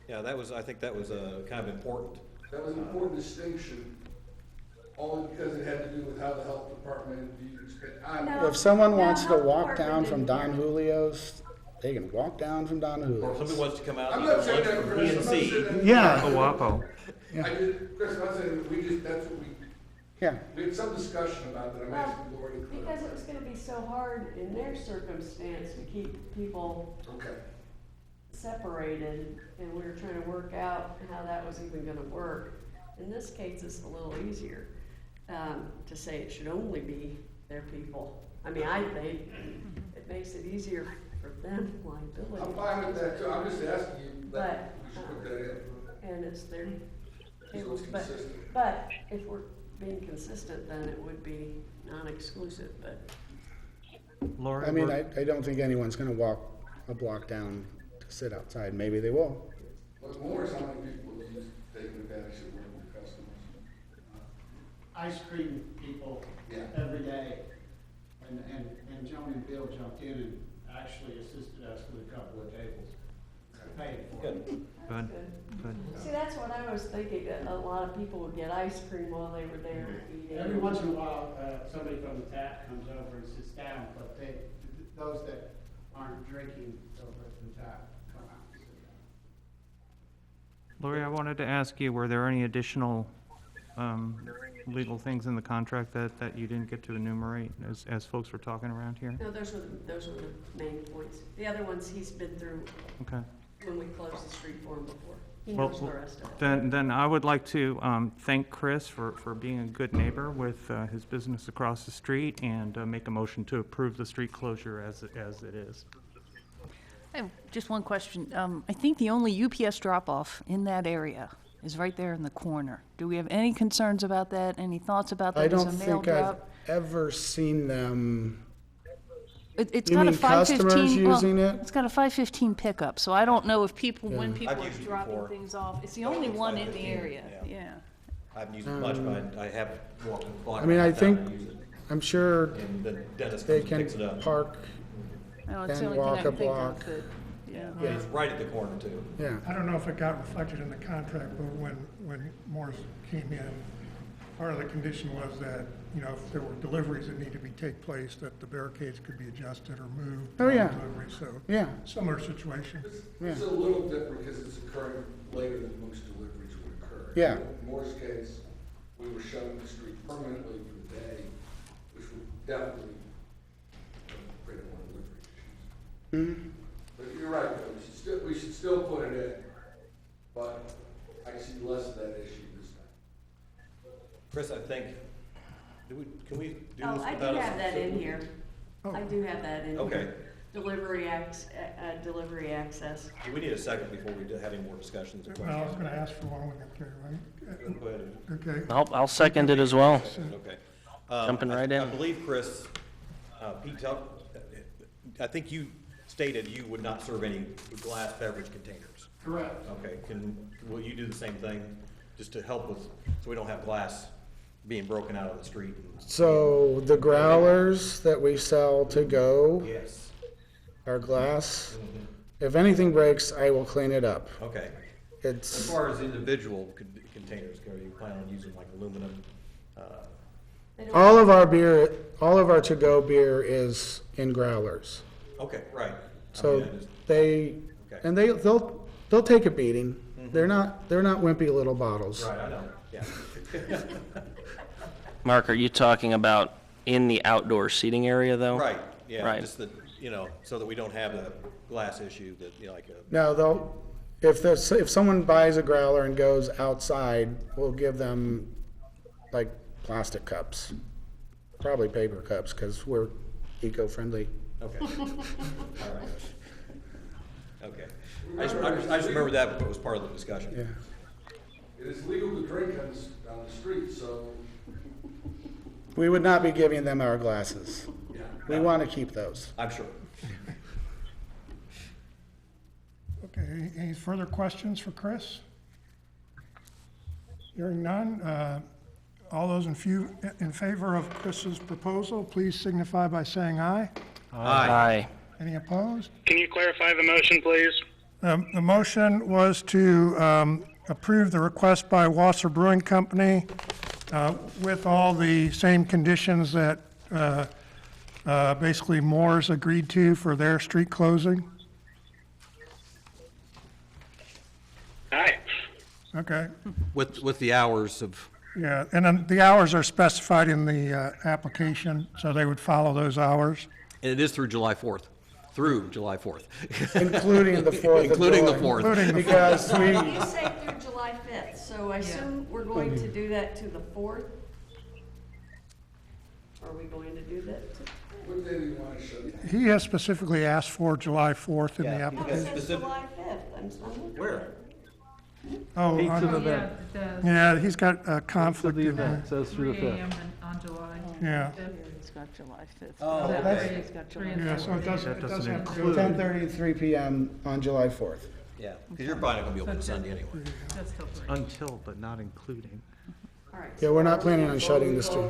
Yeah, I think that was kind of important. That was an important distinction, only because it had to do with how the health department viewed No. If someone No, wants to health walk department down from didn't- Don Julio's, they can walk down from Don Or if Julio's. somebody wants to come out I'm and not eat saying lunch that, from Chris, I'm not PNC. saying that. Yeah. Wapo. Chris, I'm not saying, that's what Yeah. we had some discussion about that, I'm asking Lori to Because clarify. it was gonna be so hard in their circumstance to keep people Okay. separated, and we were trying to work out how that was even gonna work. In this case, it's a little easier, to say it should only be their people. I mean, I think it makes it easier for them liability. I'm fine with that too, I'm just asking you, But, that we should put that in. And it's their So tables, it's but, consistent. but if we're being consistent, then it would be non-exclusive, but. Laura, I mean, I don't think anyone's gonna walk a block down to sit outside. Maybe they will. But Moore's, how many people have used, taken advantage of one of your customers? Ice cream people Yeah. every day. And Joan and Bill jumped in and actually assisted us with a couple of tables. Paid for it. Good, good. See, that's what I was thinking, that a lot of people would get ice cream while they were there eating. Every once in a while, somebody from the tap comes over and sits down, but those that aren't drinking over at the tap come out and sit down. Lori, I wanted to ask you, were there any additional legal things in the contract that you didn't get to enumerate as folks were talking around here? No, those were the main points. The other ones he's been through Okay. when we closed the street for him before. He Well, knows the rest of it. then I would like to thank Chris for being a good neighbor with his business across the street, and make a motion to approve the street closure as it is. I have just one question. I think the only UPS drop-off in that area is right there in the corner. Do we have any concerns about that? Any thoughts about I that as don't a mail think I've drop? ever seen them. It's You got a mean 5:15. customers well, using it? It's got a 5:15 pickup, so I don't know if people, when Yeah. people I've are used it dropping before. things off. It's the only one in the 5:15, area, yeah. I haven't used it much, but I have walked the block. I mean, I around town think, and used it. I'm sure And then Dennis they comes and picks it can up. park No, it's the and only thing I walk a can think block. of that, yeah. Yeah, it's right at the corner too. Yeah. I don't know if it got reflected in the contract, but when Morris came in, part of the condition was that, if there were deliveries that need to take place, that the barricades could be adjusted or moved. Oh, during yeah. delivery. So, Yeah. similar situation. It's a little different because it's occurring later than most deliveries would occur. Yeah. In Moore's case, we were shutting the street permanently for the day, which would definitely create more delivery issues. But you're right, though, we should still put it in, but I see less of that issue this time. Chris, I think, can we do this Oh, without I us? do have that in here. I do have that in here. Okay. Delivery access. Do we need a second before we have any more discussions or Well, I was questions? gonna ask for one when we get there, right? Go ahead. Okay. I'll second it as well. Okay. Jumping right in. I believe, Chris, Pete, I think you stated you would not serve any glass beverage containers. Correct. Okay, will you do the same thing, just to help with, so we don't have glass being broken out on the street? So the growlers that we sell to go Yes. are glass. If anything breaks, I will clean it up. Okay. It's, As far as individual containers go, you plan on using like aluminum? all of our to-go beer is in growlers. Okay, right. I So mean, I just- they, Okay. and they'll take a beating. They're not wimpy little bottles. Right, I know, yeah. Mark, are you talking about in the outdoor seating area, though? Right, yeah, Right. just that, so that we don't have the glass issue that, like a. No, if someone buys a growler and goes outside, we'll give them like plastic cups, probably paper cups, because we're eco-friendly. Okay. All right. Okay. I just remember that, but it was part of the discussion. Yeah. It is legal to drink on the street, so. We would not be giving them our glasses. Yeah. We want to keep those. I'm sure. Okay, any further questions for Chris? Hearing none, all those in favor of Chris's proposal, please signify by saying aye. Aye. Any opposed? Can you clarify the motion, please? The motion was to approve the request by Wasser Brewing Company with all the same conditions that basically Moore's agreed to for their street closing. Aye. Okay, With the hours of, yeah, and then the hours are specified in the application, so they would follow those hours. and it is through July 4th, Including the 4th of Including the July. 4th. Because we, You say through July 5th, so I assume we're going to do that to the 4th? Are we going to do that to? What day do you want to show you? He has specifically asked for July 4th in the It application. says July 5th, I'm looking Where? at it. Oh, Dates of on- event. Yeah, it does. yeah, he's got a Dates of conflict the in there. event, says through the 3 5th. a.m. on July. Yeah. 5th. It's got July 5th. Oh, Is that okay. three? It's got Three July and Yeah, four. so it doesn't have to go. 10:30 to 3 p.m. on July 4th. Yeah, because you're probably not going to be open Sunday anyway. That's till 3. Until, but not including. All right. Yeah, we're not planning on shutting the street.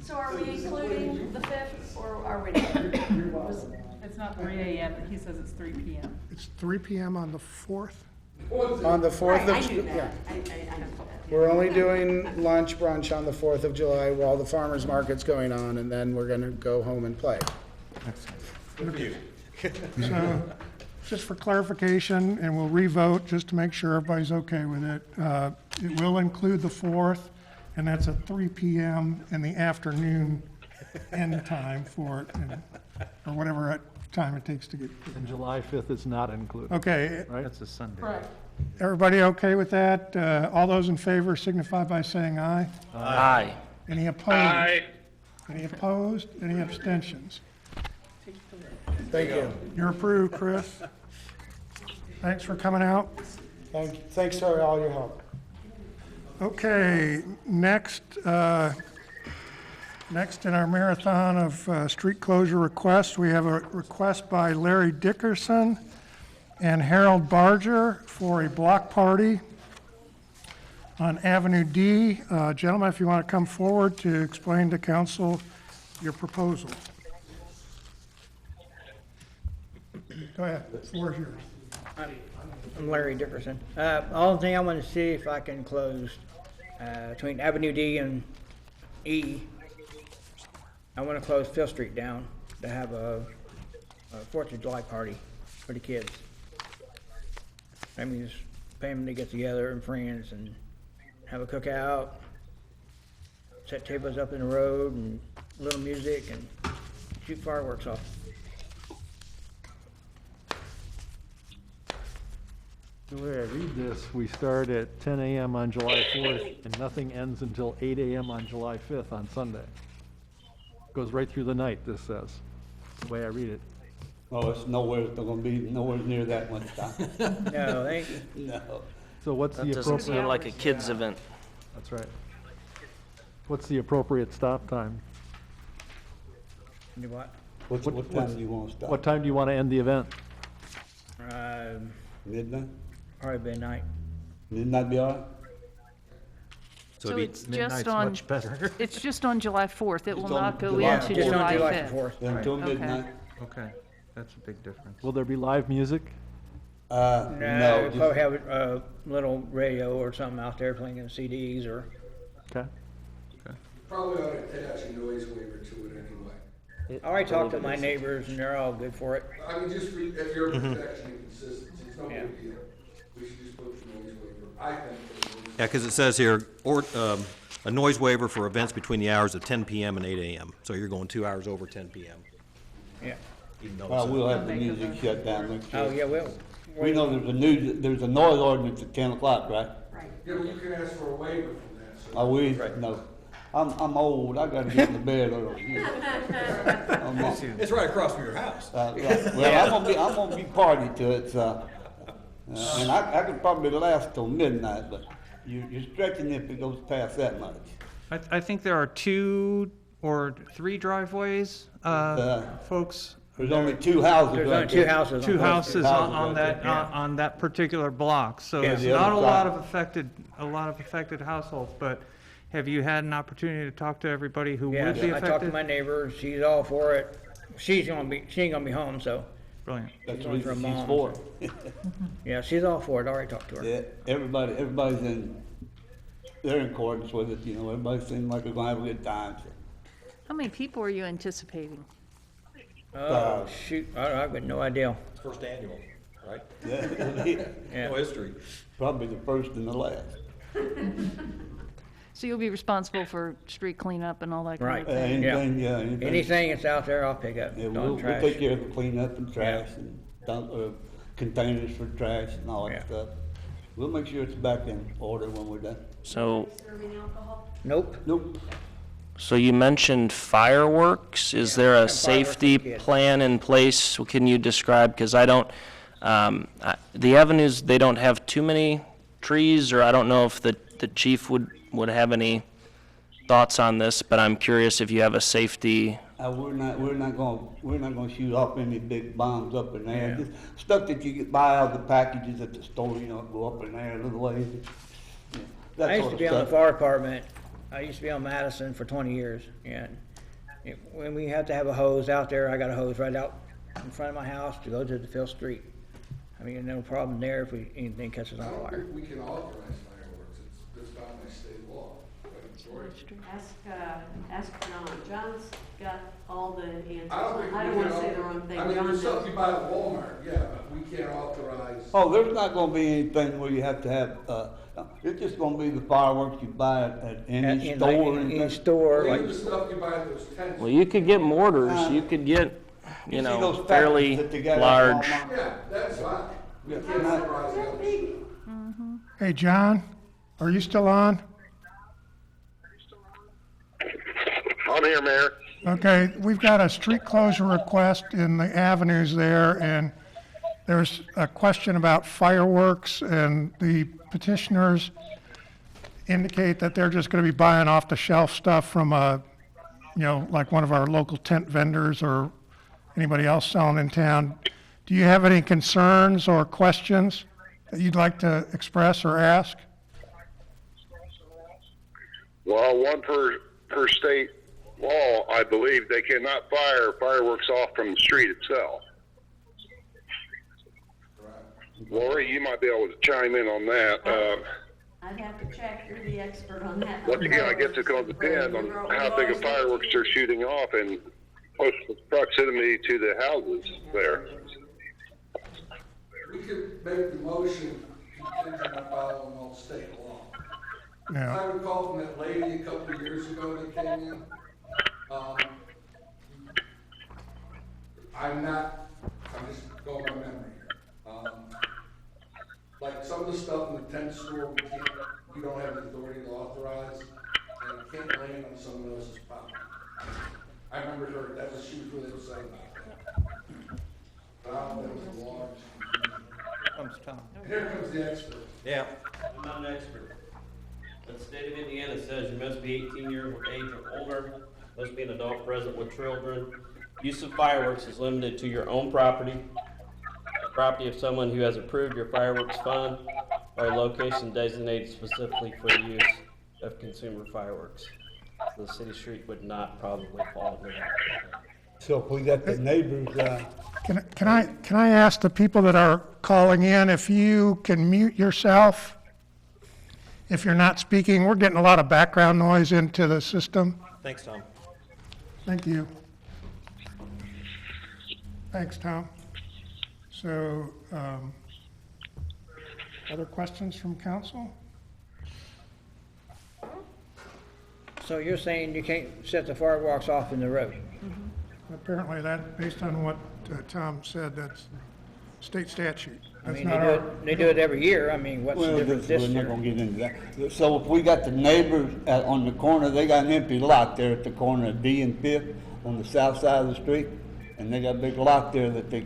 So are we including the 5th, or are we not? It's not 3 a.m., he says it's 3 p.m. It's 3 p.m. on the 4th? On the 4th Right, of, I knew yeah. that. I knew that. We're only doing lunch, brunch on the 4th of July while the farmer's market's going on, and then we're gonna go home and play. Good for you. So, just for clarification, and we'll re-vote just to make sure everybody's okay with it. It will include the 4th, and that's at 3 p.m. in the afternoon end time for it, or whatever time it takes to get. And July 5th is not included. Okay, Right? That's a Sunday. Correct. everybody okay with that? All those in favor signify by saying aye. Aye. Any opposed? Any opposed? Any abstentions? Thank you. You're approved, Chris. Thanks for coming out. Thanks for all your help. Okay, next in our marathon of street closure requests, we have a request by Larry Dickerson and Harold Barger for a block party on Avenue D. Gentlemen, if you want to come forward to explain to council your proposal. Go ahead, the floor is yours. I'm Larry Dickerson. All thing I want to see if I can close between Avenue D and E. I want to close Fifth Street down to have a 4th of July party for the kids. That means family get together and friends and have a cookout, set tables up in the road and a little music and shoot fireworks off. The way I read this, we start at 10 a.m. on July 4th, and nothing ends until 8 a.m. on July 5th on Sunday. Goes right through the night, this says, the way I read it. Oh, it's nowhere, it's gonna be nowhere near that much time. No, they, No. So what's That the doesn't appropriate? seem like a kid's event. That's right. What's the appropriate stop time? do what? What time do you wanna stop? What time do you want to end the event? Midnight? Probably midnight. Midnight be all right? So it'd be- it's midnight's just on, much better. it's just on July 4th. It will Just on not go July into 4th. Just on July July 5th. 4th. Until Okay. midnight? Okay, that's a big difference. Will there be live music? No, No, just- probably have a little radio or something out there playing in CDs or, Okay. Probably ought to attach a noise waiver to it anyway. I already talked to my neighbors and they're all good for it. I mean, just for, if you're protection and consistency, it's no Yeah. big deal. We should just put the noise waiver, I think. Yeah, because it says here, or, a noise waiver for events between the hours of 10 PM and 8 AM. So you're going 2 hours over 10 PM. Yeah. Even though Well, it's we'll a- have the music shut down next year. Oh, yeah, We know there's a noise ordinance at 10 o'clock, right? Right. Yeah, but you can ask for a waiver from that, so. Are we? No. I'm old, I gotta get in the bed early. It's right across from your house. Right. Well, I'm gonna be party to it, so, and I could probably last till midnight, but you're stretching if it goes past that much. I think there are 2 or 3 driveways, folks. There's only 2 houses There's right only 2 there. houses. Two houses on right that, there. on that particular block, so Yeah, it's the not other a lot side. of affected households, but have you had an opportunity to talk to everybody who Yeah, would be I talked to affected? my neighbor, she's all for it. She ain't gonna be home, so. Brilliant. That's the going for a reason she's mom, for it. Yeah, she's all for it, I already talked to her. Yeah, everybody's they're in accordance with it, you know, everybody seems like they're gonna have a good time, so. How many people are you anticipating? Oh, shoot, I've got no idea. First annual, right? Yeah. No history. Probably the first and the last. So you'll be responsible for street cleanup and all that kind Right. of thing? Anything, yeah, anything. Anything that's out there, I'll pick up. Yeah, Don't we'll trash. take care of the cleanup and trash and dump, containers for trash and all that Yeah. stuff. We'll make sure it's back in order when we're done. So, Serving alcohol? Nope. Nope. so you mentioned fireworks. Is there a fireworks for safety kids. plan in place? Can you describe, because I don't, the avenues, they don't have too many trees, or I don't know if the chief would have any thoughts on this, but I'm curious if you have a safety. We're not gonna shoot off any big bombs up in there. Yeah. Just stuff that you get buy out of the packages at the store, you know, go up in there a little ways. Yeah, that I used sort to of be on the stuff. fire department. I used to be on Madison for 20 years, and when we had to have a hose out there, I got a hose right out in front of my house to go to the Phil Street. I mean, no problem there if anything catches I on don't fire. think we can authorize fireworks, it's bound by state law. But George, Ask John. John's got all the answers. I don't think I we don't can wanna say the wrong thing. I mean, John there's knows. stuff you buy at Walmart, yeah, but we can't authorize. Oh, there's not gonna be anything where you have to have, it's just gonna be the fireworks you buy at any In store. any and store, Even the stuff you buy at those tents. Well, you could get mortars, you could get, You see those know, packages fairly that they got at large. Walmart? Yeah, that's fine. We Yeah, can't not- authorize the other stuff. Hey, John, are you still on? I'm here, Mayor. Okay, we've got a street closure request in the avenues there, and there's a question about fireworks, and the petitioners indicate that they're just going to be buying off-the-shelf stuff from like one of our local tent vendors or anybody else selling in town. Do you have any concerns or questions that you'd like to express or ask? Well, one per state law, I believe they cannot fire fireworks off from the street itself. Lori, you might be able to chime in on that. I'd have to check, you're the expert on that. Once again, I guess it's going to depend on how big of fireworks they're shooting off and close proximity to the houses there. We could make the motion contingent on following all state law. Yeah. I recall from that lady a couple of years ago that came in, I'm just going by memory here. Like some of the stuff in the tent store, we don't have the authority to authorize, and it can't land on someone else's property. I remember her, she was really upset about that. But I don't know if it was a large. Comes Tom. Here comes the expert. Yeah. I'm not an expert. But the state of Indiana says you must be 18 years of age or older, must be an adult present with children. Use of fireworks is limited to your own property, the property of someone who has approved your fireworks fund, or a location designated specifically for the use of consumer fireworks. So the city street would not probably fall into that. So if we got the neighbors, Can I ask the people that are calling in if you can mute yourself? If you're not speaking, we're getting a lot of background noise into the system. Thanks, Tom. Thank you. Thanks, Tom. So, other questions from council? So you're saying you can't set the fireworks off in the road? Apparently that, based on what Tom said, that's state statute. I That's mean, not our. they do it every year. I mean, what's the well, difference this we're not year? gonna get into that. So if we got the neighbors on the corner, they got an empty lot there at the corner of D and Fifth on the south side of the street, and they got a big lot there that they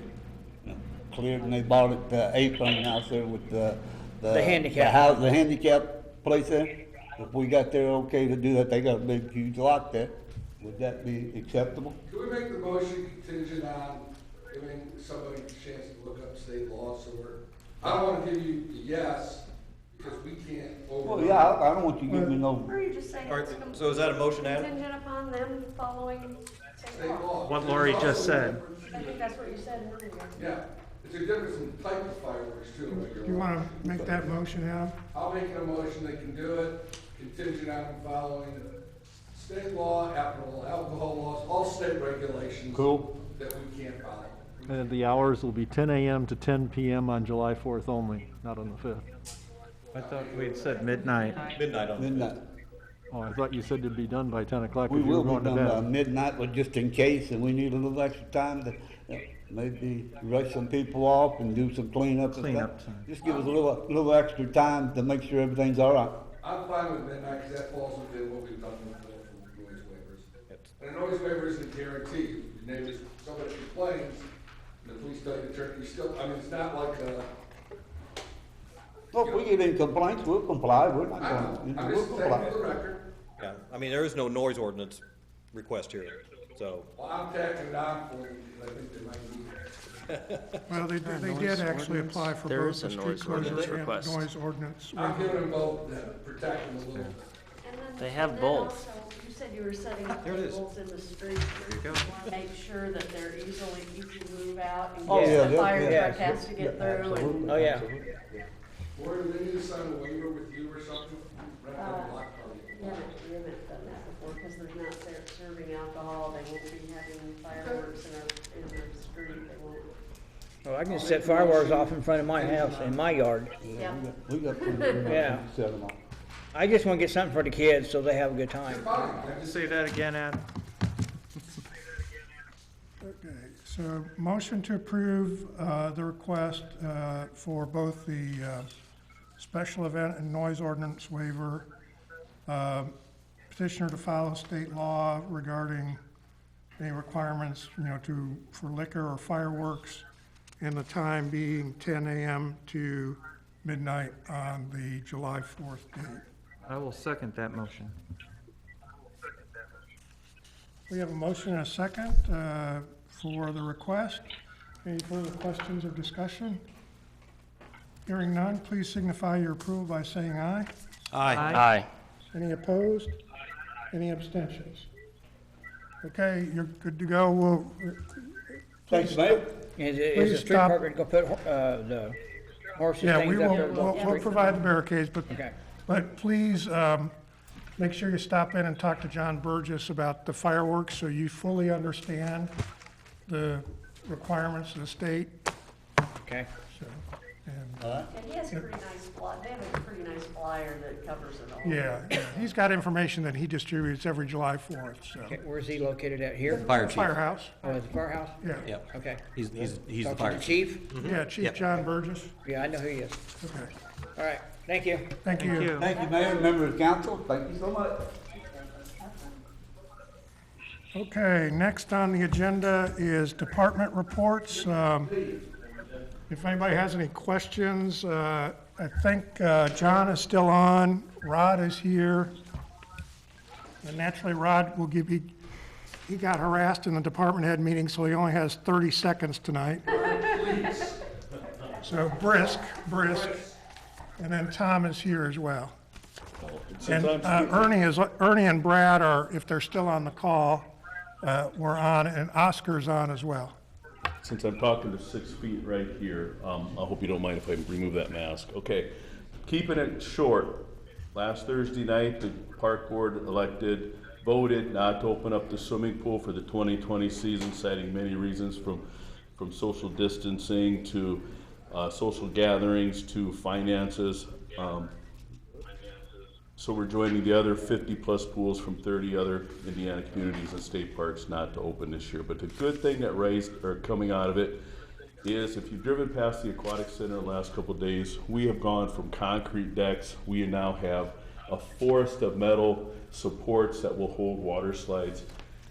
cleared, and they bought it, the apron house there with the handicap. the handicap place there. If we got there okay to do that, they got a big, huge lot there. Would that be acceptable? Can we make the motion contingent on giving somebody a chance to look up state law, so I don't wanna give you a yes, because we can't over. Well, yeah, I don't want you to give me no. Or you just say All right, it's so is that a motion, Adam? contingent upon them following state law? What Lori just said. I think that's what you said earlier. Yeah, it's a difference in type of fireworks too. Do you want to make that motion, Adam? I'll make it a motion, they can do it, contingent on them following state law, applicable alcohol laws, all state regulations. Cool. That we can't follow. And the hours will be 10 a.m. to 10 p.m. on July 4th only, not on the 5th. I thought we'd said midnight. Midnight on the fifth. Midnight. Oh, I thought you said it'd be done by 10 o'clock We if you will were be going to done by bed. midnight, but just in case, and we need a little extra time to maybe rush some people off and do some cleanup and Cleanup stuff. time. Just give us a little extra time to make sure everything's all right. I'm fine with midnight, because that falls within what we've done before for noise waivers. And a noise waiver isn't guaranteed. Your neighbors, somebody complains, and the police tell you to turn, you still, I mean, it's not like Well, if we get any complaints, we'll comply, we're not I'm gonna, we'll just saying comply. for the record, Yeah, I mean, there is no noise ordinance request here, so. well, I'm tacking it on for you, because I think they might need it. Well, they did actually apply for There both is the a street noise closure ordinance and request. noise ordinance. I'm giving them both, that protect them a little bit. And then- They have and then both. also, you said you were setting up There it is. tables in the street. There you go. Make sure that they're easily, you can move out in Oh, case yeah, the fire yeah, truck has to get through and. Oh, yeah. Or do they need to sign a waiver with you or something? Rent a block party. We haven't done that before, because they're not there serving alcohol, they won't be having fireworks in the street, they won't. Well, I can set fireworks off in front of my house, in my yard. Yeah. We got plenty Yeah. to set them off. I just want to get something for the kids so they have a good time. Fine, I just Say that again, Adam. Okay, so motion to approve the request for both the special event and noise ordinance waiver. Petitioner to follow state law regarding any requirements, for liquor or fireworks, and the time being 10 a.m. to midnight on the July 4th date. I will second that motion. We have a motion and a second for the request. Any further questions or discussion? Hearing none, please signify your approval by saying aye. Aye. Any opposed? Any abstentions? Okay, you're good to go. We'll, Thanks, Mayor. Is Please the street stop. department gonna put, the horses yeah, we things up will, there? we'll provide the barricades, Okay. but please, make sure you stop in and talk to John Burgess about the fireworks, so you fully understand the requirements of the state. Okay. So, And he has a pretty nice they have a pretty nice flyer that covers it all. Yeah, he's got information that he distributes every July 4th, so. Okay, where's he located at, here? Fire chief. Firehouse, Oh, is it firehouse? yeah. Yep. Okay. He's the Talk to fire the chief. chief? Yeah, Chief Yep. John Burgess. Yeah, I know who he is. Okay, All right, thank you. thank you. Thank you, Mayor, members of council, thank you so much. Okay, next on the agenda is department reports. If anybody has any questions, I think John is still on, Rod is here. And naturally, Rod will give you, he got harassed in the department head meeting, so he only has 30 seconds tonight. So brisk. And then Tom is here as well. And Ernie and Brad are, if they're still on the call, we're on, and Oscar's on as well. Since I'm talking to 6 feet right here, I hope you don't mind if I remove that mask. Okay, keeping it short. Last Thursday night, the park board voted not to open up the swimming pool for the 2020 season, citing many reasons from social distancing to social gatherings to finances. So we're joining the other 50-plus pools from 30 other Indiana communities and state parks not to open this year. But the good thing that coming out of it is, if you've driven past the aquatic center the last couple of days, we have gone from concrete decks. We now have a forest of metal supports that will hold water slides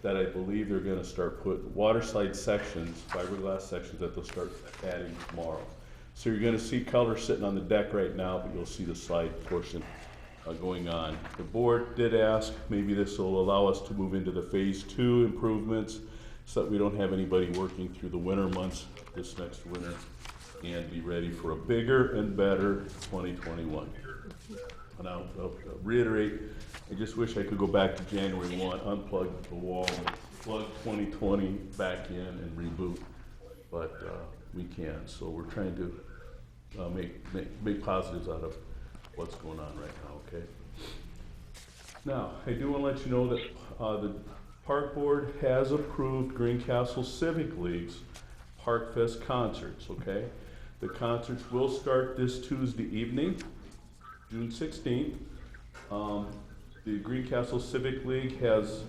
that I believe they're going to start put water slide sections, fiberglass sections, that they'll start adding tomorrow. So you're going to see color sitting on the deck right now, but you'll see the slide portion going on. The board did ask, maybe this will allow us to move into the phase 2 improvements so that we don't have anybody working through the winter months this next winter and be ready for a bigger and better 2021. And I'll reiterate, I just wish I could go back to January 1, unplug the wall, plug 2020 back in and reboot, but we can't. So we're trying to make positives out of what's going on right now, okay? Now, I do want to let you know that the Park Board has approved Greencastle Civic League's Park Fest concerts, okay? The concerts will start this Tuesday evening, June 16th. The Greencastle Civic League has,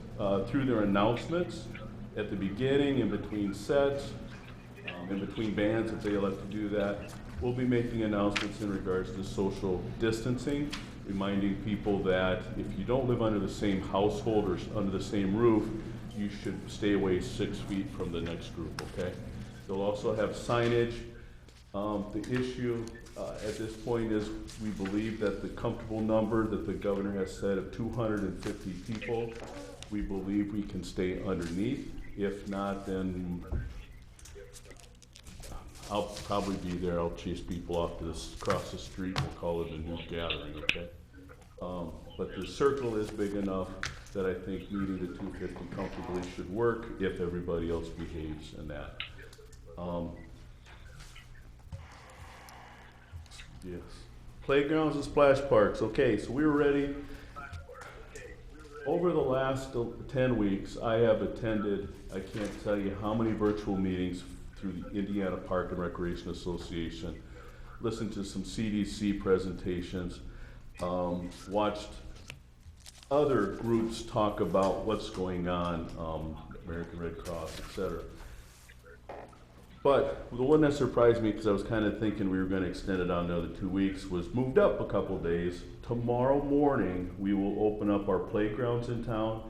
through their announcements at the beginning, in between sets, in between bands, if they elect to do that, we'll be making announcements in regards to social distancing, reminding people that if you don't live under the same household or under the same roof, you should stay away 6 feet from the next group, okay? They'll also have signage. The issue at this point is we believe that the comfortable number that the governor has said of 250 people, we believe we can stay underneath. If not, then I'll probably be there. I'll chase people off to across the street. We'll call it a new gathering, okay? But the circle is big enough that I think meeting the 250 comfortably should work if everybody else behaves in that. Yes. Playgrounds and splash parks. Okay, so we were ready. Over the last 10 weeks, I have attended, I can't tell you how many virtual meetings through the Indiana Park and Recreation Association, listened to some CDC presentations, watched other groups talk about what's going on, American Red Cross, etc. But the one that surprised me, because I was kind of thinking we were going to extend it on another 2 weeks, was moved up a couple days. Tomorrow morning, we will open up our playgrounds in town.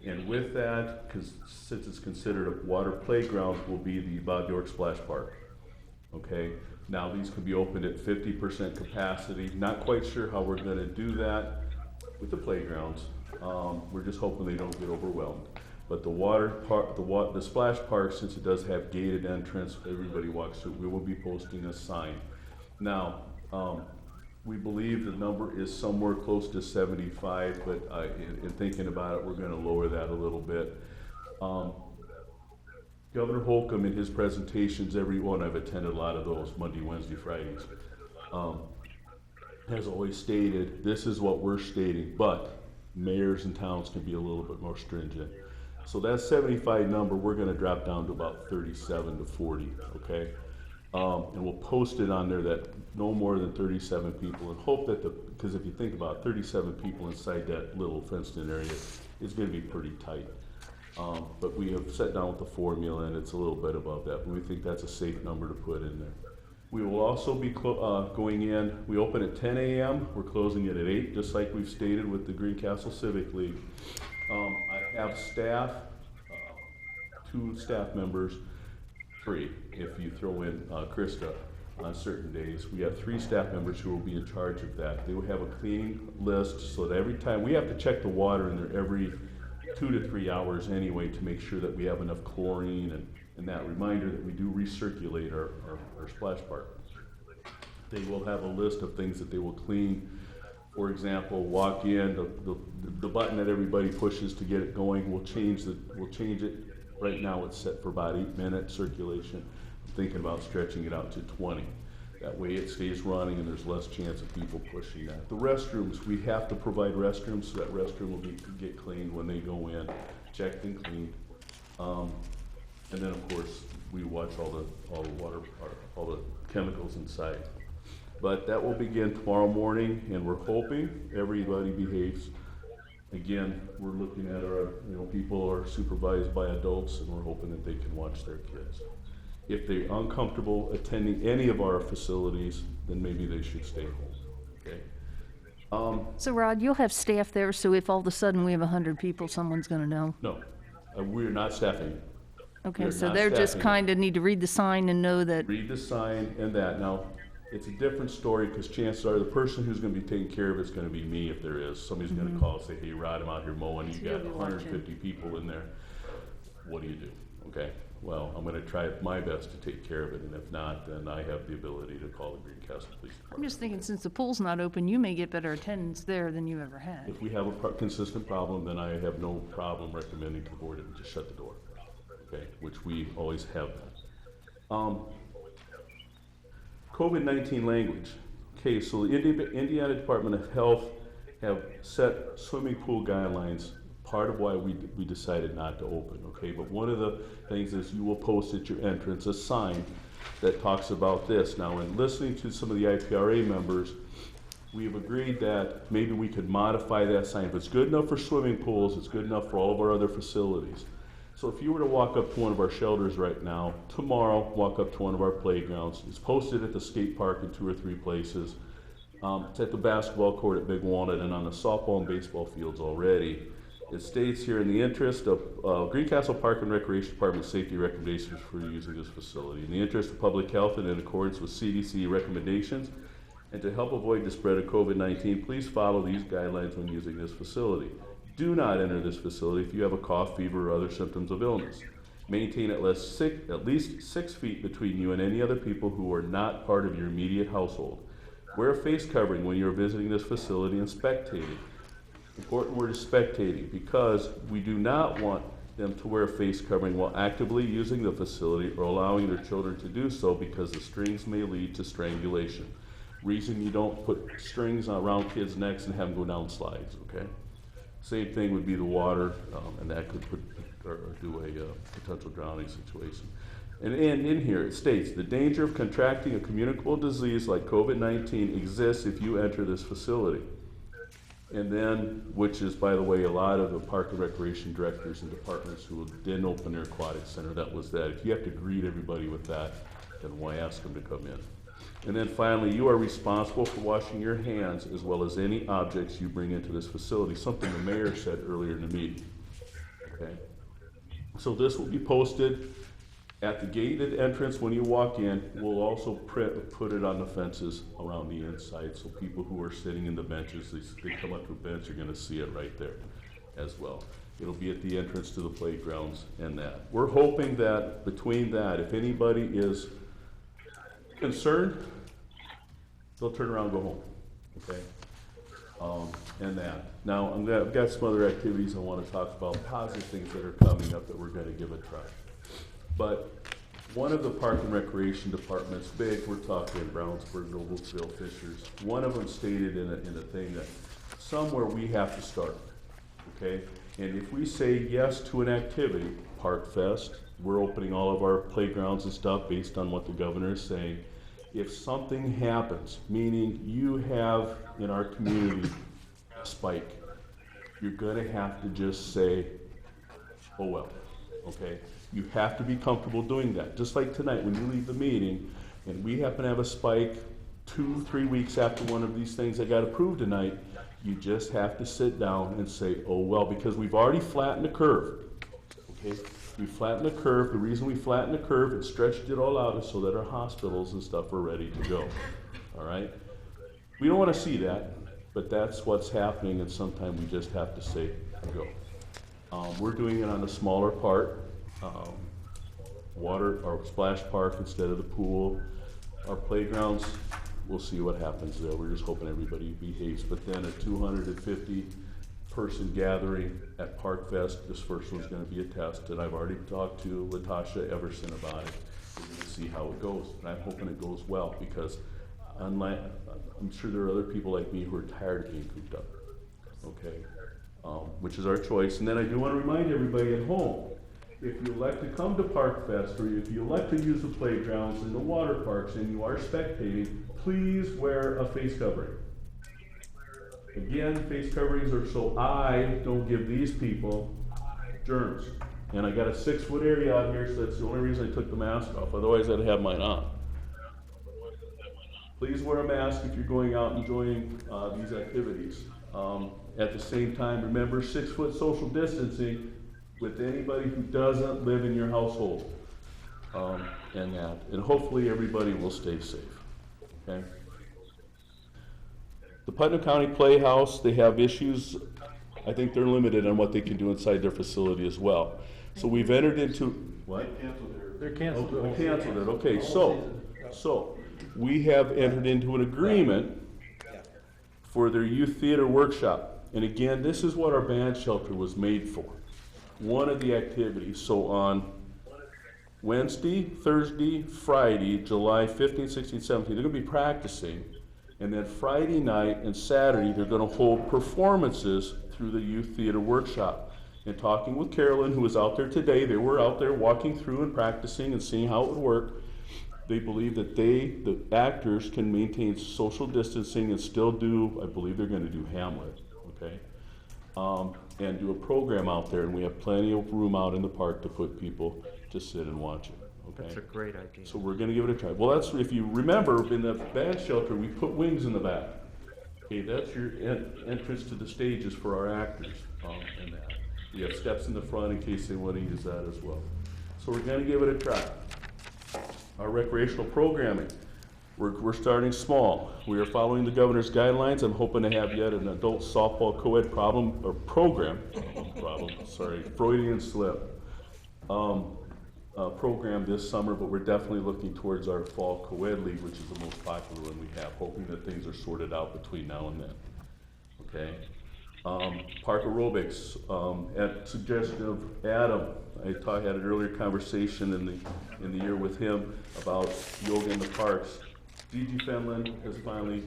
And with that, because since it's considered a water playground, will be the Bob York Splash Park. Okay, now these can be opened at 50% capacity. Not quite sure how we're going to do that with the playgrounds. We're just hoping they don't get overwhelmed. But the water park, the splash park, since it does have gated entrance, everybody walks through. We will be posting a sign. Now, we believe the number is somewhere close to 75, but in thinking about it, we're going to lower that a little bit. Governor Holcomb, in his presentations, everyone I've attended a lot of those, Monday, Wednesday, Fridays, has always stated, this is what we're stating, but mayors and towns can be a little bit more stringent. So that 75 number, we're going to drop down to about 37 to 40, okay? And we'll post it on there that no more than 37 people, and hope that because if you think about it, 37 people inside that little fenced-in area, it's gonna be pretty tight. But we have sat down with the formula, and it's a little bit above that, but we think that's a safe number to put in there. We will also be going in, we open at 10 a.m., we're closing it at 8, just like we've stated with the Greencastle Civic League. I have staff, 2 staff members, 3, if you throw in Krista on certain days. We have 3 staff members who will be in charge of that. They will have a cleaning list, so that every time, we have to check the water in there every 2 to 3 hours anyway to make sure that we have enough chlorine and that reminder that we do recirculate our splash park. They will have a list of things that they will clean. For example, walk in, the button that everybody pushes to get it going, we'll change it. Right now it's set for about 8-minute circulation. I'm thinking about stretching it out to 20. That way it stays running and there's less chance of people pushing that. The restrooms, we have to provide restrooms, so that restroom will get cleaned when they go in, checked and cleaned. And then of course, we watch all the water, all the chemicals inside. But that will begin tomorrow morning, and we're hoping everybody behaves. Again, we're looking at our, people are supervised by adults, and we're hoping that they can watch their kids. If they're uncomfortable attending any of our facilities, then maybe they should stay home, okay? So Rod, you'll have staff there, so if all of a sudden we have 100 people, someone's gonna know? No, we're not staffing. Okay, so they're just kind of need to read the sign and know that. Read the sign and that. Now, it's a different story because chances are the person who's going to be taking care of it's going to be me if there is. Somebody's going to call and say, hey, Rod, I'm out here mowing. You've got 150 people in there. What do you do? Okay, well, I'm going to try my best to take care of it, and if not, then I have the ability to call the Greencastle Police Department. I'm just thinking since the pool's not open, you may get better attendance there than you ever had. If we have a consistent problem, then I have no problem recommending to the board to just shut the door. Okay, which we always have done. COVID-19 language. Okay, so the Indiana Department of Health have set swimming pool guidelines, part of why we decided not to open, okay? But one of the things is you will post at your entrance a sign that talks about this. Now, in listening to some of the IPRA members, we have agreed that maybe we could modify that sign. If it's good enough for swimming pools, it's good enough for all of our other facilities. So if you were to walk up to one of our shelters right now, tomorrow, walk up to one of our playgrounds, it's posted at the skate park in 2 or 3 places. It's at the basketball court at Big Walnut and on the softball and baseball fields already. It states here, in the interest of Greencastle Park and Recreation Department safety recommendations for using this facility, in the interest of public health and in accordance with CDC recommendations, and to help avoid the spread of COVID-19, please follow these guidelines when using this facility. Do not enter this facility if you have a cough, fever, or other symptoms of illness. Maintain at least 6 feet between you and any other people who are not part of your immediate household. Wear a face covering when you're visiting this facility and spectating. Important word is spectating, because we do not want them to wear a face covering while actively using the facility or allowing their children to do so, because the strings may lead to strangulation. Reason you don't put strings around kids' necks and have them go down slides, okay? Same thing would be the water, and that could do a potential drowning situation. And in here it states, the danger of contracting a communicable disease like COVID-19 exists if you enter this facility. And then, which is, by the way, a lot of the park and recreation directors and departments who didn't open their aquatic center, that was that. If you have to greet everybody with that, then why ask them to come in? And then finally, you are responsible for washing your hands as well as any objects you bring into this facility, something the mayor said earlier in the meeting. Okay? So this will be posted at the gated entrance when you walk in. We'll also put it on the fences around the inside, so people who are sitting in the benches, they come up to a bench, you're going to see it right there as well. It'll be at the entrance to the playgrounds and that. We're hoping that between that, if anybody is concerned, they'll turn around and go home, okay? And that. Now, I've got some other activities I want to talk about, positive things that are coming up that we're going to give a try. But one of the Park and Recreation Departments, big, we're talking Brownsburg, Noblesville, Fishers, one of them stated in a thing that somewhere we have to start, okay? And if we say yes to an activity, Park Fest, we're opening all of our playgrounds and stuff based on what the governor is saying. If something happens, meaning you have in our community a spike, you're gonna have to just say, oh well, okay? You have to be comfortable doing that. Just like tonight, when you leave the meeting and we happen to have a spike 2-3 weeks after one of these things that got approved tonight, you just have to sit down and say, oh well, because we've already flattened the curve, okay? We flattened the curve. The reason we flattened the curve and stretched it all out is so that our hospitals and stuff are ready to go, all right? We don't want to see that, but that's what's happening, and sometimes we just have to say, go. We're doing it on the smaller part, water or splash park instead of the pool. Our playgrounds, we'll see what happens there. We're just hoping everybody behaves. But then a 250-person gathering at Park Fest, this first one's going to be a test, and I've already talked to Latasha Everson about it. We're going to see how it goes, and I'm hoping it goes well, because unlike, I'm sure there are other people like me who are tired of being cooped up, okay? Which is our choice. And then I do want to remind everybody at home, if you elect to come to Park Fest, or if you elect to use the playgrounds and the water parks and you are spectating, please wear a face covering. Again, face coverings are so I don't give these people germs. And I got a 6-foot area out here, so that's the only reason I took the mask off. Otherwise, I'd have mine on. Please wear a mask if you're going out and enjoying these activities. At the same time, remember 6-foot social distancing with anybody who doesn't live in your household. And hopefully everybody will stay safe, okay? The Putnam County Playhouse, they have issues. I think they're limited on what they can do inside their facility as well. So we've entered into, what? They're canceled. Oh, they canceled it, okay, so we have entered into an agreement for their youth theater workshop. And again, this is what our band shelter was made for. One of the activities, so on Wednesday, Thursday, Friday, July 15th, 16th, 17th, they're gonna be practicing. And then Friday night and Saturday, they're gonna hold performances through the youth theater workshop. And talking with Carolyn, who was out there today, they were out there walking through and practicing and seeing how it would work. They believe that the actors can maintain social distancing and still do, I believe they're gonna do Hamlet, okay? And do a program out there, and we have plenty of room out in the park to put people to sit and watch it, okay? That's a great idea. So we're gonna give it a try. Well, that's, if you remember, in the band shelter, we put wings in the back. Okay, that's your entrance to the stages for our actors, and that. We have steps in the front in case they wanna use that as well. So we're gonna give it a try. Our recreational programming, we're starting small. We are following the governor's guidelines. I'm hoping to have yet an adult softball co-ed program, Freudian slip, program this summer, but we're definitely looking towards our fall co-ed league, which is the most popular one we have, hoping that things are sorted out between now and then, okay? Park aerobics, at suggestion of Adam, I had an earlier conversation in the year with him about yoga in the parks. DG Fenlon has finally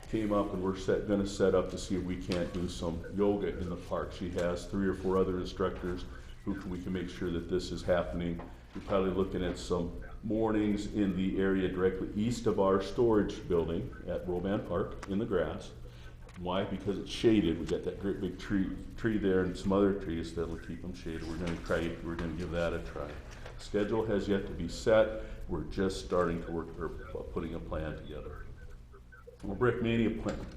came up, and we're gonna set up to see if we can't do some yoga in the park. She has 3 or 4 other instructors who we can make sure that this is happening. We're probably looking at some mornings in the area directly east of our storage building at Roban Park in the grass. Why? Because it's shaded. We got that great big tree there and some other trees that'll keep them shaded. We're going to give that a try. Schedule has yet to be set. We're just starting to work, or putting a plan together. Well, Brick Mania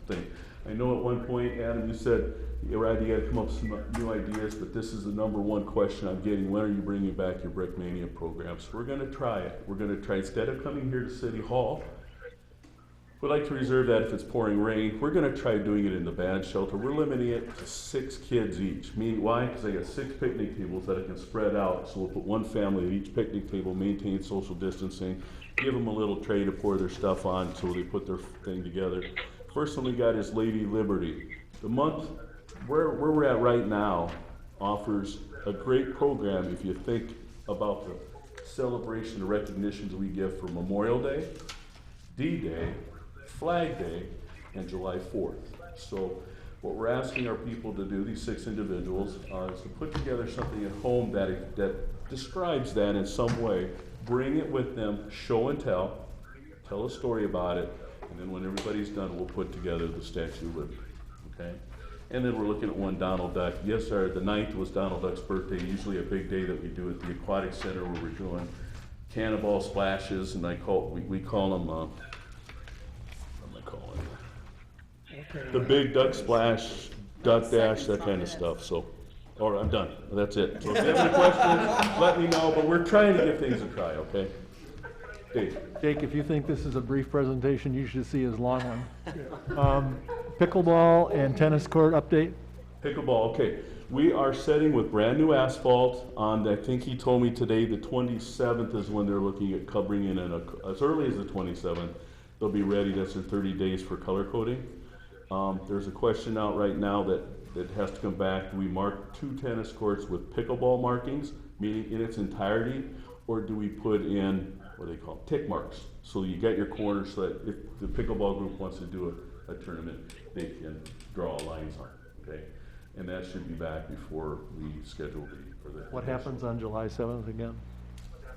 thing. I know at one point, Adam, you said, Rod, you got to come up with some new ideas, but this is the #1 question I'm getting. When are you bringing back your Brick Mania program? So we're going to try it. We're going to try, instead of coming here to City Hall, we'd like to reserve that if it's pouring rain. We're going to try doing it in the band shelter. We're limiting it to 6 kids each. Meaning, why? Because I got 6 picnic tables that I can spread out. So we'll put 1 family at each picnic table, maintain social distancing, give them a little tray to pour their stuff on so they put their thing together. First one we got is Lady Liberty. The month, where we're at right now, offers a great program if you think about the celebration and recognitions we give for Memorial Day, D-Day, Flag Day, and July 4th. So What we're asking our people to do, these 6 individuals, is to put together something at home that describes that in some way. Bring it with them, show and tell a story about it, and then when everybody's done, we'll put together the Statue of Liberty, okay? And then we're looking at one Donald Duck. Yes, sir, the 9th was Donald Duck's birthday, usually a big day that we do at the Aquatic Center where we're doing cannonball splashes, and we call them, what am I calling it? The big duck splash, duck dash, that kind of stuff, so. All right, I'm done, that's it. So if you have any questions, let me know, but we're trying to give things a try, okay? Dave. Jake, if you think this is a brief presentation, you should see his long one. Pickleball and tennis court update? Pickleball, okay. We are setting with brand new asphalt on, I think he told me today, the 27th is when they're looking at covering in, as early as the 27th, they'll be ready, that's in 30 days for color coding. There's a question out right now that has to come back. Do we mark 2 tennis courts with pickleball markings, meaning in its entirety, or do we put in, what do they call them, tick marks? So you get your corners so that if the pickleball group wants to do a tournament, they can draw lines on it, okay? And that should be back before we schedule for the. What happens on July 7th again?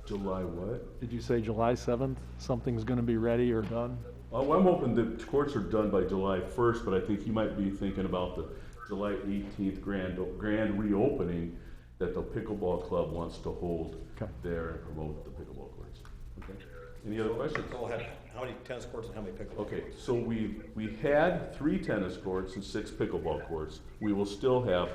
July what? Did you say July 7th? Something's going to be ready or done? Well, I'm hoping the courts are done by July 1st, but I think you might be thinking about the July 18th grand reopening that the pickleball club wants to hold there and promote the pickleball courts. Okay. Any other questions? Go ahead. How many tennis courts and how many pickleball? Okay, so we had 3 tennis courts and 6 pickleball courts. We will still have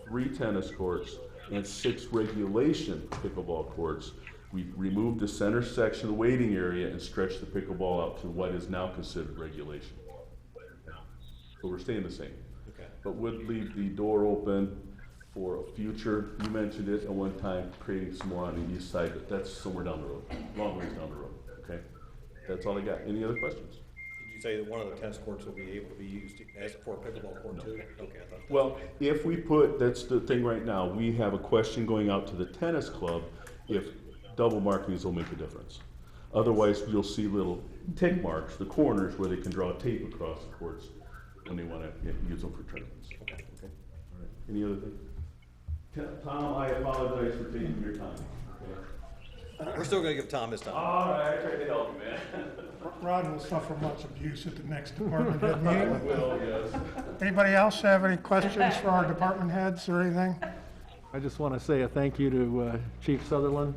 3 tennis courts and 6 regulation pickleball courts. We removed the center section, the waiting area, and stretched the pickleball out to what is now considered regulation. So we're staying the same. Okay. But would leave the door open for a future, you mentioned it at one time, creating some more on the east side, but that's somewhere down the road, long ways down the road, okay? That's all I got. Any other questions? Did you say that one of the tennis courts will be able to be used as for a pickleball court too? Okay, I thought. Well, if we put, that's the thing right now, we have a question going out to the tennis club if double markings will make a difference. Otherwise, you'll see little tick marks, the corners where they can draw tape across the courts when they want to use them for tournaments. Okay. Okay. All right. Any other thing? Tom, I apologize for taking your time. Okay. We're still going to give Tom his time. All right, I tried to help you, man. Ron will suffer much abuse at the next department head meeting. Will, yes. Anybody else have any questions for our department heads or anything? I just want to say a thank you to Chief Sutherland.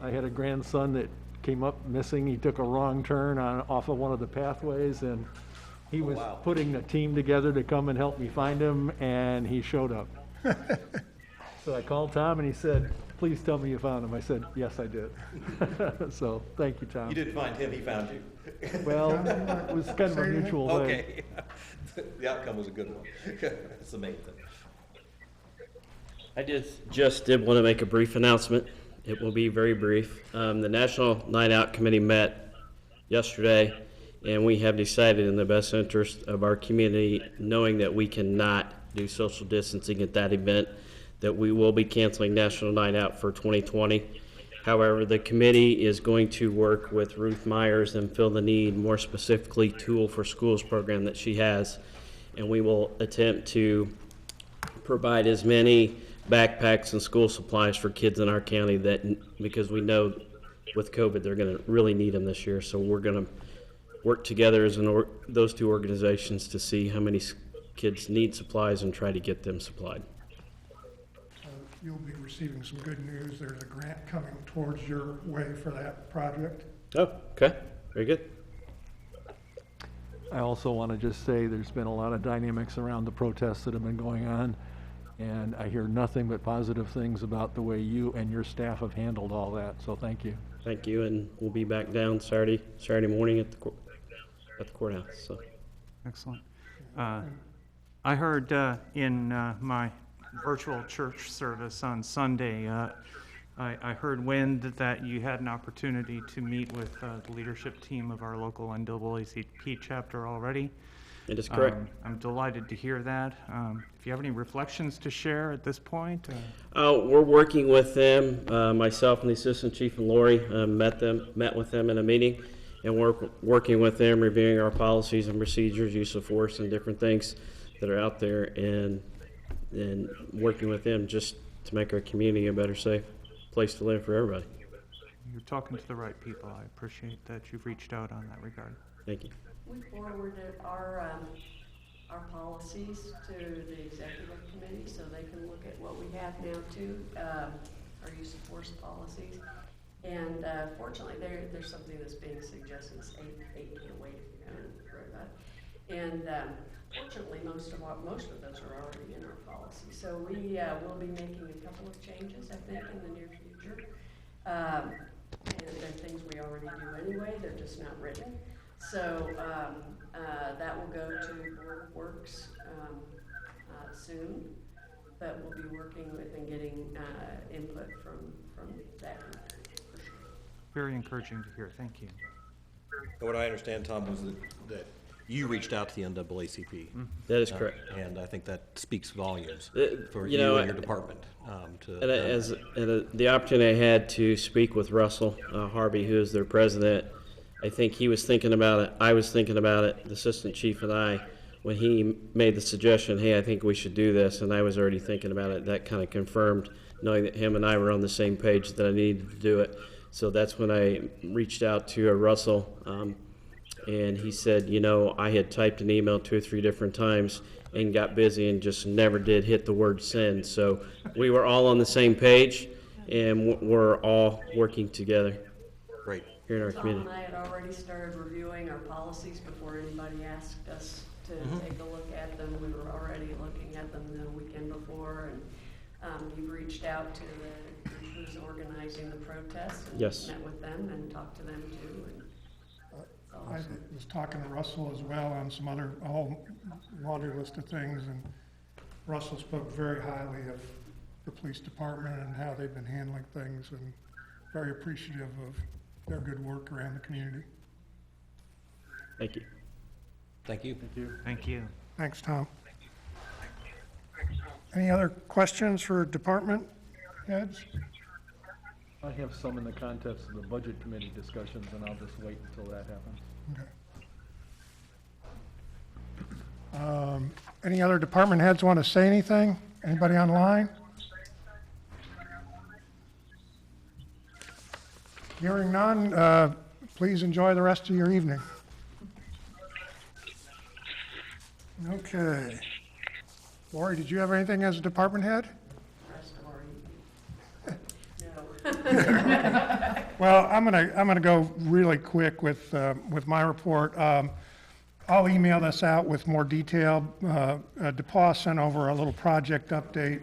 I had a grandson that came up missing. He took a wrong turn off of one of the pathways, and he was putting a team together to come and help me find him, and he showed up. So I called Tom, and he said, "Please tell me you found him." I said, "Yes, I did." So thank you, Tom. You didn't find him, he found you. Well, it was kind of a mutual thing. Okay. The outcome was a good one. That's the main thing. I just did want to make a brief announcement. It will be very brief. The National Night Out Committee met yesterday, and we have decided in the best interest of our community, knowing that we cannot do social distancing at that event, that we will be canceling National Night Out for 2020. However, the committee is going to work with Ruth Myers and Fill the Need, more specifically Tool for Schools program that she has, and we will attempt to provide as many backpacks and school supplies for kids in our county because we know with COVID they're going to really need them this year. So we're going to work together as those 2 organizations to see how many kids need supplies and try to get them supplied. You'll be receiving some good news. There's a grant coming towards your way for that project. Oh, okay. Very good. I also want to just say there's been a lot of dynamics around the protests that have been going on, and I hear nothing but positive things about the way you and your staff have handled all that, so thank you. Thank you, and we'll be back down Saturday morning at the courthouse. So. Excellent. I heard in my virtual church service on Sunday, I heard that you had an opportunity to meet with the leadership team of our local NAACP chapter already. It is correct. I'm delighted to hear that. If you have any reflections to share at this point? We're working with them. Myself and the assistant chief and Lori met with them in a meeting, and working with them, reviewing our policies and procedures, use of force and different things that are out there, and working with them just to make our community a better, safe place to live for everybody. You're talking to the right people. I appreciate that you've reached out on that regard. Thank you. We forwarded our policies to the executive committee so they can look at what we have now too, our use of force policies. And fortunately, there's something that's being suggested. It's 8 can't wait if you haven't read that. And fortunately, most of those are already in our policy. So we will be making a couple of changes, I think, in the near future. And they're things we already do anyway. They're just not written. So that will go to Board of Works soon. But we'll be working with and getting input from that group. Very encouraging to hear. Thank you. What I understand, Tom, was that you reached out to the NAACP. That is correct. And I think that speaks volumes for you you know, and your department. The opportunity I had to speak with Russell Harvey, who is their president, I think he was thinking about it. I was thinking about it, the assistant chief and I, when he made the suggestion, hey, I think we should do this, and I was already thinking about it. That kind of confirmed, knowing that him and I were on the same page, that I needed to do it. So that's when I reached out to Russell, and he said, you know, I had typed an email 2 or 3 different times and got busy and just never did hit the word send. So we were all on the same page, and we're all working together. Great. Here in our Tom community. and I had already started reviewing our policies before anybody asked us to take a look at them. We were already looking at them the weekend before, and you've reached out to the group who's organizing the protests. And Yes. met with them and talked to them too. And I was talking to Russell as well on some other, a whole laundry list of things, and Russell spoke very highly of the police department and how they've been handling things, and very appreciative of their good work around the community. Thank you. Thank you. Thank you. Thank you. Thanks, Tom. Any other questions for department heads? I have some in the context of the budget committee discussions, and I'll just wait until that happens. Okay. Any other department heads want to say anything? Anybody online? Hearing none, please enjoy the rest of your evening. Okay. Lori, did you have anything as a department head? rest of our evening. No. Well, I'm gonna go really quick with my report. I'll email this out with more detail. DePaul sent over a little project update.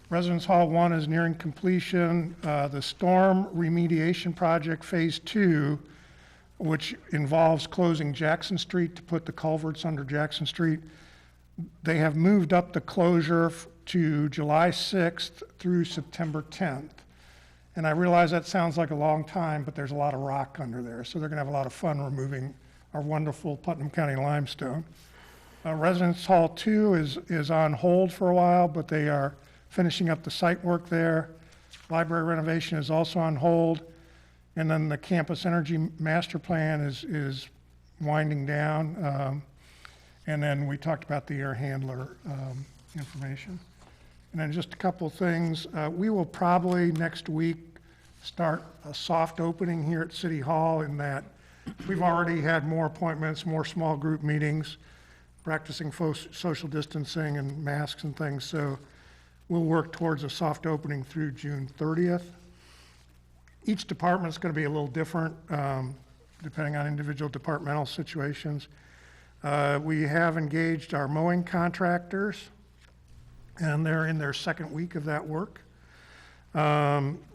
Residence Hall 1 is nearing completion. The storm remediation project Phase 2, which involves closing Jackson Street to put the culverts under Jackson Street, they have moved up the closure to July 6th through September 10th. And I realize that sounds like a long time, but there's a lot of rock under there, so they're gonna have a lot of fun removing our wonderful Putnam County limestone. Residence Hall 2 is on hold for a while, but they are finishing up the site work there. Library renovation is also on hold. And then the campus energy master plan is winding down. And then we talked about the air handler information. And then just a couple of things. We will probably next week start a soft opening here at City Hall, in that we've already had more appointments, more small group meetings, practicing social distancing and masks and things. So we'll work towards a soft opening through June 30th. Each department's going to be a little different, depending on individual departmental situations. We have engaged our mowing contractors, and they're in their second week of that work.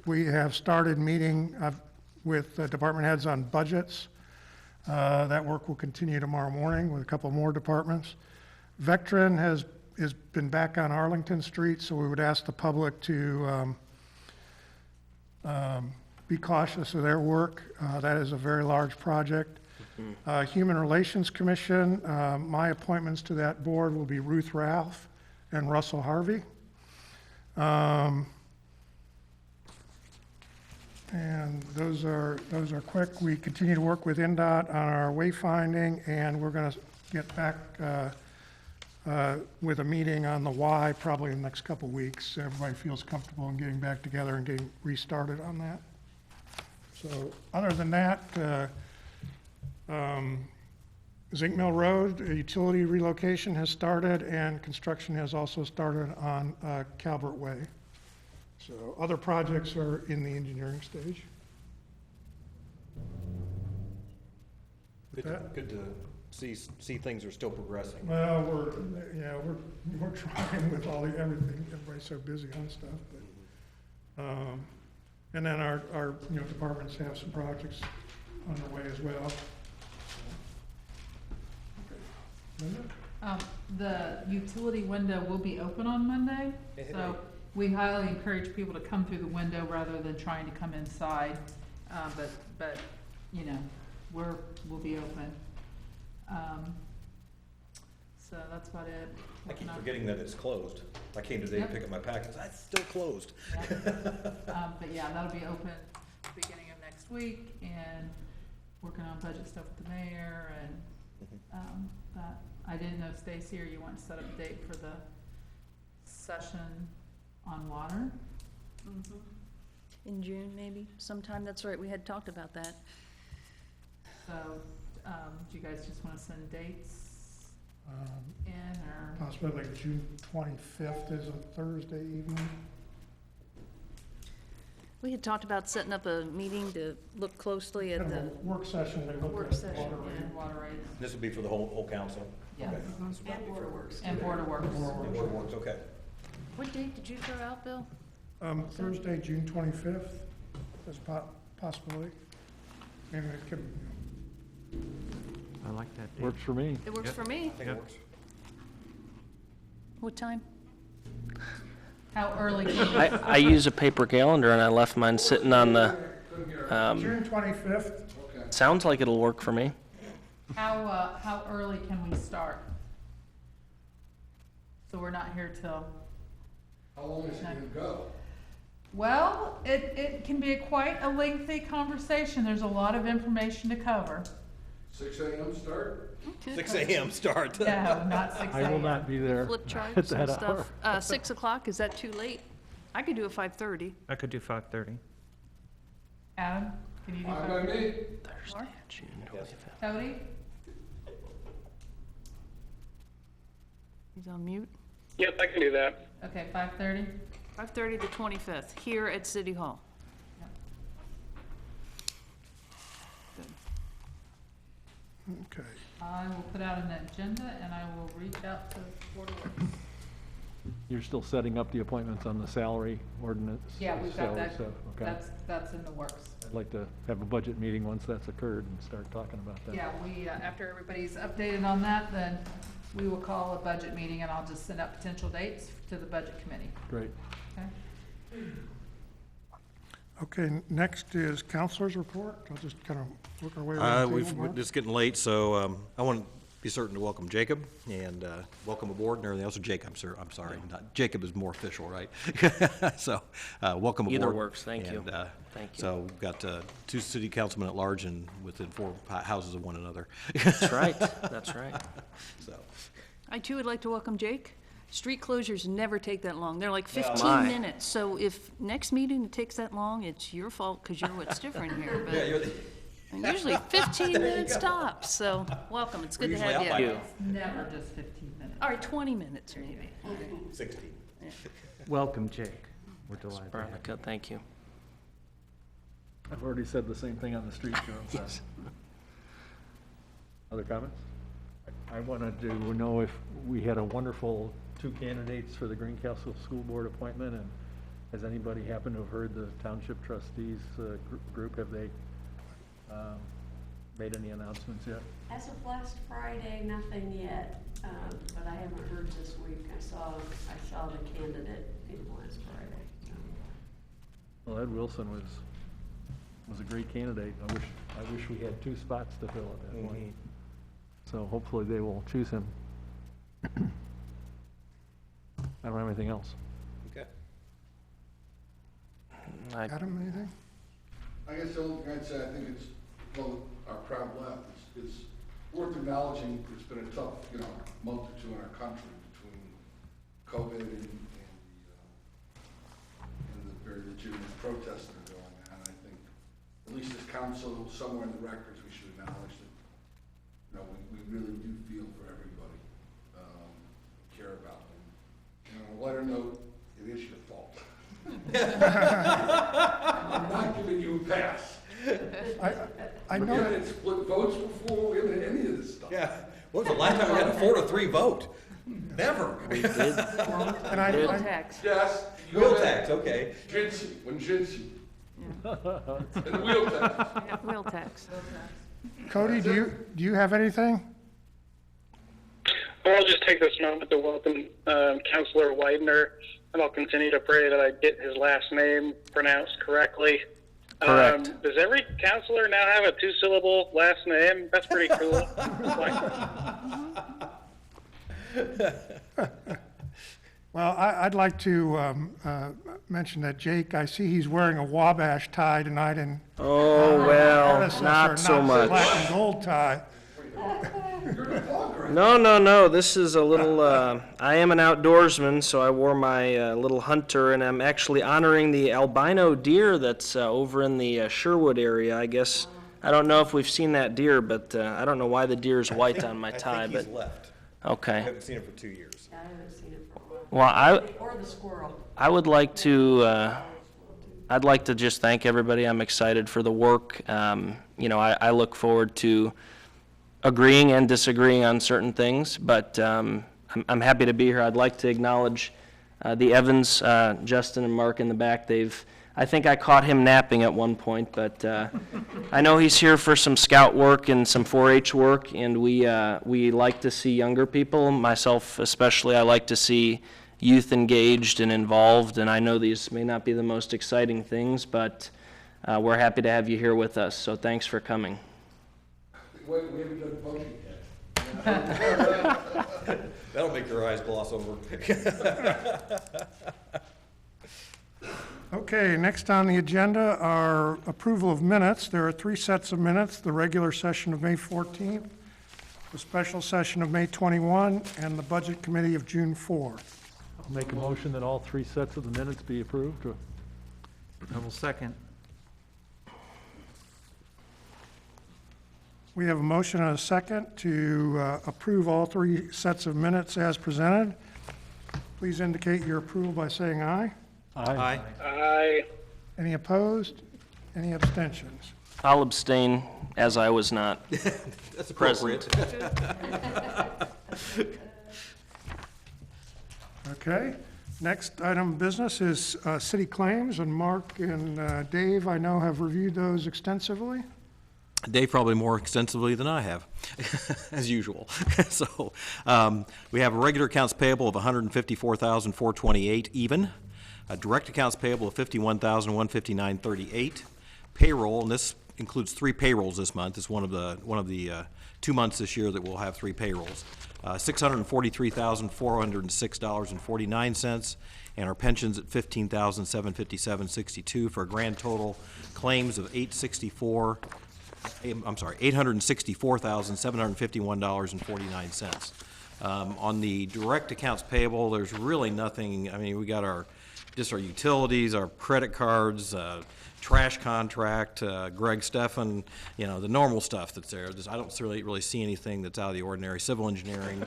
We have started meeting with department heads on budgets. That work will continue tomorrow morning with a couple more departments. Vectren has been back on Arlington Street, so we would ask the public to be cautious of their work. That is a very large project. Human Relations Commission, my appointments to that board will be Ruth Ralph and Russell Harvey. And those are quick. We continue to work with NDOT on our wayfinding, and we're going to get back with a meeting on the Y probably in the next couple weeks. Everybody feels comfortable in getting back together and getting restarted on that. So other than that, Zinc Mill Road, a utility relocation has started, and construction has also started on Calvert Way. So other projects are in the engineering stage. Good to see things are still progressing. Well, we're trying with everything. Everybody's so busy on stuff, but, and then our departments have some projects underway as well. Okay. Linda? The utility window will be open on Monday, so we highly encourage people to come through the window rather than trying to come inside. But we'll be open. So that's about it. I keep forgetting that it's closed. I came today to pick up my package. It's still closed. But yeah, that'll be open beginning of next week, and working on budget stuff with the mayor and that. I didn't know, Stacy, or you want to set up a date for the session on water? In June, maybe, sometime, that's right, we had talked about that. So, do you guys just want to send dates in, or? Possibly like June 25th is a Thursday evening. We had talked about setting up a meeting to look closely at Kind of the. a work session. Work session, And water rates. This would be for the whole council? Yes. Okay. And Board of Works. And Board of Works. And Board of Works, okay. What date did you throw out, Bill? Thursday, June 25th is a possibility. And it could, I like that date. Works for me. It works for me. I think it works. What time? How early can you? I use a paper calendar and I left mine sitting on the, June 25th. sounds like it'll work for me. How early can we start? So we're not here till, How long is it gonna go? well, it can be quite a lengthy conversation. There's a lot of information to cover. 6 a.m. start? 6 a.m. start. No, not 6 I will a.m. not be there Flip at charts and that hour. stuff. 6 o'clock, is that too late? I could do a 5:30. I could do 5:30. Adam, can you do Fine by that? me. Thursday, June 25th. Cody? He's on mute. Yep, I can do that. Okay, 5:30? 5:30 the 25th, here at City Hall. Okay. I will put out an agenda and I will reach out to Board of Works. You're still setting up the appointments on the salary ordinance? Yeah, we've got salary that, stuff, okay. that's in the works. I'd like to have a budget meeting once that's occurred and start talking about that. Yeah, we, after everybody's updated on that, then we will call a budget meeting and I'll just send out potential dates to the budget committee, Great. okay? Okay, next is counselor's report. I'll just kind of work our way around the table. Mark. It's getting late, so I want to be certain to welcome Jacob and welcome aboard and everything else. Jacob, sir, I'm sorry, not Jacob is more official, right? So welcome aboard. Either works, thank you. And, Thank you. So we've got 2 city councilmen at large and within 4 houses of one another. That's right, that's right. So. I too would like to welcome Jake. Street closures never take that long. They're like 15 My. minutes. So if next meeting it takes that long, it's your fault because you're what's different here. Yeah, you're But usually 15 minutes tops. So welcome. It's good to usually have out by you. now. It's never just 15 minutes. All right, 20 minutes maybe. 16. Welcome, Jake. We're delighted. to have you. Veronica, thank you. I've already said the same thing on the street, Joe. so. Other comments? I wanted to know if we had a wonderful 2 candidates for the Greencastle School Board appointment, and has anybody happened to have heard the Township Trustees group? Have they made any announcements yet? As of last Friday, nothing yet, but I haven't heard this week. I saw the candidate last Friday. So. Well, Ed Wilson was a great candidate. I wish we had 2 spots to fill at that point. So hopefully they will choose him. I don't have anything else. Okay. I Adam, anything? I guess the only thing I'd say, I think it's, well, our proud left, it's worth acknowledging it's been a tough, month or two in our country between COVID and the very legitimate protests that are going on. I think, at least as council, somewhere in the records, we should acknowledge that, we really do feel for everybody, care about them. On a lighter note, it is your fault. I'm not giving you a pass. I know. We haven't split votes before, we haven't had any of this stuff. Yeah. When was the last time we had a 4-3 vote? Never. We did. And Wheel tax. Yes. Wheel tax, okay. Jinxie. And the wheel tax. Yeah, wheel tax. Cody, do you have anything? Well, I'll just take this moment to welcome Councilor Widener, and I'll continue to pray that I get his last name pronounced correctly. Correct. Does every councilor now have a 2-syllable last name? That's pretty cool. Well, I'd like to mention that Jake, I see he's wearing a Wabash tie tonight, and Oh, well, predecessor, not so much. Black and gold tie. No. This is a little, I am an outdoorsman, so I wore my little hunter, and I'm actually honoring the albino deer that's over in the Sherwood area. I guess, I don't know if we've seen that deer, but I don't know why the deer's white on my tie, I think but. he's left. I Okay. haven't seen him for 2 years. I haven't seen it for a while. Well, Or the squirrel. I would like to, I'd like to just thank everybody. I'm excited for the work. I look forward to agreeing and disagreeing on certain things, but I'm happy to be here. I'd like to acknowledge the Evans, Justin and Mark in the back. I think I caught him napping at one point, but I know he's here for some scout work and some 4-H work, and we like to see younger people, myself especially. I like to see youth engaged and involved, and I know these may not be the most exciting things, but we're happy to have you here with us, so thanks for coming. Wait, we haven't done voting yet. That'll make your eyes gloss over. Okay, next on the agenda are approval of minutes. There are 3 sets of minutes: the regular session of May 14th, the special session of May 21, and the budget committee of June 4. I'll make a motion that all 3 sets of the minutes be approved. I will second. We have a motion and a second to approve all 3 sets of minutes as presented. Please indicate your approval by saying aye. Aye. Aye. Any opposed? Any abstentions? I'll abstain, as I was not. That's appropriate. Okay. Next item of business is city claims, and Mark and Dave, I know, have reviewed those extensively. Dave probably more extensively than I have, as usual. So we have a regular accounts payable of $154,428 even, a direct accounts payable of $51,159.38, payroll, and this includes 3 payrolls this month. It's one of the 2 months this year that we'll have 3 payrolls. $643,406.49, and our pensions at $15,757.62 for a grand total claims of $864,751.49. On the direct accounts payable, there's really nothing. I mean, we got our utilities, our credit cards, trash contract, Greg Steffen, the normal stuff that's there. I don't really see anything that's out of the ordinary. Civil engineering,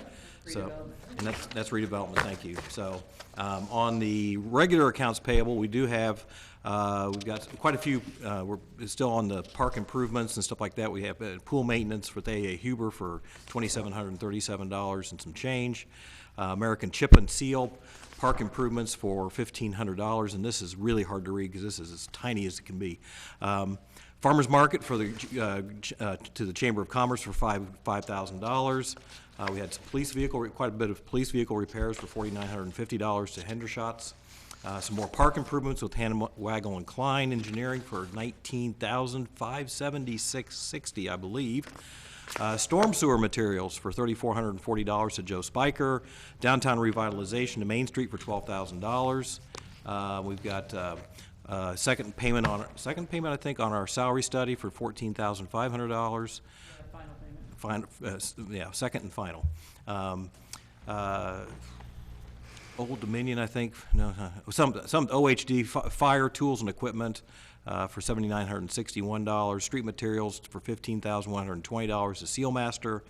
so, and that's redevelopment. Thank you. So, on the regular accounts payable, we do have. We've got quite a few, we're still on the park improvements and stuff like that. We have pool maintenance with A.A. Huber for $2,737 and some change. American Chip and Seal park improvements for $1,500, and this is really hard to read because this is as tiny as it can be. Farmers Market for the to the Chamber of Commerce for $5,000. We had some quite a bit of police vehicle repairs for $4,950 to Hendershots. Some more park improvements with Hanwagel and Klein Engineering for $19,576.60, I believe. Storm sewer materials for $3,440 to Joe Spiker. Downtown revitalization to Main Street for $12,000. We've got Second payment, I think, on our salary study for $14,500. Yeah, second and final. Old Dominion, I think, some OHD fire tools and equipment for $7,961. Street materials for $15,120 to Sealmaster.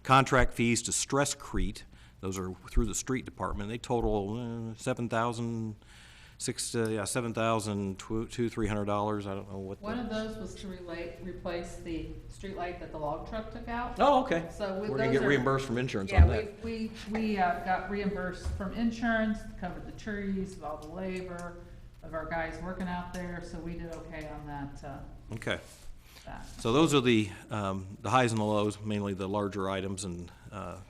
Contract fees to Stresscrete, those are through the street department. They total $7,300. I don't know what. One of those was to replace the street light that the log truck took out. Oh, okay. So We're gonna get reimbursed from insurance yeah, on that. we got reimbursed from insurance, covered the trees, all the labor of our guys working out there, so we did okay on that. Okay. That. So those are the highs and the lows, mainly the larger items and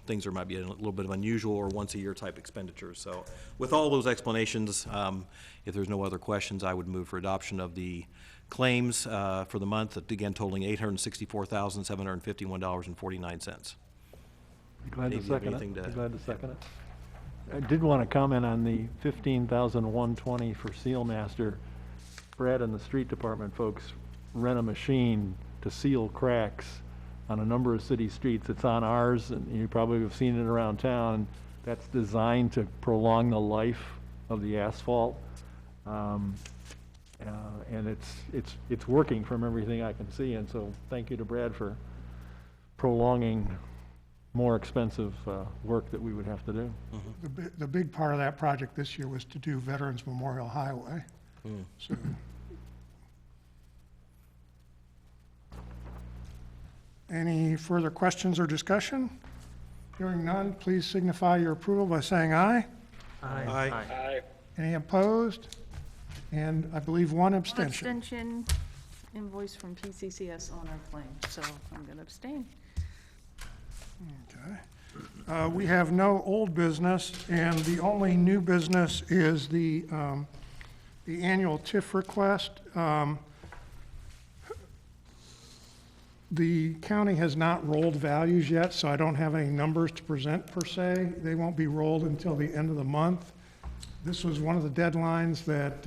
things that might be a little bit of unusual or once-a-year type expenditures. So with all those explanations, if there's no other questions, I would move for adoption of the claims for the month, again totaling $864,751.49. Glad to Dave, you have second anything it. to- Glad to second it. I did want to comment on the $15,120 for Sealmaster. Brad and the street department folks rent a machine to seal cracks on a number of city streets. It's on ours, and you probably have seen it around town. That's designed to prolong the life of the asphalt. And it's working from everything I can see, and so thank you to Brad for prolonging more expensive work that we would have to do. The big part of that project this year was to do Veterans Memorial Highway. So, any further questions or discussion? Hearing none, please signify your approval by saying aye. Aye. Aye. Any opposed? And I believe one One abstention. abstention, invoice from PCCS on our claim, so I'm going to abstain. Okay. We have no old business, and the only new business is the annual TIF request. The county has not rolled values yet, so I don't have any numbers to present per se. They won't be rolled until the end of the month. This was one of the deadlines that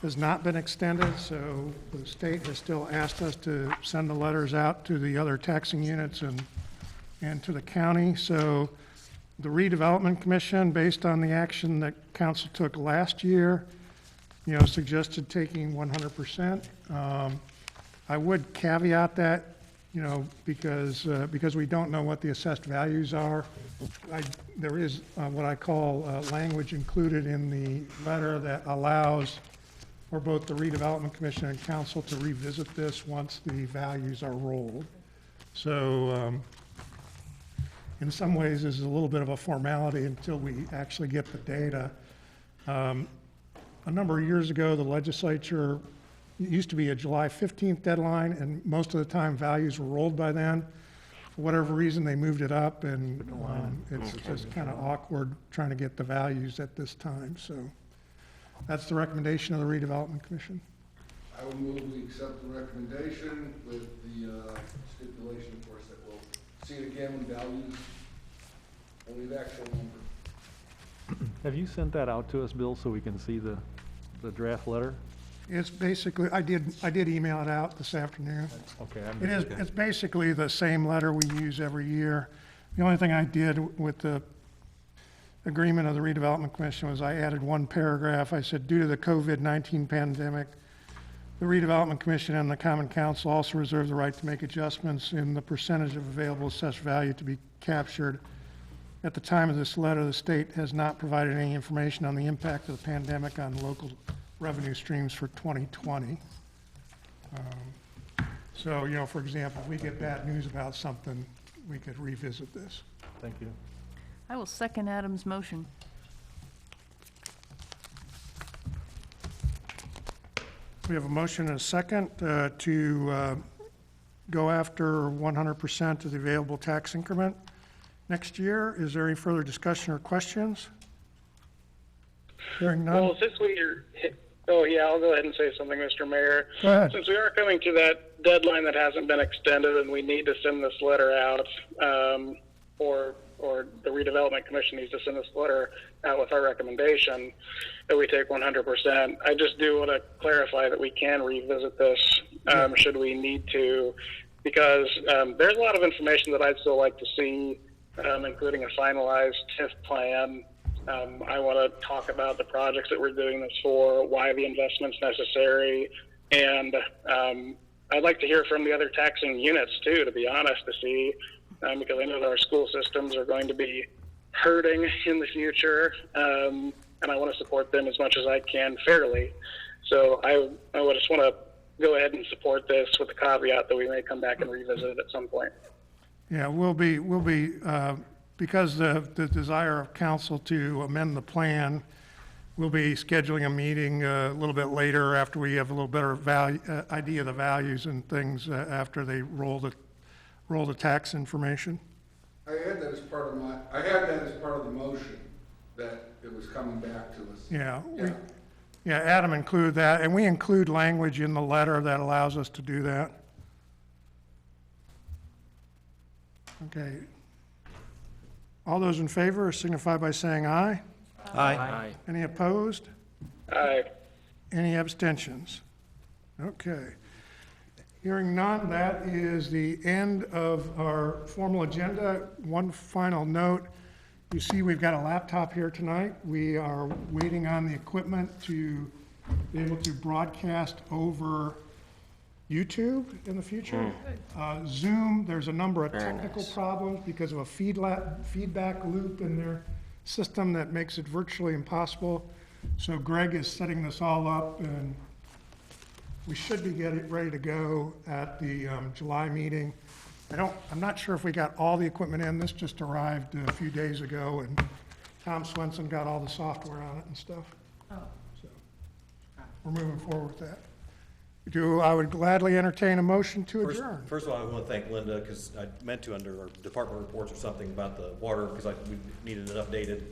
has not been extended, so the state has still asked us to send the letters out to the other taxing units and to the county. So the redevelopment commission, based on the action that council took last year, suggested taking 100%. I would caveat that, because we don't know what the assessed values are. There is what I call language included in the letter that allows for both the redevelopment commission and council to revisit this once the values are rolled. So in some ways, this is a little bit of a formality until we actually get the data. A number of years ago, the legislature, it used to be a July 15th deadline, and most of the time values were rolled by then. For whatever reason, they moved it up, and it's just kind of awkward trying to get the values at this time. So that's the recommendation of the redevelopment commission. I would move we accept the recommendation with the stipulation, of course, that we'll see it again when values, only the actual number. Have you sent that out to us, Bill, so we can see the draft letter? It's basically, I did email it out this afternoon. Okay. It's basically the same letter we use every year. The only thing I did with the agreement of the redevelopment commission was I added one paragraph. I said, due to the COVID-19 pandemic, the redevelopment commission and the common council also reserve the right to make adjustments in the percentage of available assessed value to be captured. At the time of this letter, the state has not provided any information on the impact of the pandemic on local revenue streams for 2020. So, for example, if we get bad news about something, we could revisit this. Thank you. I will second Adam's motion. We have a motion and a second to go after 100% of the available tax increment next year. Is there any further discussion or questions? Hearing none. Well, since I'll go ahead and say something, Mr. Mayor. Go ahead. Since we are coming to that deadline that hasn't been extended and we need to send this letter out, or or the redevelopment commission needs to send this letter out with our recommendation that we take 100%. I just do want to clarify that we can revisit this should we need to, because there's a lot of information that I'd still like to see, including a finalized TIF plan. I want to talk about the projects that we're doing this for, why the investment's necessary, and I'd like to hear from the other taxing units too, to be honest, to see, because I know that our school systems are going to be hurting in the future, and I want to support them as much as I can fairly. So I would just want to go ahead and support this with the caveat that we may come back and revisit it at some point. Yeah, we'll be, because the desire of council to amend the plan, we'll be scheduling a meeting a little bit later after we have a little better idea of the values and things after they roll the tax information. I had that as part of the motion, that it was coming back to us. Yeah, yeah, Adam included that, and we include language in the letter that allows us to do that. Okay. All those in favor signify by saying aye. Aye. Any opposed? Aye. Any abstentions? Okay. Hearing none, that is the end of our formal agenda. One final note. You see we've got a laptop here tonight. We are waiting on the equipment to be able to broadcast over YouTube in the future. Zoom, there's a number of technical problems because of a feedback loop in their system that makes it virtually impossible. So Greg is setting this all up, and we should be getting ready to go at the July meeting. I'm not sure if we got all the equipment in. This just arrived a few days ago, and Tom Swenson got all the software on it and stuff. Oh. So we're moving forward with that. I would gladly entertain a motion to adjourn. First of all, I want to thank Linda, because I meant to under our department reports or something about the water, because we needed it updated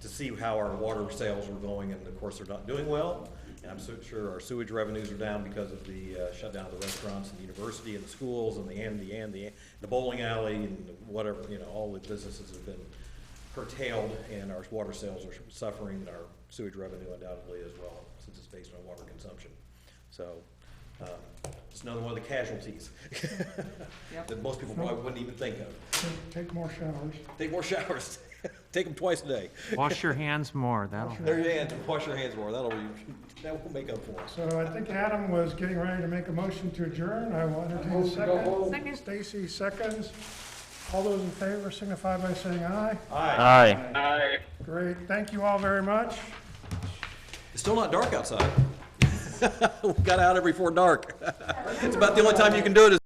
to see how our water sales were going, and of course they're not doing well. And I'm so sure our sewage revenues are down because of the shutdown of the restaurants and the university and the schools and the bowling alley and whatever, all the businesses have been curtailed, and our water sales are suffering, and our sewage revenue undoubtedly as well, since it's based on water consumption. So it's another one of the casualties that most people probably wouldn't even think of. Take more showers. Take more showers. Take them twice a day. Wash your hands more, that'll help. There you go. Wash your hands more. That will make up for it. So I think Adam was getting ready to make a motion to adjourn. I will entertain a second. Second. Stacy seconds. All those in favor signify by saying aye. Aye. Aye. Great. Thank you all very much. It's still not dark outside. We got out before dark. It's about the only time you can do it is